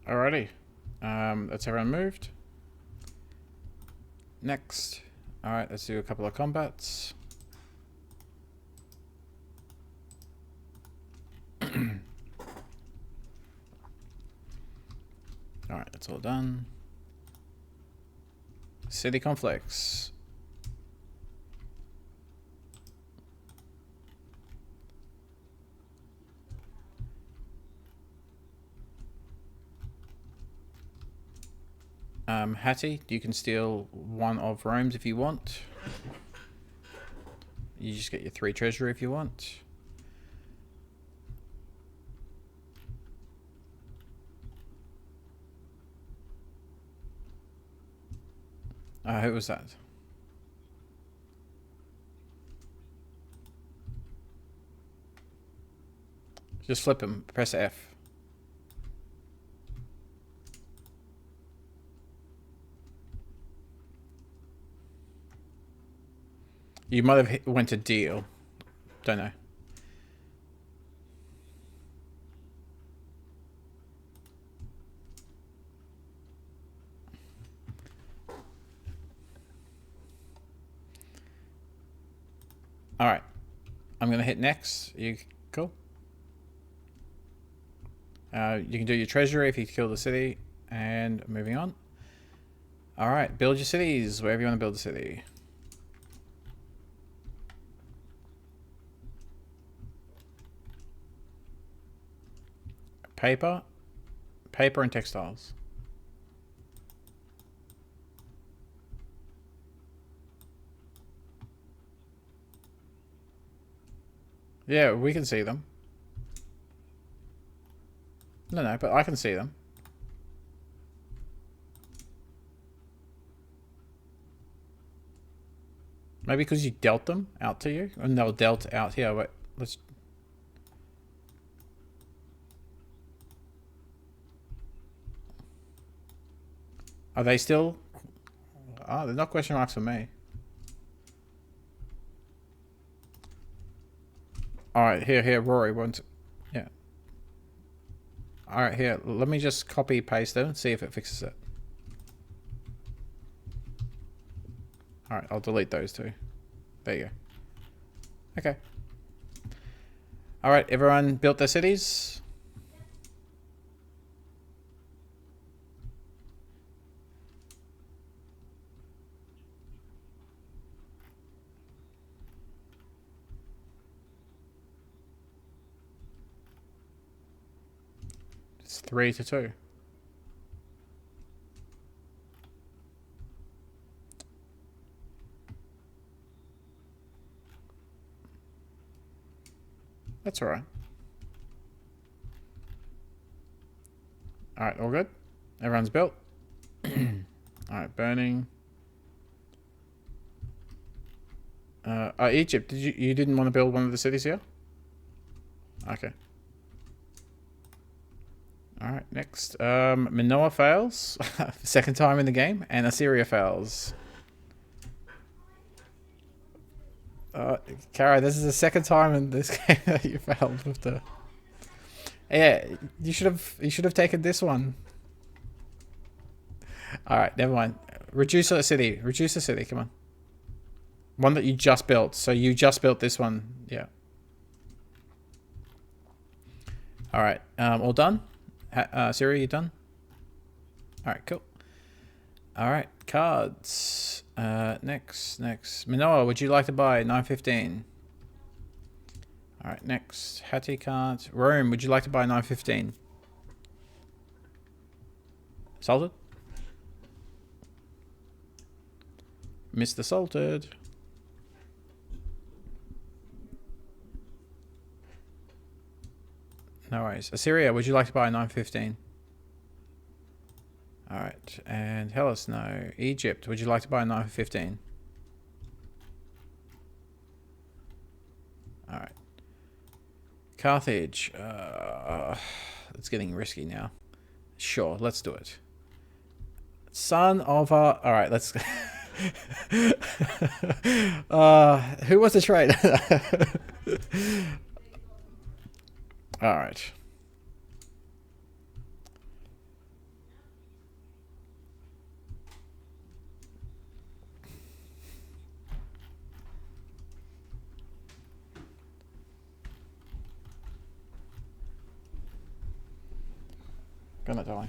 A: Alrighty. That's everyone moved. Next. Alright, let's do a couple of combats. Alright, that's all done. City conflicts. Hattie, you can steal 1 of Rome's if you want. You just get your 3 treasure if you want. Who was that? Just flip him. Press F. You might have went to deal. Don't know. Alright. I'm going to hit next. You cool? You can do your treasury if you kill the city. And moving on. Alright. Build your cities. Wherever you want to build a city. Paper. Paper and textiles. Yeah, we can see them. No, but I can see them. Maybe because you dealt them out to you, and they were dealt out here. Wait, let's. Are they still? Oh, they're not question marks for me. All right, here, Rory wants. Yeah. All right, here. Let me just copy paste them and see if it fixes it. All right, I'll delete those two. There you go. Okay. All right, everyone built their cities. It's 3-2. That's all right. All right, all good? Everyone's built? All right, burning. Egypt, you didn't want to build one of the cities here? Okay. All right, next. Minoa fails. Second time in the game. And Assyria fails. Kara, this is the second time in this game that you failed with the... Yeah, you should have taken this one. All right, never mind. Reduce the city. Reduce the city. Come on. One that you just built. So you just built this one. Yeah. All right. All done. Siri, you done? All right. Cool. All right. Cards. Next. Minoa, would you like to buy 915? All right. Next. Hattie cards. Rome, would you like to buy 915? Salted. Mr. Salted. No worries. Assyria, would you like to buy 915? Alright. And Hellas, no. Egypt, would you like to buy 915? Alright. Carthage. It's getting risky now. Sure, let's do it. Son of a... Alright, let's... who wants to trade? Alright. Gonna die.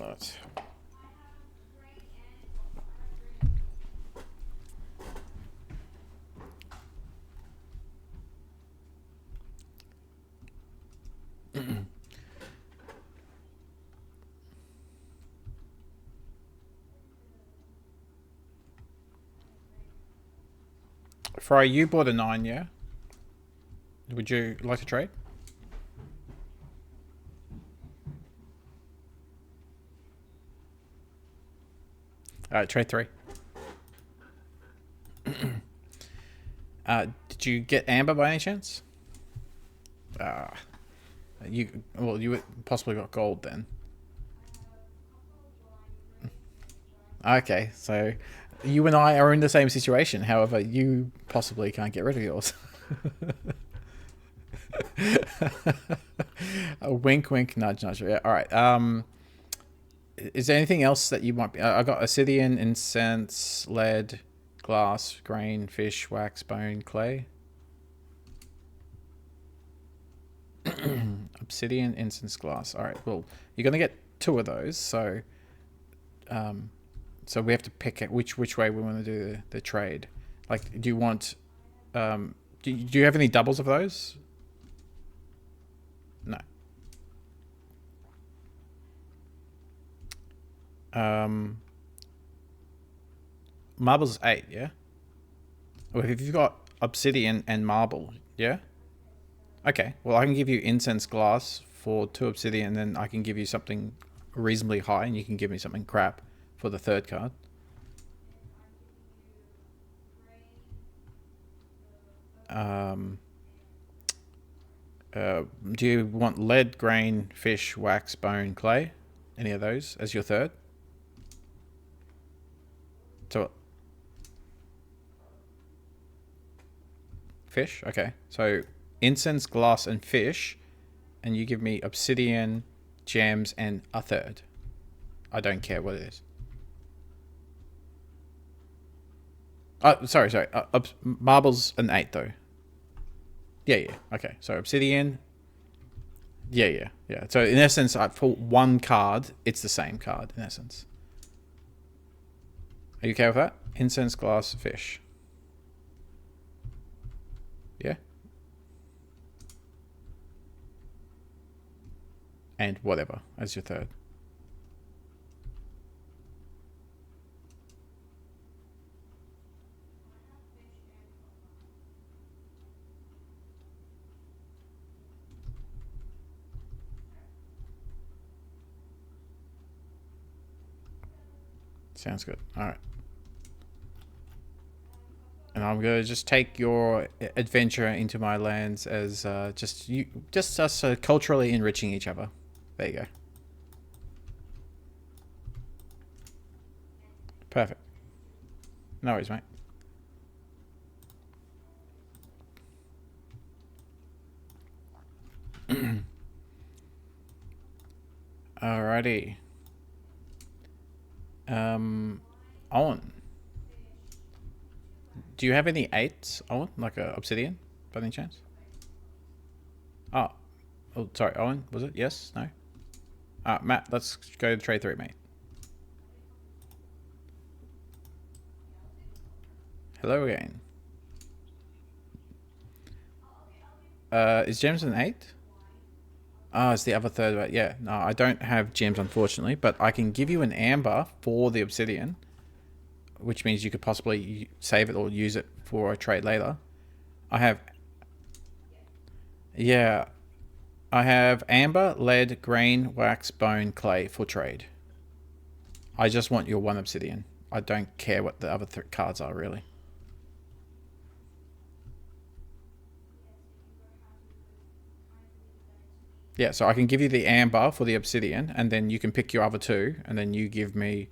A: Let's... Fry, you bought a 9, yeah? Would you like to trade? Alright, trade 3. Did you get amber by any chance? You possibly got gold then. Okay, so you and I are in the same situation. However, you possibly can't get rid of yours. A wink, wink, nudge, nudge. Yeah, all right. Is there anything else that you might be... I got obsidian, incense, lead, glass, grain, fish, wax, bone, clay. Obsidian, incense, glass. All right. Well, you're gonna get 2 of those. So, so we have to pick which way we want to do the trade. Like, do you want... do you have any doubles of those? No. Marble's 8, yeah? Well, if you've got obsidian and marble, yeah? Okay, well, I can give you incense glass for 2 obsidian, and then I can give you something reasonably high, and you can give me something crap for the 3rd card. Do you want lead, grain, fish, wax, bone, clay? Any of those as your 3rd? So, fish? Okay. So, incense, glass, and fish, and you give me obsidian, gems, and a 3rd. I don't care what it is. Oh, sorry. Marble's an 8, though. Yeah. Okay. So, obsidian. Yeah. So, in essence, for 1 card, it's the same card, in essence. Are you okay with that? Incense, glass, fish. Yeah? And whatever as your 3rd. Sounds good. All right. And I'm gonna just take your adventure into my lands as just us culturally enriching each other. There you go. Perfect. No worries, mate. Alrighty. Owen. Do you have any 8s, Owen? Like a obsidian, by any chance? Oh, sorry, Owen, was it? Yes? No? Matt, let's go to trade 3, mate. Hello again. Is gems an 8? Oh, it's the other 3rd. Yeah, no, I don't have gems, unfortunately, but I can give you an amber for the obsidian, which means you could possibly save it or use it for a trade later. I have... Yeah. I have amber, lead, grain, wax, bone, clay for trade. I just want your 1 obsidian. I don't care what the other cards are, really. Yeah, so I can give you the amber for the obsidian, and then you can pick your other 2, and then you give me...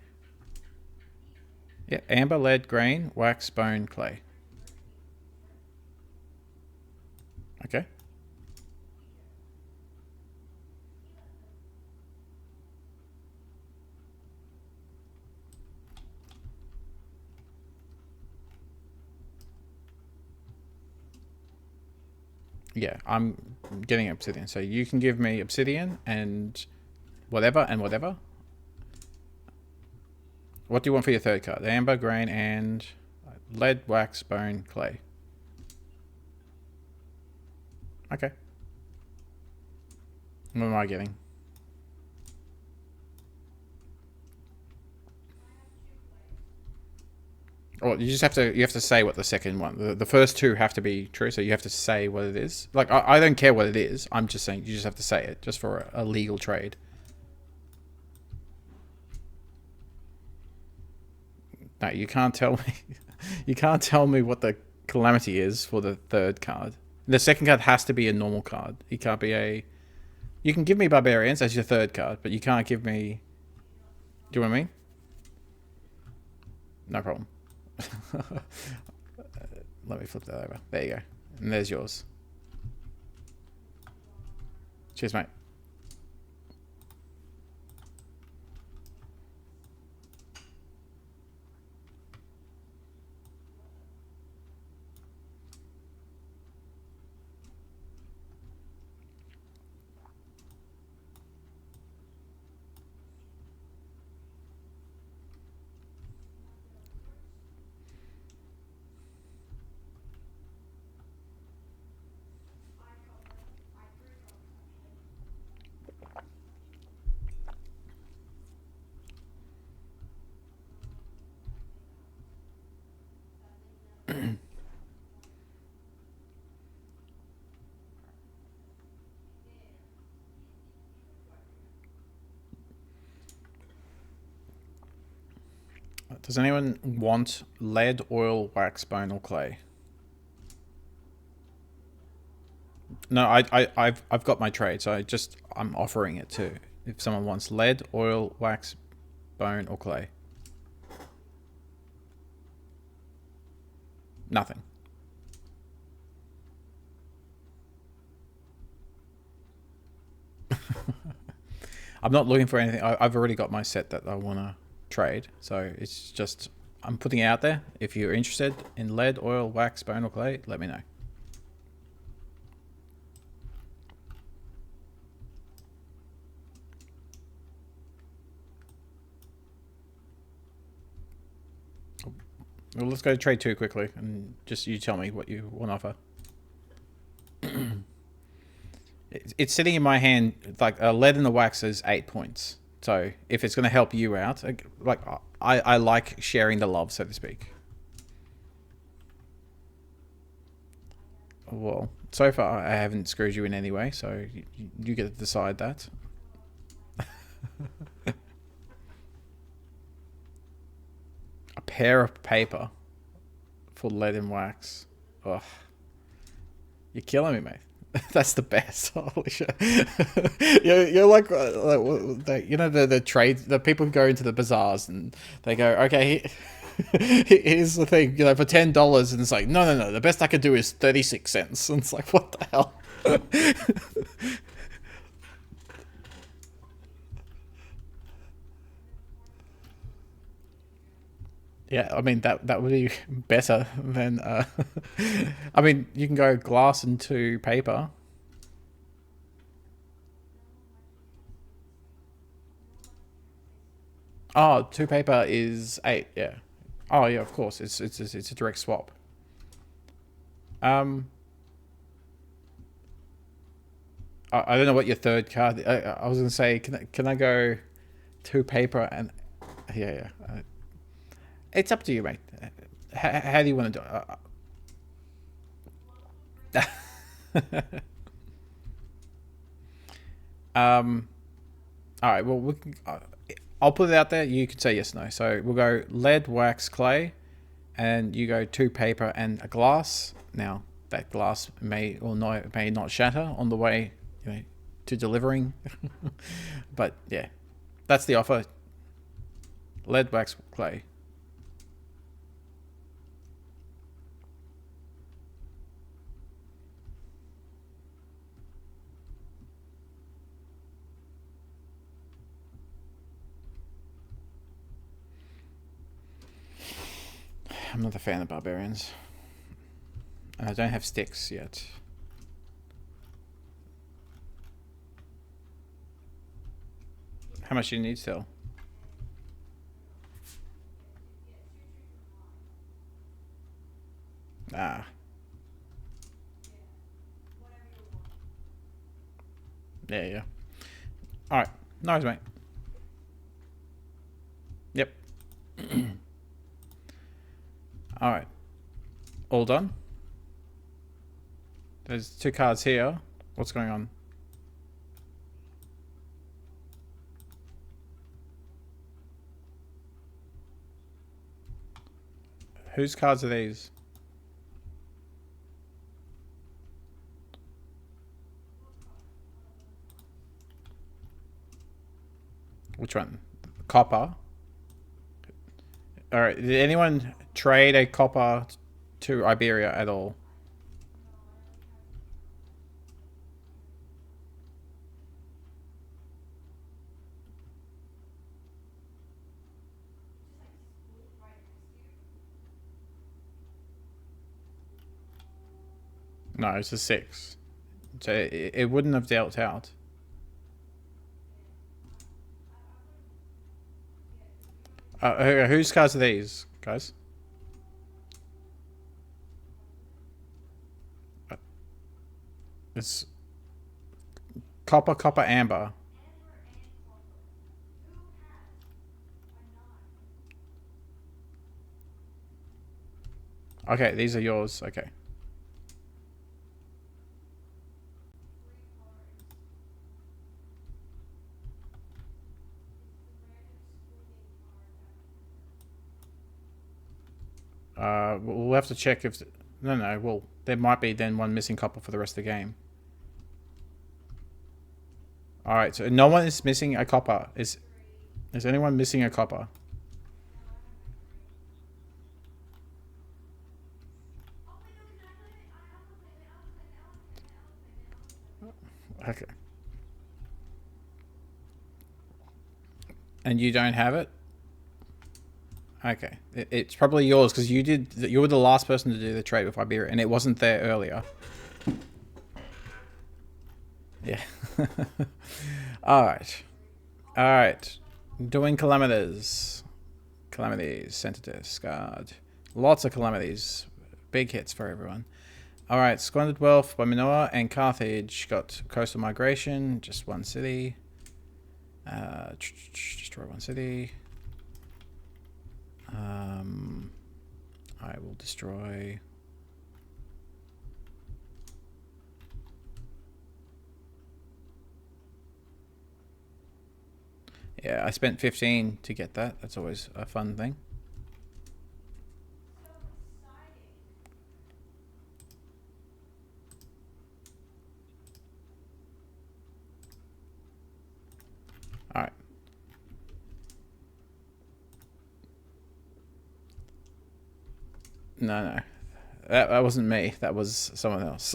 A: Yeah, amber, lead, grain, wax, bone, clay. Okay. Yeah, I'm getting obsidian. So you can give me obsidian and whatever and whatever. What do you want for your 3rd card? Amber, grain, and lead, wax, bone, clay. Okay. What am I getting? Oh, you have to say what the second one. The first 2 have to be true, so you have to say what it is. Like I don't care what it is. I'm just saying you just have to say it, just for a legal trade. No, you can't tell me. You can't tell me what the calamity is for the 3rd card. The 2nd card has to be a normal card. It can't be a... You can give me barbarians as your 3rd card, but you can't give me... Do you know what I mean? No problem. Let me flip that over. There you go. And there's yours. Cheers, mate. Does anyone want lead, oil, wax, bone, or clay? No, I've got my trade, so I'm offering it too. If someone wants lead, oil, wax, bone, or clay. Nothing. I'm not looking for anything. I've already got my set that I want to trade, so it's just I'm putting it out there. If you're interested in lead, oil, wax, bone, or clay, let me know. Well, let's go to trade 2 quickly, and just you tell me what you want to offer. It's sitting in my hand, like a lead and the wax is 8 points. So if it's going to help you out, like I like sharing the love, so to speak. Well, so far I haven't screwed you in any way, so you get to decide that. A pair of paper for lead and wax. Ugh. You're killing me, mate. That's the best. Holy shit! You're like you know the trade. The people who go into the bazaars and they go, okay, here's the thing. You know, for $10, and it's like, no. The best I could do is 36 cents. And it's like, what the hell? Yeah, I mean that would be better than. I mean, you can go glass into paper. Oh, 2 paper is 8. Yeah. Oh yeah, of course. It's a direct swap. Um, I don't know what your third card. I was gonna say, can I go 2 paper and yeah. It's up to you, mate. How do you want to do it? All right. Well, I'll put it out there. You can say yes, no. So we'll go lead, wax, clay, and you go 2 paper and a glass. Now that glass may not shatter on the way, to delivering. But yeah, that's the offer. Lead, wax, clay. I'm not a fan of barbarians. And I don't have sticks yet. How much do you need still? Ah. Yeah. Alright. Nice, mate. Yep. Alright. All done? There's 2 cards here. What's going on? Whose cards are these? Which one? Copper. Alright, did anyone trade a copper to Iberia at all? No, it's a 6. So it wouldn't have dealt out. Whose cards are these, guys? It's copper, amber. Okay, these are yours. Okay. We'll have to check if... No, well, there might be then one missing copper for the rest of the game. Alright, so no one is missing a copper. Is anyone missing a copper? Okay. And you don't have it? Okay. It's probably yours because you were the last person to do the trade with Iberia and it wasn't there earlier. Yeah. Alright. Alright. Doing calamities. Calamities. Center discard. Lots of calamities. Big hits for everyone. Alright. Squandered Wealth by Minoa and Carthage got coastal migration. Just one city. Destroy one city. I will destroy... Yeah, I spent 15 to get that. That's always a fun thing. Alright. No. That wasn't me. That was someone else.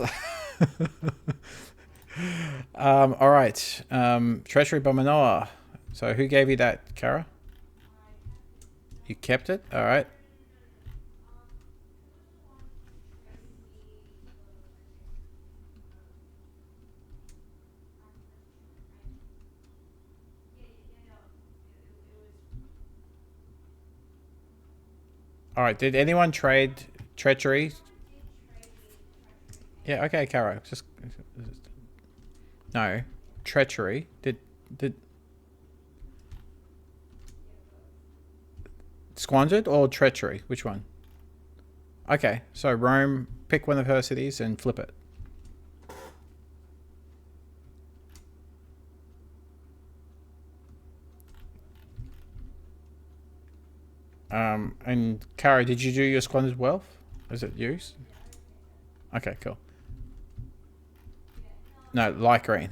A: Alright. Treachery by Manoa. So who gave you that, Kara? You kept it? Alright. Alright, did anyone trade treachery? Yeah, okay, Kara. Just... No. Treachery. Did... Squandered or treachery? Which one? Okay, so Rome, pick one of her cities and flip it. And Kara, did you do your squandered wealth? Is it used? Okay, cool. No, light green.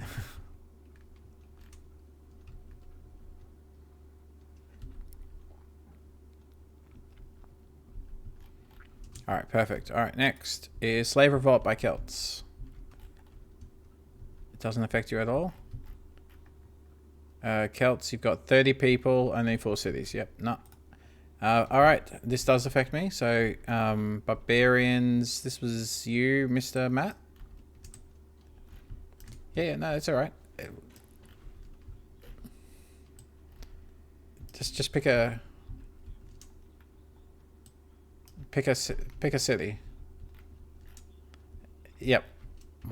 A: Alright, perfect. Alright, next is Slave Revolt by Celts. It doesn't affect you at all. Celts, you've got 30 people, only 4 cities. Yep, no. Alright, this does affect me. So, Barbarians, this was you, Mr. Matt? Yeah, no, it's alright. Just pick a... Pick a city. Yep.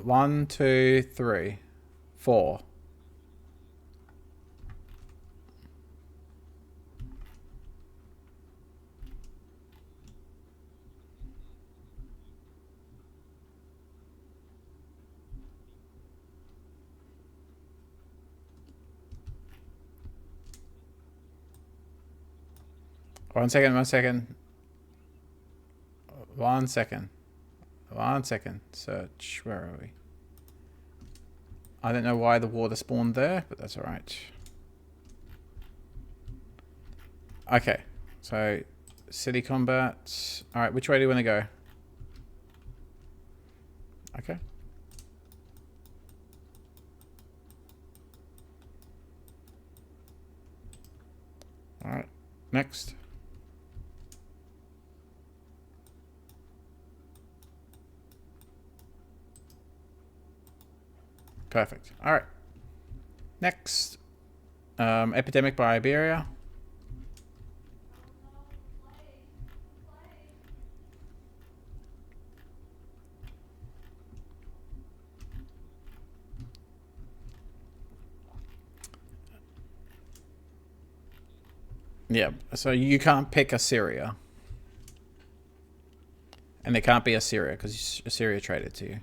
A: 1, 2, 3, 4. One second. Search. Where are we? I don't know why the water spawned there, but that's alright. Okay. So, city combat. Alright, which way do you want to go? Okay. Alright. Next. Perfect. Alright. Next. Epidemic by Iberia. Yeah, so you can't pick Assyria. And there can't be Assyria because Assyria traded to you.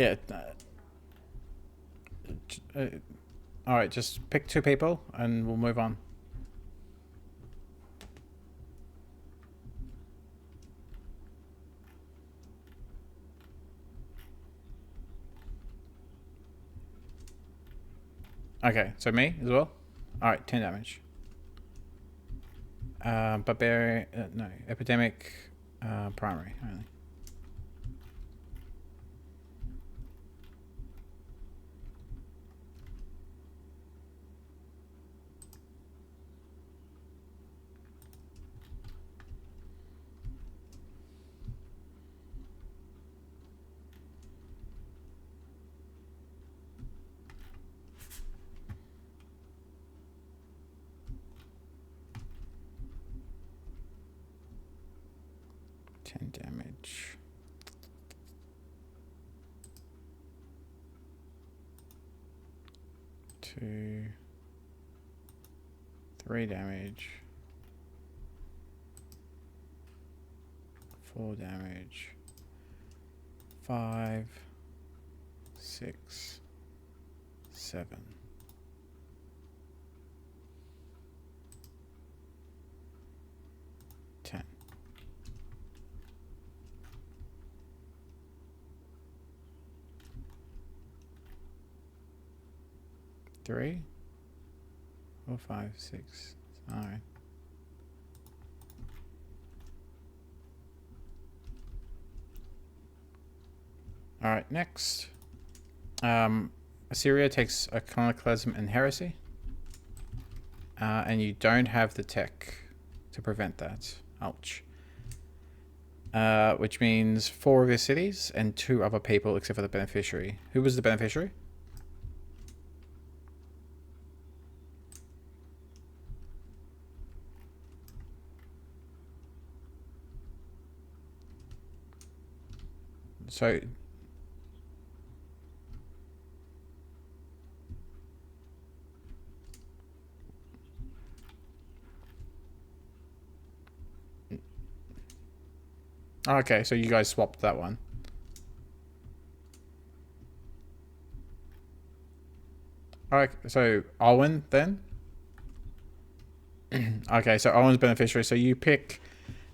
A: Yeah. All right, just pick 2 people and we'll move on. Okay, so me as well. All right, 10 damage. Barbarian, no, epidemic, primary only. Damage. Two, 3 damage. 4 damage. 5, 6, 7. 10. Three, 4, 5, 6. All right. All right. Next, Assyria takes Iconoclasm and Heresy, and you don't have the tech to prevent that. Ouch. Which means 4 of your cities and 2 other people except for the beneficiary. Who was the beneficiary? So okay, so you guys swapped that one. Alright, so Owen then? Okay, so Owen's beneficiary. So you pick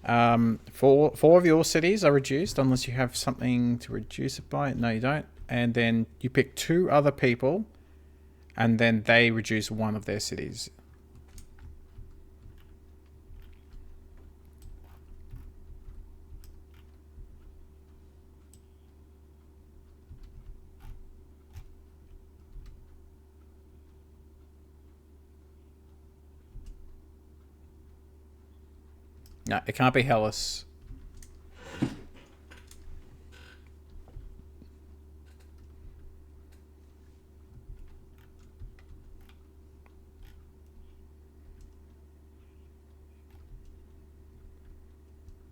A: 4 of your cities are reduced unless you have something to reduce it by. No, you don't. And then you pick 2 other people and then they reduce 1 of their cities. No, it can't be Hellas.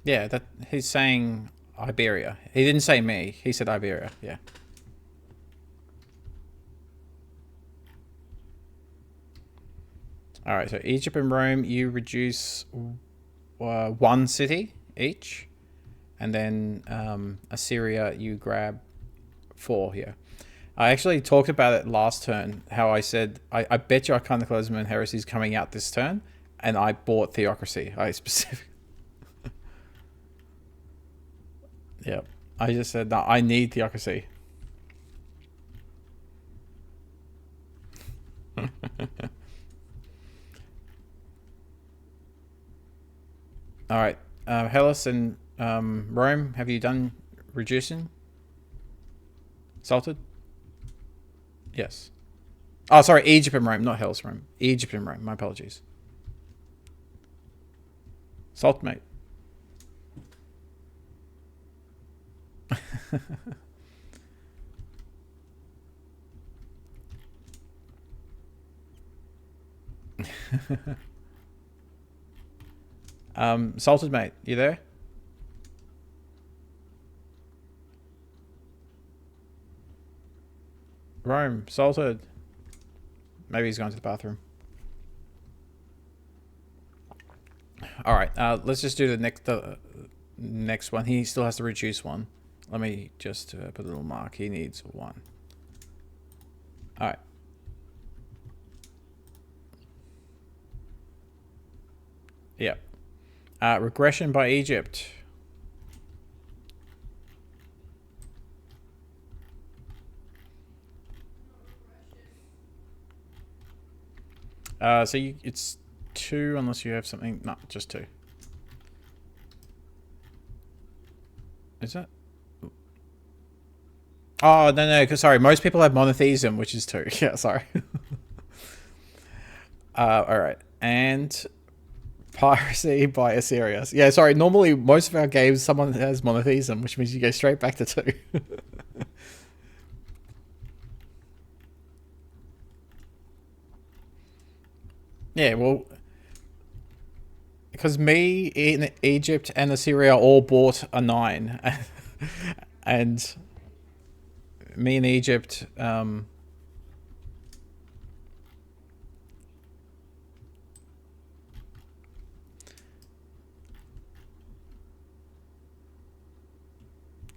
A: Yeah, that he's saying Iberia. He didn't say me. He said Iberia. Yeah. All right. So Egypt and Rome, you reduce 1 city each, and then Assyria, you grab 4 here. I actually talked about it last turn. How I said I bet you Iconoclasm and Heresy is coming out this turn, and I bought Theocracy. I specific. Yep. I just said, no, I need Theocracy. All right. Hellas and Rome, have you done reducing? Salted? Yes. Oh, sorry. Egypt and Rome, not Hellas, Rome. Egypt and Rome. My apologies. Salt, mate. Salted, mate. You there? Rome, salted. Maybe he's going to the bathroom. All right. Let's just do the next one. He still has to reduce 1. Let me just put a little mark. He needs 1. All right. Yep. Regression by Egypt. So it's 2 unless you have something. No, just 2. Is that? Oh, no. Sorry. Most people have monotheism, which is 2. Yeah, sorry. All right. And piracy by Assyria. Yeah, sorry. Normally, most of our games, someone has monotheism, which means you go straight back to 2. Yeah, well, because me in Egypt and Assyria all bought a 9. And me in Egypt, yeah.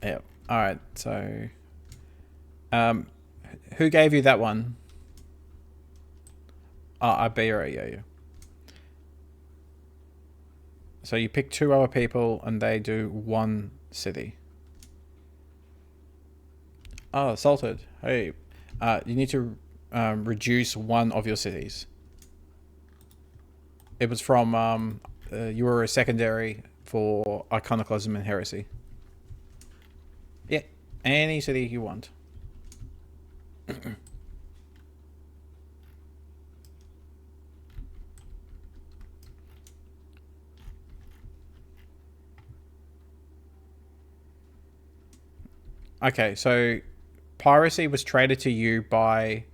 A: All right. So, who gave you that one? Oh, Iberia. Yeah. So you pick 2 other people, and they do 1 city. Oh, salted. Hey, you need to reduce 1 of your cities. It was from you were a secondary for iconoclasm and heresy. Yeah, any city you want. Okay, so piracy was traded to you by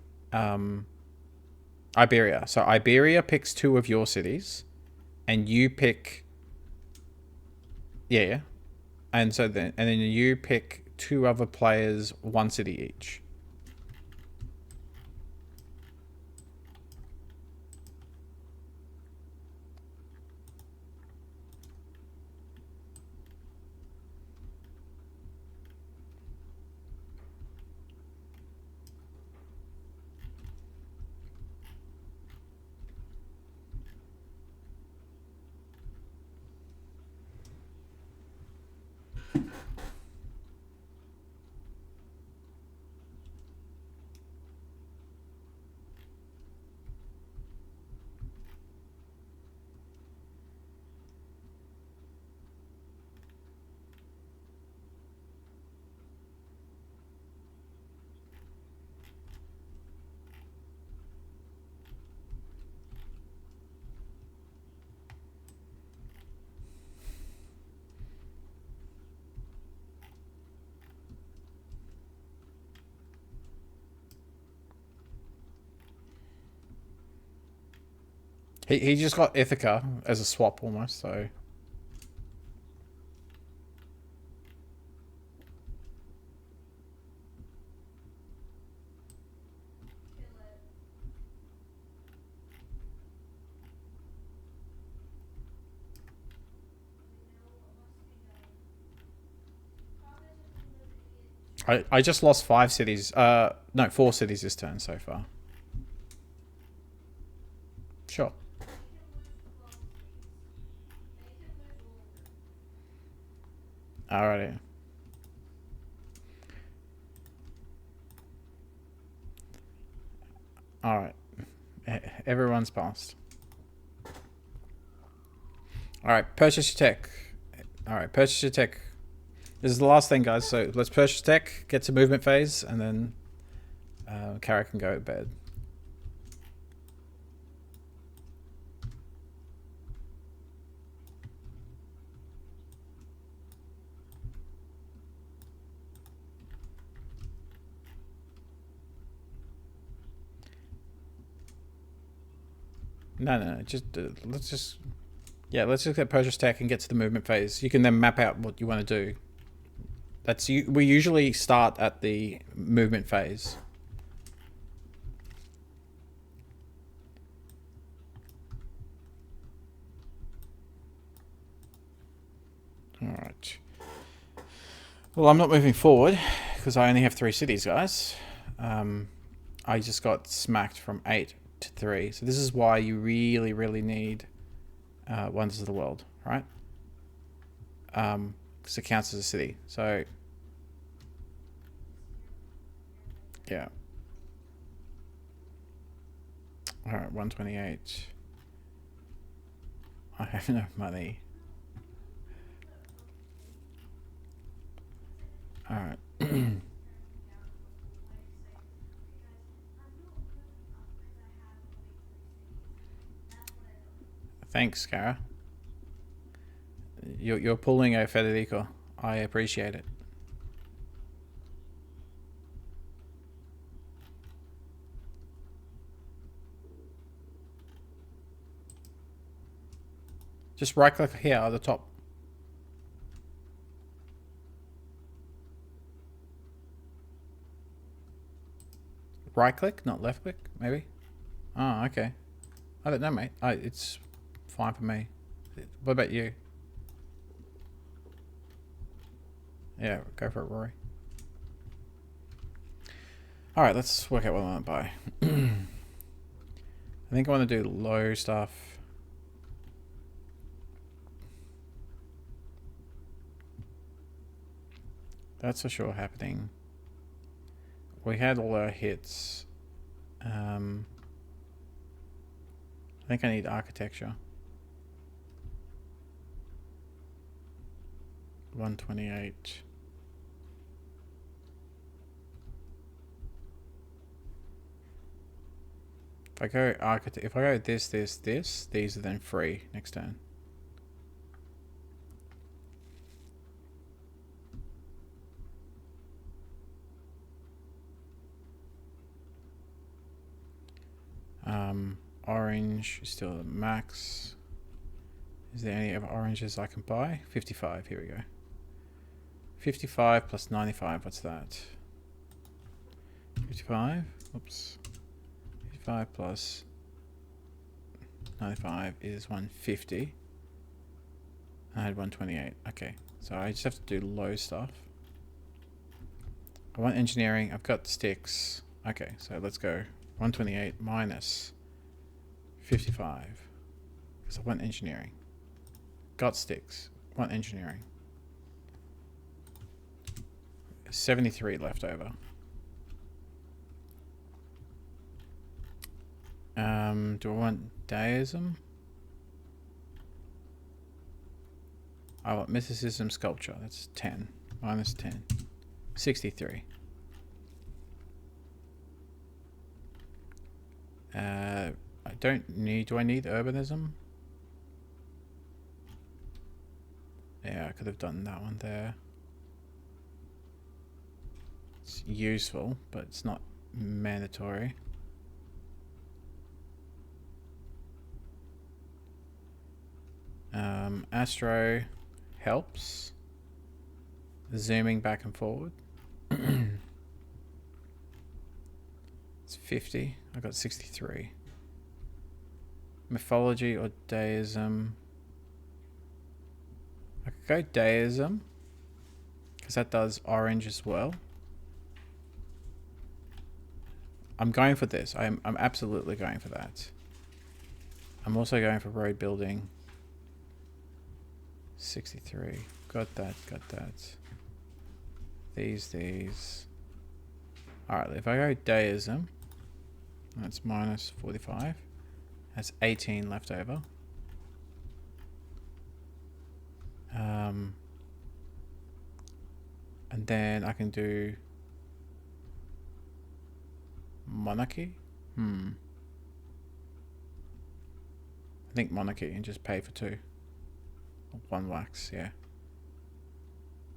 A: Iberia. So Iberia picks 2 of your cities, and you pick. Yeah, and then you pick 2 other players, 1 city each. He just got Ithaca as a swap almost, so. I just lost 5 cities. No, 4 cities this turn so far. Sure. Alrighty. Alright. Everyone's passed. Alright, purchase your tech. Alright, purchase your tech. This is the last thing, guys. So let's purchase tech, get to movement phase, and then Kara can go to bed. No. Let's just get purchase tech and get to the movement phase. You can then map out what you want to do. We usually start at the movement phase. All right. Well, I'm not moving forward because I only have 3 cities, guys. I just got smacked from 8 to 3. So this is why you really, really need Wonders of the World, right? Because it counts as a city. So, yeah. Alright, 128. I have no money. Alright. Thanks, Kara. You're pulling a Federico. I appreciate it. Just right click here at the top. Right click, not left click, maybe? Oh, okay. I don't know, mate. It's fine for me. What about you? Yeah, go for it, Rory. Alright, let's work out what I want to buy. I think I want to do low stuff. That's for sure happening. We had all our hits. I think I need architecture. 128. If I go if I go this, these are then free next turn. Orange is still the max. Is there any other oranges I can buy? 55, here we go. 55 plus 95, what's that? 55, oops. 55 plus 95 is 150. I had 128, okay. So I just have to do low stuff. I want engineering, I've got sticks. Okay, so let's go 128 minus 55. Because I want engineering. Got sticks, want engineering. 73 left over. Do I want deism? I want mysticism sculpture. That's 10. Minus 10. 63. I don't need... Do I need urbanism? Yeah, I could have done that one there. It's useful, but it's not mandatory. Astro helps. Zooming back and forward. It's 50. I got 63. Mythology or deism. I could go deism, because that does orange as well. I'm going for this. I'm absolutely going for that. I'm also going for road building. 63. Got that, got that. These. Alright, if I go deism, that's minus 45. That's 18 left over. And then I can do monarchy. I think monarchy and just pay for 2. 1 wax, yeah.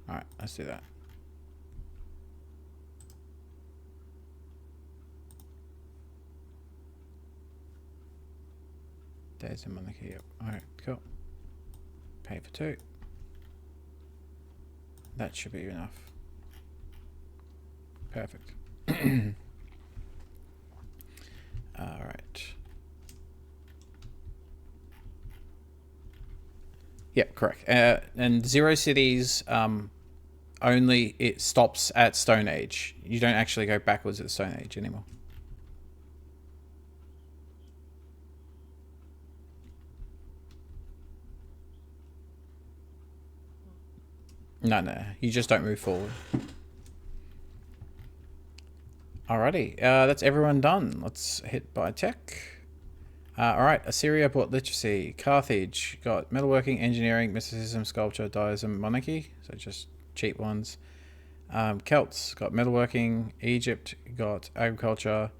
A: Alright, let's do that. There's a monarchy, yep. Alright, cool. Pay for 2. That should be enough. Perfect. Alright. Yep, correct. And 0 cities, only it stops at Stone Age. You don't actually go backwards at the Stone Age anymore. No, you just don't move forward. Alrighty, that's everyone done. Let's hit by tech. Alright, Assyria bought literacy. Carthage got metalworking, engineering, mysticism, sculpture, deism, monarchy. So just cheap ones. Celts got metalworking. Egypt got agriculture.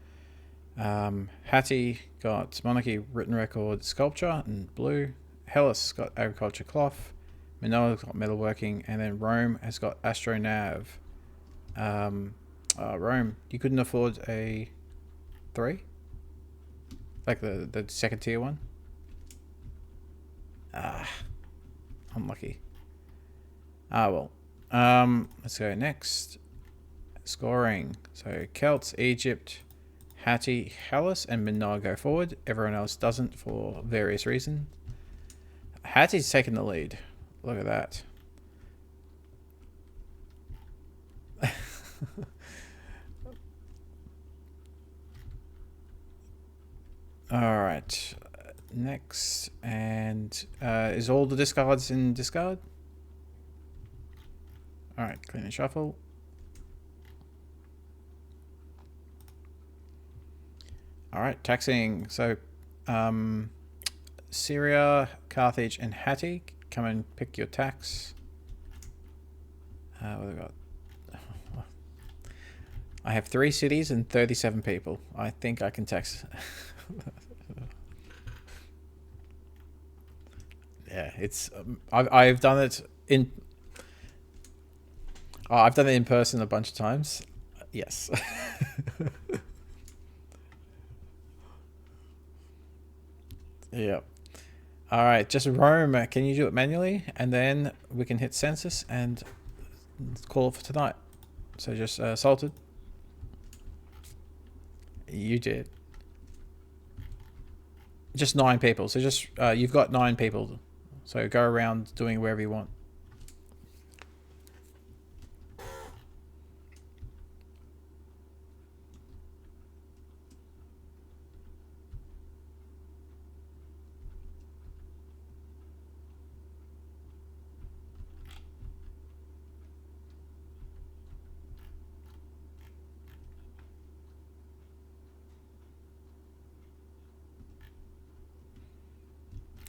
A: Hatti got monarchy, written record, sculpture, and blue. Hellas got agriculture, cloth. Minoa's got metalworking, and then Rome has got astronav. Rome, you couldn't afford a 3? Like the second tier one? Unlucky. Well. Let's go next. Scoring. So Celts, Egypt, Hatti, Hellas, and Minoa go forward. Everyone else doesn't for various reasons. Hatti's taking the lead. Look at that. Alright. Next. And is all the discards in discard? Alright, clean and shuffle. Alright, taxing. So, Syria, Carthage, and Hatti, come and pick your tax. What have I got? I have 3 cities and 37 people. I think I can tax. Yeah, it's. I've done it in. I've done it in person a bunch of times. Yes. Yep. All right, just Rome. Can you do it manually, and then we can hit census and call it for tonight. So just salted. You did. Just 9 people. So just you've got 9 people. So go around doing wherever you want.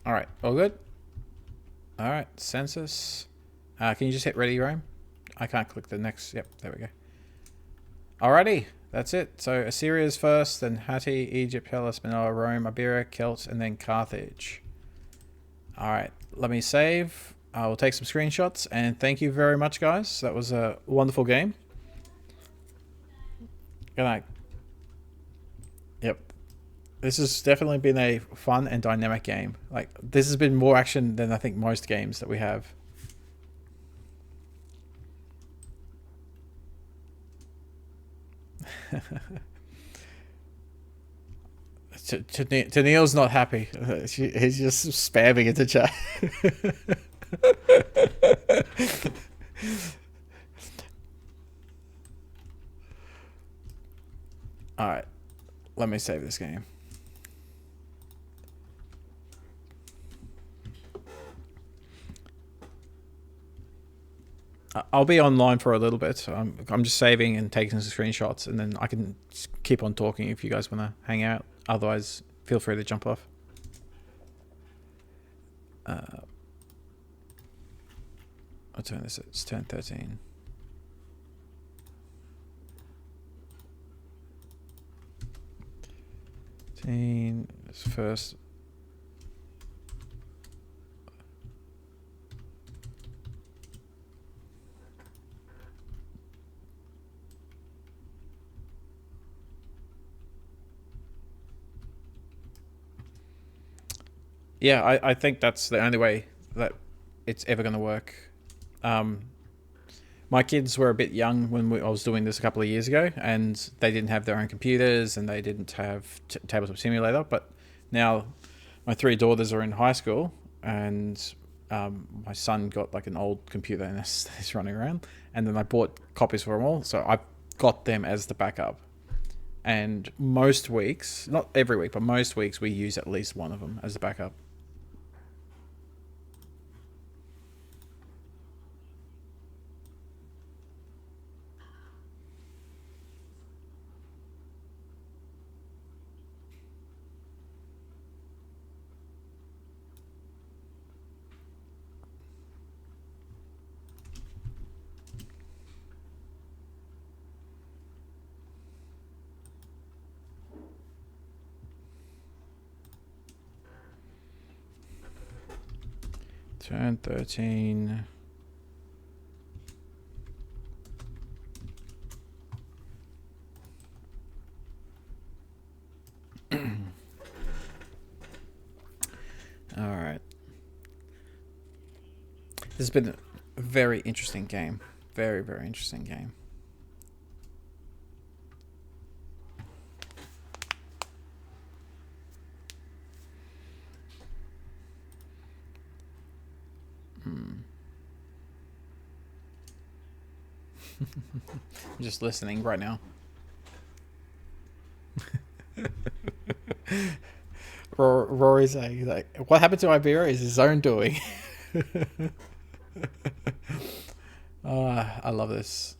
A: All right, all good. All right, census. Can you just hit ready, Rome? I can't click the next. Yep, there we go. Alrighty, that's it. So Assyria's first, then Hatti, Egypt, Hellas, Minoa, Rome, Iberia, Celts, and then Carthage. All right, let me save. I will take some screenshots, and thank you very much, guys. That was a wonderful game. Good night. Yep. This has definitely been a fun and dynamic game. Like, this has been more action than I think most games that we have. Neil's not happy. He's just spamming into chat. Alright. Let me save this game. I'll be online for a little bit. I'm just saving and taking some screenshots, and then I can keep on talking if you guys want to hang out. Otherwise, feel free to jump off. I'll turn this. It's turn 13. First. Yeah, I think that's the only way that it's ever going to work. My kids were a bit young when I was doing this a couple of years ago, and they didn't have their own computers, and they didn't have Tabletop Simulator. But now my 3 daughters are in high school, and my son got like an old computer and he's running around, and then I bought copies for them all, so I've got them as the backup. And most weeks, not every week, but most weeks we use at least one of them as the backup. Turn 13. All right. This has been a very interesting game. Very, very interesting game. I'm just listening right now. Rory's like, what happened to Iberia is his own doing. I love this.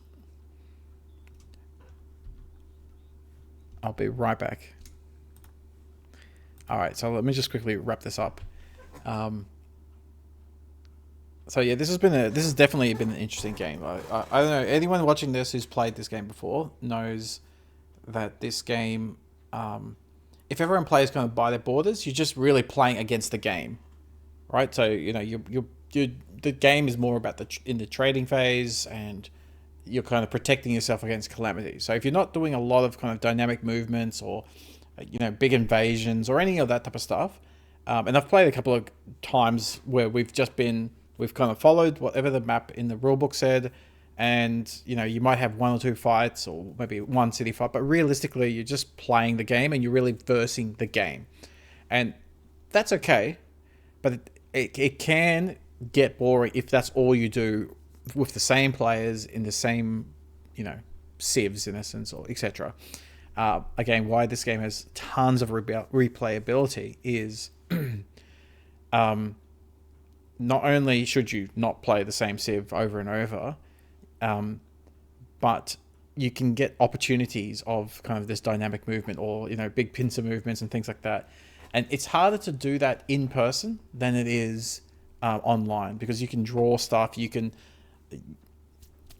A: I'll be right back. All right, so let me just quickly wrap this up. So yeah, this has definitely been an interesting game. I don't know, anyone watching this who's played this game before knows that this game, if everyone plays kind of by their borders, you're just really playing against the game, right? So you know, the game is more about in the trading phase, and you're kind of protecting yourself against calamity. So if you're not doing a lot of kind of dynamic movements or big invasions or any of that type of stuff, and I've played a couple of times where we've kind of followed whatever the map in the rulebook said, and you might have one or two fights or maybe one city fight, but realistically you're just playing the game and you're really versing the game, and that's okay, but it can get boring if that's all you do with the same players in the same civs in essence, or etc. Again, why this game has tons of replayability is not only should you not play the same civ over and over, but you can get opportunities of kind of this dynamic movement or big pincer movements and things like that. And it's harder to do that in person than it is online, because you can draw stuff. You can,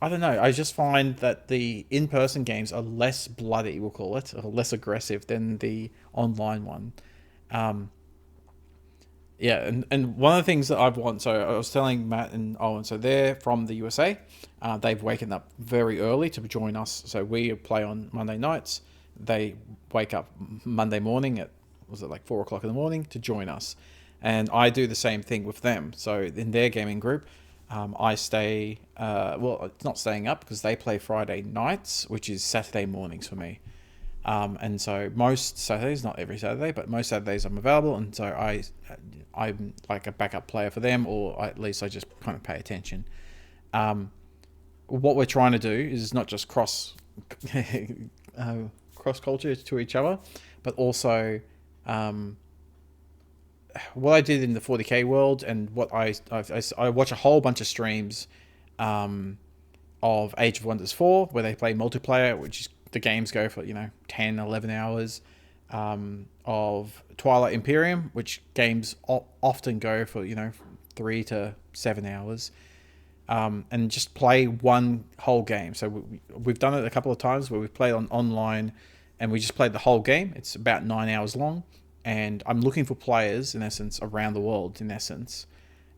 A: I don't know. I just find that the in-person games are less bloody, we'll call it, or less aggressive than the online one. Yeah, and one of the things that I've wanted, so I was telling Matt and Owen, so they're from the USA. They've waken up very early to join us. So we play on Monday nights. They wake up Monday morning at, was it like 4 o'clock in the morning to join us. And I do the same thing with them. So in their gaming group, I stay, well, it's not staying up because they play Friday nights, which is Saturday mornings for me. And so most Saturdays, not every Saturday, but most Saturdays I'm available, and so I'm like a backup player for them, or at least I just kind of pay attention. What we're trying to do is not just cross culture to each other, but also what I did in the 40k world, and what I watch a whole bunch of streams of Age of Wonders 4, where they play multiplayer, which is, the games go for 10, 11 hours, of Twilight Imperium, which games often go for 3 to 7 hours, and just play one whole game. So we've done it a couple of times where we've played online, and we just played the whole game. It's about 9 hours long, and I'm looking for players in essence around the world, in essence,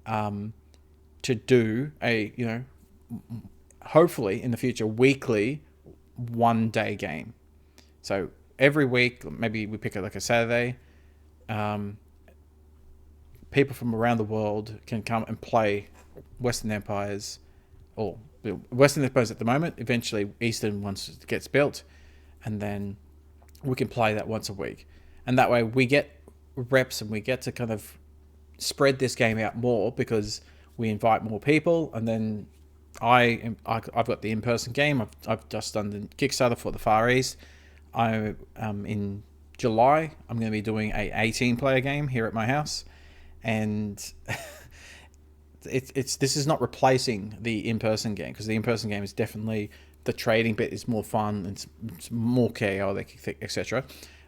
A: to do a hopefully in the future weekly 1 day game. So every week, maybe we pick like a Saturday, people from around the world can come and play Western Empires, or Western Empires at the moment, eventually Eastern once it gets built, and then we can play that once a week. And that way we get reps, and we get to kind of spread this game out more because we invite more people, and then I've got the in-person game. I've just done the Kickstarter for the Far East. In July, I'm going to be doing a 18-player game here at my house, and this is not replacing the in-person game, because the in-person game is definitely, the trading bit is more fun, it's more chaotic, etc.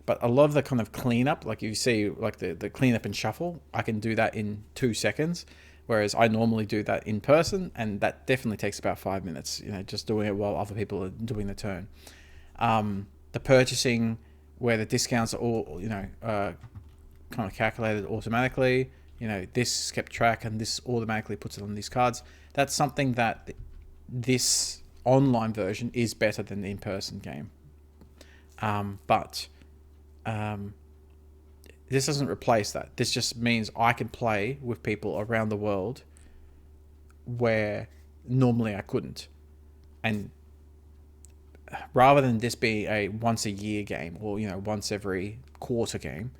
A: But a lot of the kind of cleanup, like you see, like the cleanup and shuffle, I can do that in 2 seconds, whereas I normally do that in person, and that definitely takes about 5 minutes, just doing it while other people are doing the turn. The purchasing, where the discounts are all, kind of calculated automatically, this kept track and this automatically puts it on these cards. That's something that this online version is better than the in-person game. But this doesn't replace that. This just means I can play with people around the world where normally I couldn't. And rather than this be a once a year game or, once every quarter game,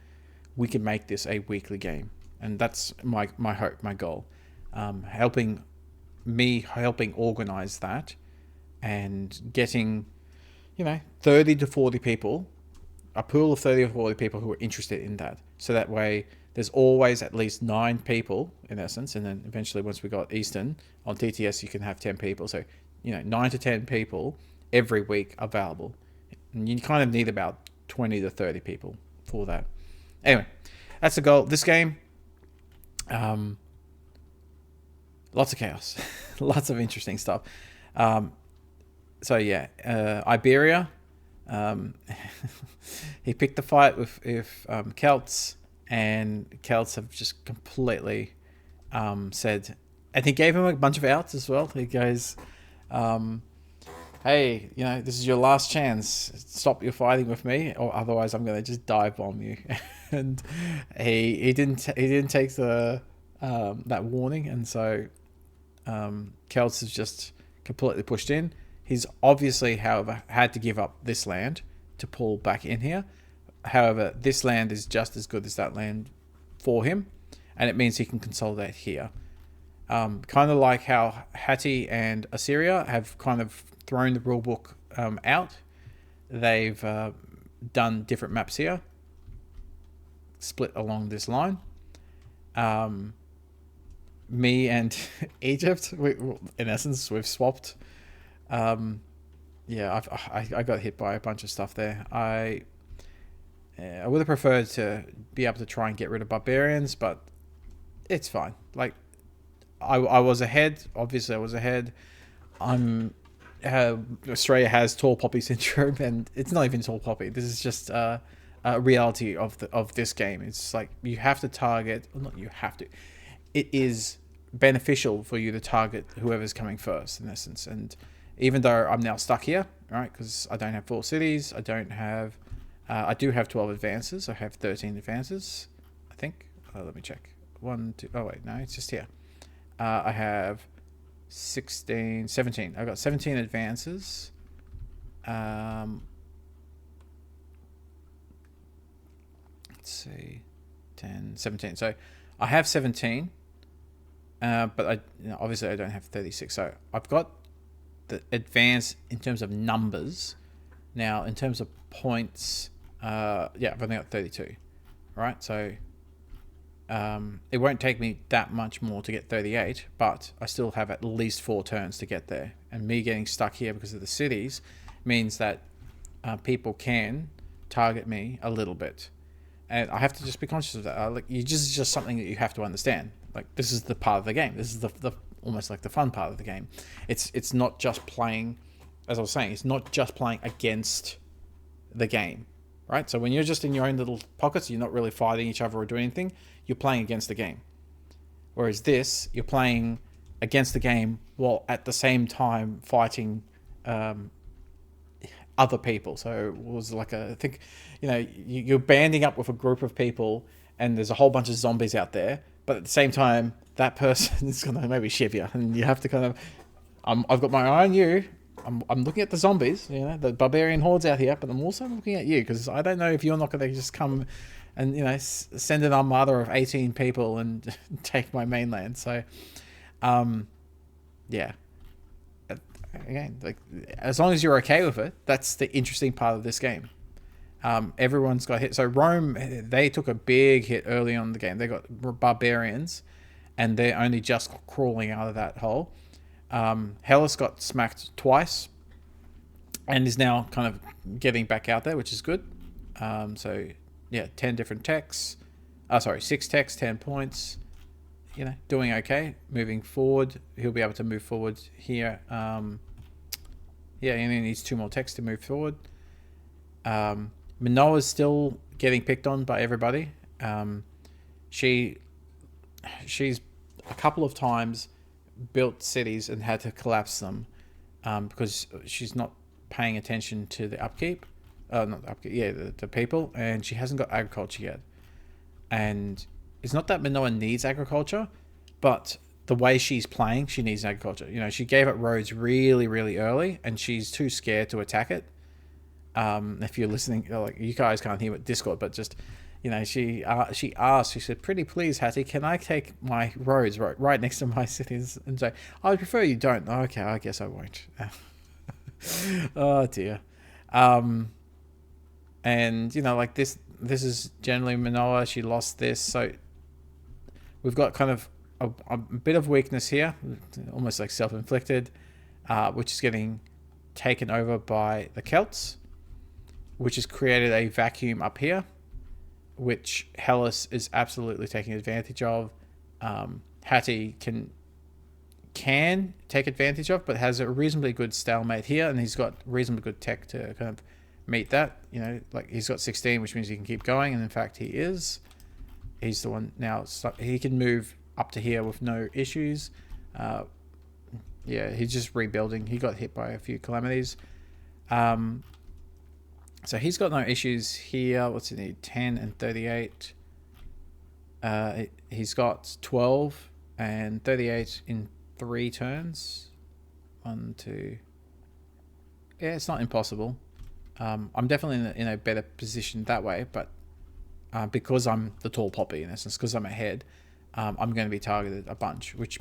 A: we can make this a weekly game. And that's my hope, my goal. Helping organize that and getting, 30 to 40 people, a pool of 30 or 40 people who are interested in that. So that way there's always at least 9 people in essence. And then eventually once we got Eastern on TTS, you can have 10 people. So, 9 to 10 people every week available. And you kind of need about 20 to 30 people for that. Anyway, that's the goal. This game, lots of chaos, lots of interesting stuff. So yeah, Iberia, he picked the fight with Celts, and Celts have just completely said, and he gave him a bunch of outs as well. He goes, hey, this is your last chance. Stop your fighting with me, or otherwise I'm going to just dive bomb you. And he didn't take the that warning, and so Celts is just completely pushed in. He's obviously, however, had to give up this land to pull back in here. However, this land is just as good as that land for him, and it means he can consolidate here. Kind of like how Hatti and Assyria have kind of thrown the rulebook out. They've done different maps here, split along this line. Me and Egypt, in essence, we've swapped. I got hit by a bunch of stuff there. I would have preferred to be able to try and get rid of barbarians, but it's fine. Like, I was ahead. Obviously, I was ahead. Australia has tall poppy syndrome, and it's not even tall poppy. This is just a reality of this game. It's like you have to target. Well, not you have to. It is beneficial for you to target whoever's coming first, in essence. And even though I'm now stuck here, right, because I don't have 4 cities, I don't have. I do have 12 advances. I have 13 advances, I think. Let me check. 1, 2. Oh wait, no, it's just here. I have 16, 17. I've got 17 advances. Let's see, 10, 17. So I have 17, but obviously I don't have 36. So I've got the advance in terms of numbers. Now, in terms of points, I've only got 32, right? So it won't take me that much more to get 38, but I still have at least 4 turns to get there. And me getting stuck here because of the cities means that people can target me a little bit. And I have to just be conscious of that. It's just something that you have to understand. Like, this is the part of the game. This is the almost like the fun part of the game. It's not just playing, as I was saying, it's not just playing against the game, right? So when you're just in your own little pockets, you're not really fighting each other or doing anything. You're playing against the game. Whereas this, you're playing against the game while at the same time fighting other people. So it was like I think, you're banding up with a group of people and there's a whole bunch of zombies out there, but at the same time, that person is going to maybe shiv you, and you have to kind of, I've got my eye on you. I'm looking at the zombies, the barbarian hordes out here, but I'm also looking at you because I don't know if you're not going to just come and send an armada of 18 people and take my mainland. So, yeah. Again, like, as long as you're okay with it, that's the interesting part of this game. Everyone's got hit. So Rome, they took a big hit early on in the game. They got barbarians, and they're only just crawling out of that hole. Hellas got smacked twice, and is now kind of getting back out there, which is good. So yeah, 10 different techs. 6 techs, 10 points. Doing okay. Moving forward, he'll be able to move forward here. Yeah, and he needs 2 more techs to move forward. Minoa's still getting picked on by everybody. She's a couple of times built cities and had to collapse them because she's not paying attention to the upkeep. Not the upkeep, yeah, the people, and she hasn't got agriculture yet. And it's not that Minoa needs agriculture, but the way she's playing, she needs agriculture. She gave up roads really, really early, and she's too scared to attack it. If you're listening, like, you guys can't hear what Discord, but just, she asked, she said, "Pretty please, Hattie, can I take my roads right next to my cities?" And so, "I would prefer you don't." "Okay, I guess I won't." Oh dear. And like this is generally Minoa. She lost this, so we've got kind of a bit of weakness here, almost like self-inflicted, which is getting taken over by the Celts, which has created a vacuum up here, which Hellas is absolutely taking advantage of. Hattie can take advantage of, but has a reasonably good stalemate here, and he's got reasonably good tech to kind of meet that. Like, he's got 16, which means he can keep going, and in fact he is. He's the one now. So he can move up to here with no issues. Yeah, he's just rebuilding. He got hit by a few calamities. So he's got no issues here. What's he need? 10 and 38. He's got 12 and 38 in 3 turns. 1, 2. Yeah, it's not impossible. I'm definitely in a better position that way, but because I'm the tall poppy, in essence, because I'm ahead, I'm going to be targeted a bunch, which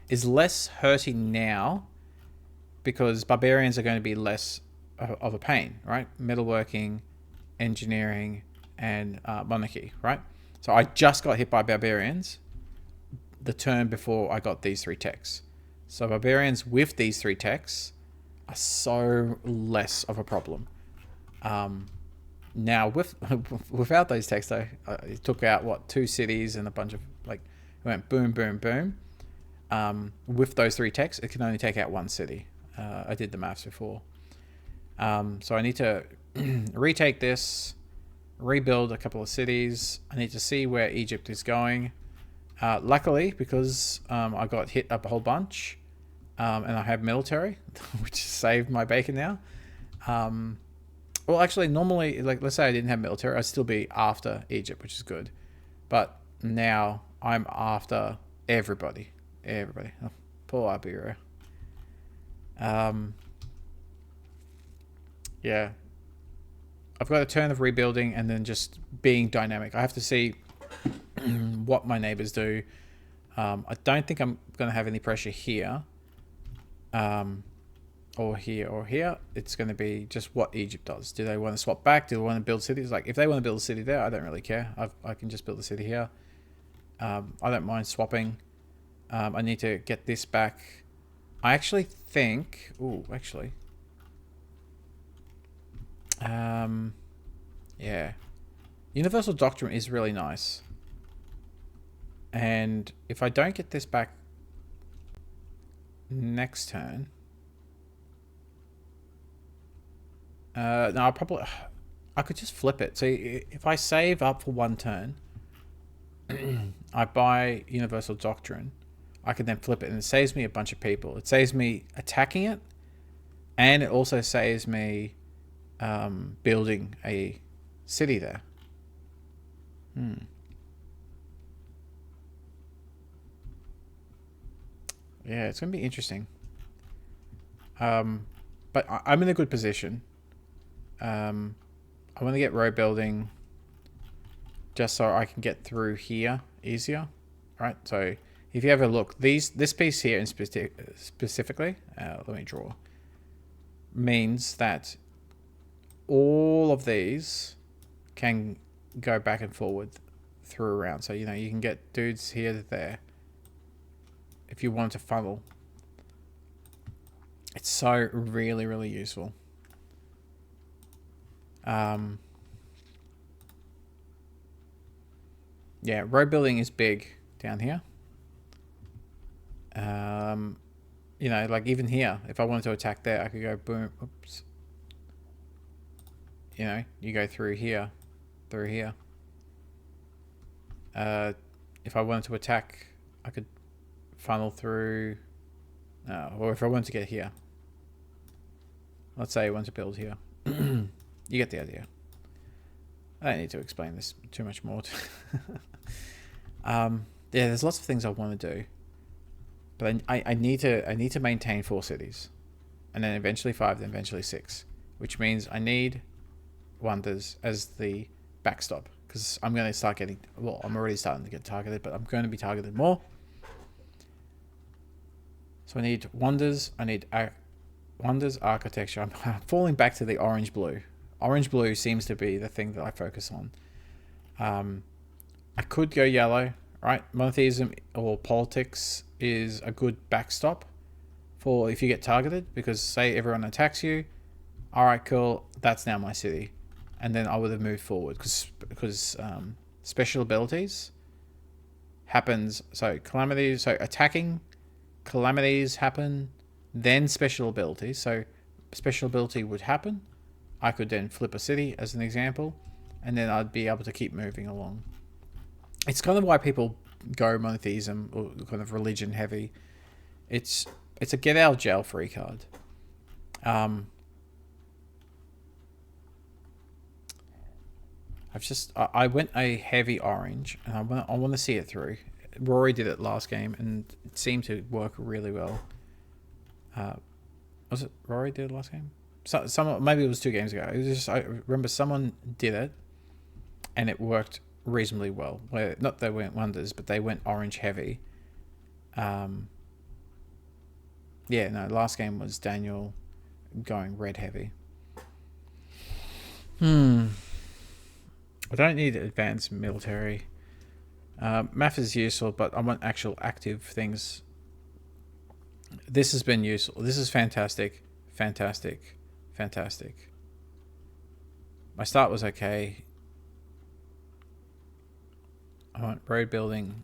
A: is less hurting now because barbarians are going to be less of a pain, right? Metalworking, engineering, and monarchy, right? So I just got hit by barbarians the turn before I got these 3 techs. So barbarians with these 3 techs are so less of a problem. Now without those techs though, it took out 2 cities and a bunch of, like, it went boom, boom, boom. With those 3 techs, it can only take out 1 city. I did the maths before. So I need to retake this, rebuild a couple of cities. I need to see where Egypt is going. Luckily, because I got hit up a whole bunch, and I have military, which saved my bacon now. Well, actually, normally, like, let's say I didn't have military, I'd still be after Egypt, which is good. But now I'm after everybody. Everybody. Oh, poor Iberia. Yeah. I've got a turn of rebuilding and then just being dynamic. I have to see what my neighbors do. I don't think I'm going to have any pressure here. Or here or here. It's going to be just what Egypt does. Do they want to swap back? Do they want to build cities? Like, if they want to build a city there, I don't really care. I can just build a city here. I don't mind swapping. I need to get this back. I actually think... Ooh, actually... yeah. Universal Doctrine is really nice. And if I don't get this back next turn... no, I'll probably... I could just flip it. So if I save up for 1 turn, I buy Universal Doctrine, I can then flip it, and it saves me a bunch of people. It saves me attacking it, and it also saves me building a city there. Yeah, it's going to be interesting. But I'm in a good position. I want to get road building. just so I can get through here easier. Right, so if you have a look, this piece here in specifically, let me draw, means that all of these can go back and forward through around. So, you know, you can get dudes here to there if you want to funnel. It's so really, really useful. Yeah, road building is big down here. You know, like even here, if I wanted to attack there, I could go boom, oops. You know, you go through here, through here. If I wanted to attack, I could funnel through, or if I wanted to get here. Let's say I want to build here. You get the idea. I don't need to explain this too much more. Yeah, there's lots of things I want to do, but I need to maintain 4 cities, and then eventually 5, then eventually 6, which means I need wonders as the backstop, because I'm going to start getting, well, I'm already starting to get targeted, but I'm going to be targeted more. So I need wonders. I need wonders, architecture. I'm falling back to the orange blue. Orange blue seems to be the thing that I focus on. I could go yellow, right? Monotheism or politics is a good backstop for if you get targeted, because say everyone attacks you. All right, cool. That's now my city. And then I would have moved forward because special abilities happens. So calamities, so attacking, calamities happen, then special abilities. So special ability would happen. I could then flip a city as an example, and then I'd be able to keep moving along. It's kind of why people go monotheism or kind of religion heavy. It's a get out of jail free card. I went a heavy orange, and I want to see it through. Rory did it last game, and it seemed to work really well. Was it Rory did it last game? Someone, maybe it was 2 games ago. It was just, I remember someone did it, and it worked reasonably well. Where not they went wonders, but they went orange heavy. Yeah, no. Last game was Daniel going red heavy. I don't need advanced military. Math is useful, but I want actual active things. This has been useful. This is fantastic. Fantastic. Fantastic. My start was okay. I want road building.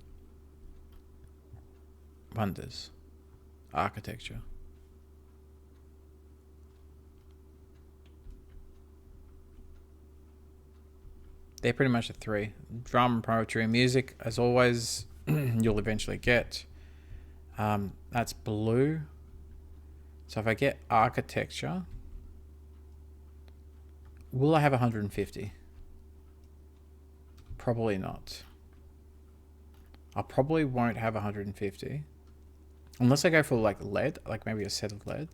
A: Wonders. Architecture. They're pretty much the 3. Drama, poetry, and music, as always, you'll eventually get. That's blue. So if I get architecture, will I have 150? Probably not. I probably won't have 150. Unless I go for like lead, like maybe a set of lead.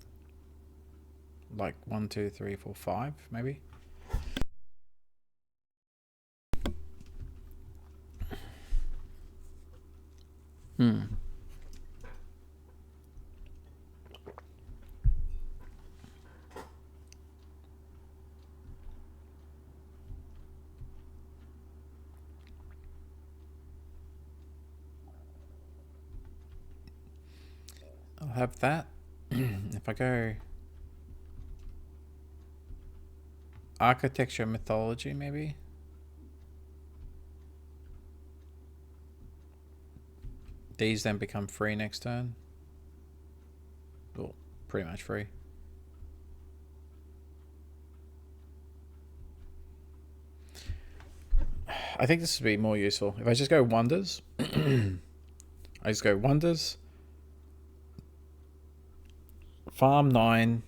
A: Like 1, 2, 3, 4, 5, maybe. I'll have that. If I go architecture, mythology, maybe. These then become free next turn. Well, pretty much free. I think this would be more useful. If I just go wonders, I just go wonders. Farm 9,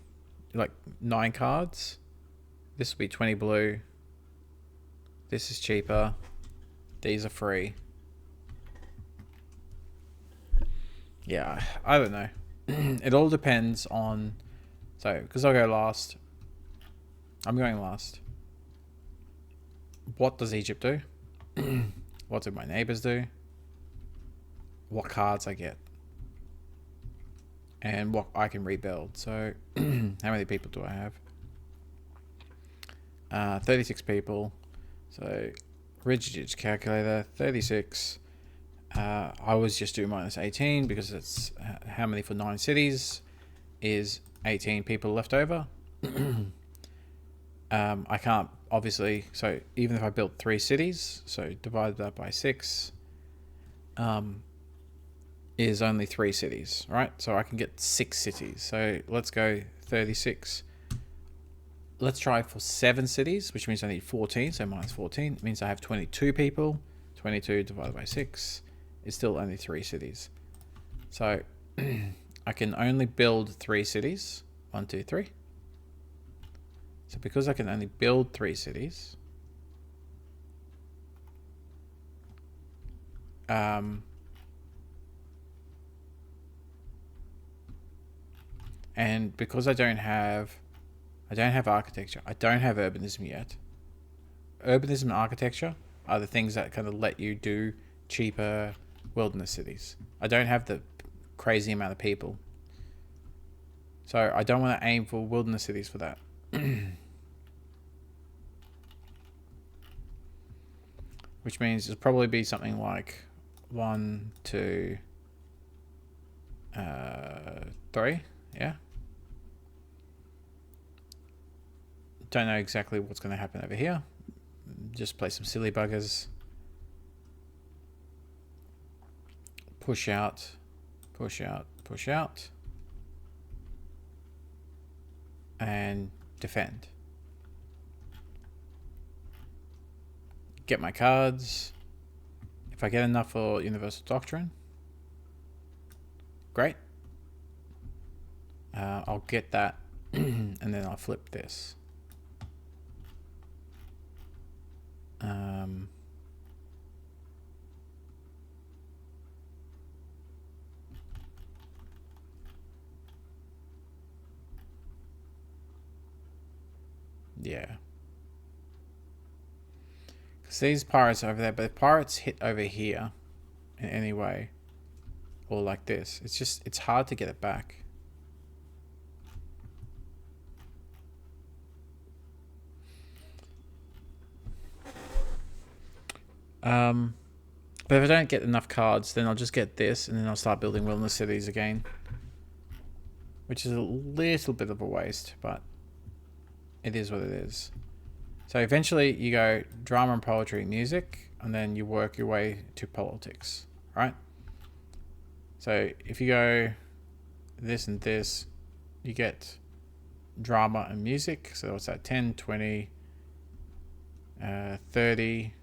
A: like 9 cards. This will be 20 blue. This is cheaper. These are free. Yeah, I don't know. It all depends on... So, because I'll go last. I'm going last. What does Egypt do? What do my neighbors do? What cards I get? And what I can rebuild. So how many people do I have? 36 people. So rigid calculator, 36. I always just do minus 18 because it's how many for 9 cities is 18 people left over. I can't obviously, so even if I built 3 cities, so divide that by 6, is only 3 cities, right? So I can get 6 cities. So let's go 36. Let's try for 7 cities, which means I need 14. So minus 14 it means I have 22 people. 22 divided by 6 is still only 3 cities. So I can only build 3 cities. 1, 2, 3. So because I can only build 3 cities, and because I don't have architecture, I don't have urbanism yet. Urbanism and architecture are the things that kind of let you do cheaper wilderness cities. I don't have the crazy amount of people. So I don't want to aim for wilderness cities for that. Which means it'll probably be something like 1, 2, 3. Yeah. Don't know exactly what's going to happen over here. Just play some silly buggers. Push out, push out, push out. And defend. Get my cards. If I get enough for Universal Doctrine, great. I'll get that and then I'll flip this. Yeah. Because these pirates are over there, but if pirates hit over here in any way, or like this, it's hard to get it back. But if I don't get enough cards, then I'll just get this, and then I'll start building wilderness cities again. Which is a little bit of a waste, but it is what it is. So eventually you go drama and poetry, music, and then you work your way to politics, right? So if you go this and this, you get drama and music. So what's that? 10, 20, 30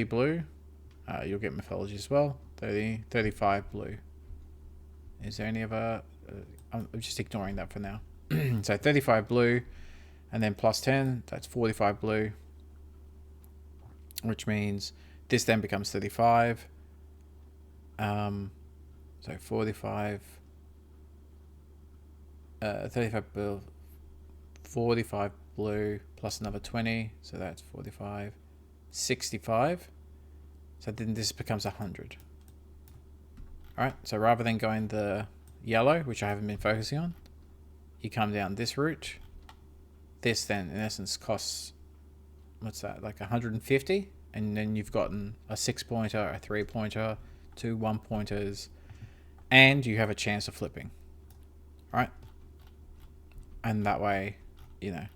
A: blue. You'll get mythology as well. 30, 35 blue. Is there any other? I'm just ignoring that for now. So 35 blue, and then plus 10. That's 45 blue, which means this then becomes 35. So 45. 35 blue, 45 blue plus another 20. So that's 45. 65. So then this becomes 100. Alright, so rather than going the yellow, which I haven't been focusing on, you come down this route. This then, in essence, costs, what's that, like 150? And then you've gotten a 6-pointer, a 3-pointer, 2 1-pointers, and you have a chance of flipping. Alright? And that way, I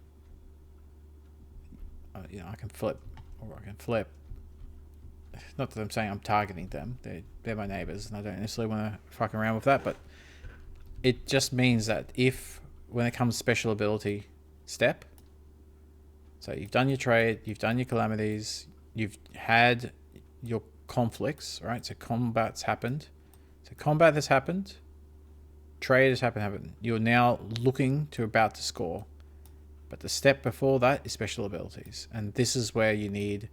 A: can flip, or I can flip. Not that I'm saying I'm targeting them. They're my neighbors, and I don't necessarily want to fuck around with that, but it just means that when it comes to special ability step, so you've done your trade, you've done your calamities, you've had your conflicts, right? So combat's happened. So combat has happened. Trade has happened. You're now looking to about to score. But the step before that is special abilities. And this is where you need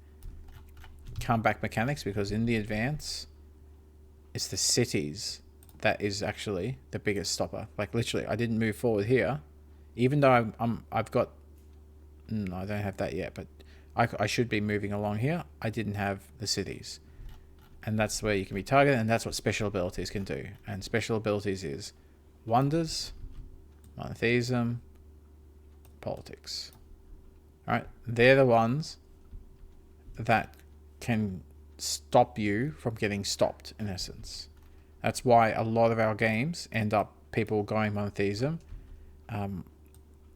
A: comeback mechanics, because in the advance, it's the cities that is actually the biggest stopper. Like literally, I didn't move forward here, even though I've got, no, I don't have that yet, but I should be moving along here. I didn't have the cities. And that's where you can be targeted, and that's what special abilities can do. And special abilities is wonders, monotheism, politics. Alright, they're the ones that can stop you from getting stopped, in essence. That's why a lot of our games end up people going monotheism,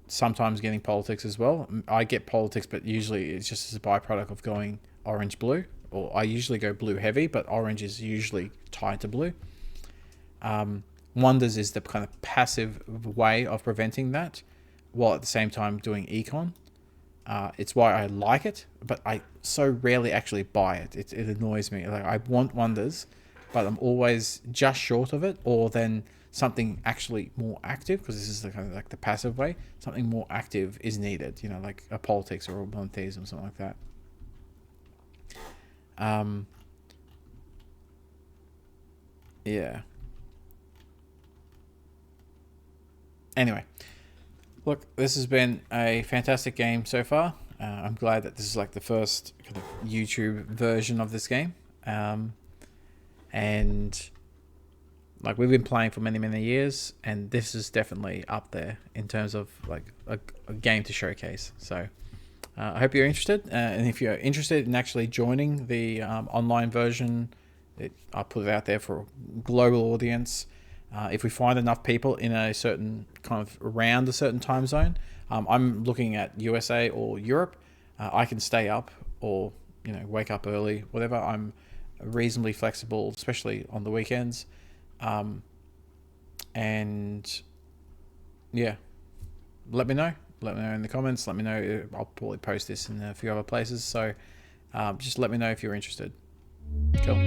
A: sometimes getting politics as well. I get politics, but usually it's just as a byproduct of going orange-blue, or I usually go blue heavy, but orange is usually tied to blue. Wonders is the kind of passive way of preventing that, while at the same time doing econ. It's why I like it, but I so rarely actually buy it. It annoys me. Like, I want wonders, but I'm always just short of it, or then something actually more active, because this is the kind of like the passive way. Something more active is needed, you know, like a politics or a monotheism, something like that. Yeah. Anyway, look, this has been a fantastic game so far. I'm glad that this is like the first kind of YouTube version of this game. And like, we've been playing for many years, and this is definitely up there in terms of like a game to showcase. So I hope you're interested, and if you're interested in actually joining the online version, I'll put it out there for a global audience. If we find enough people in a certain kind of around a certain time zone, I'm looking at USA or Europe. I can stay up, or wake up early, whatever. I'm reasonably flexible, especially on the weekends. And yeah, let me know in the comments. Let me know. I'll probably post this in a few other places, so just let me know if you're interested. Cool.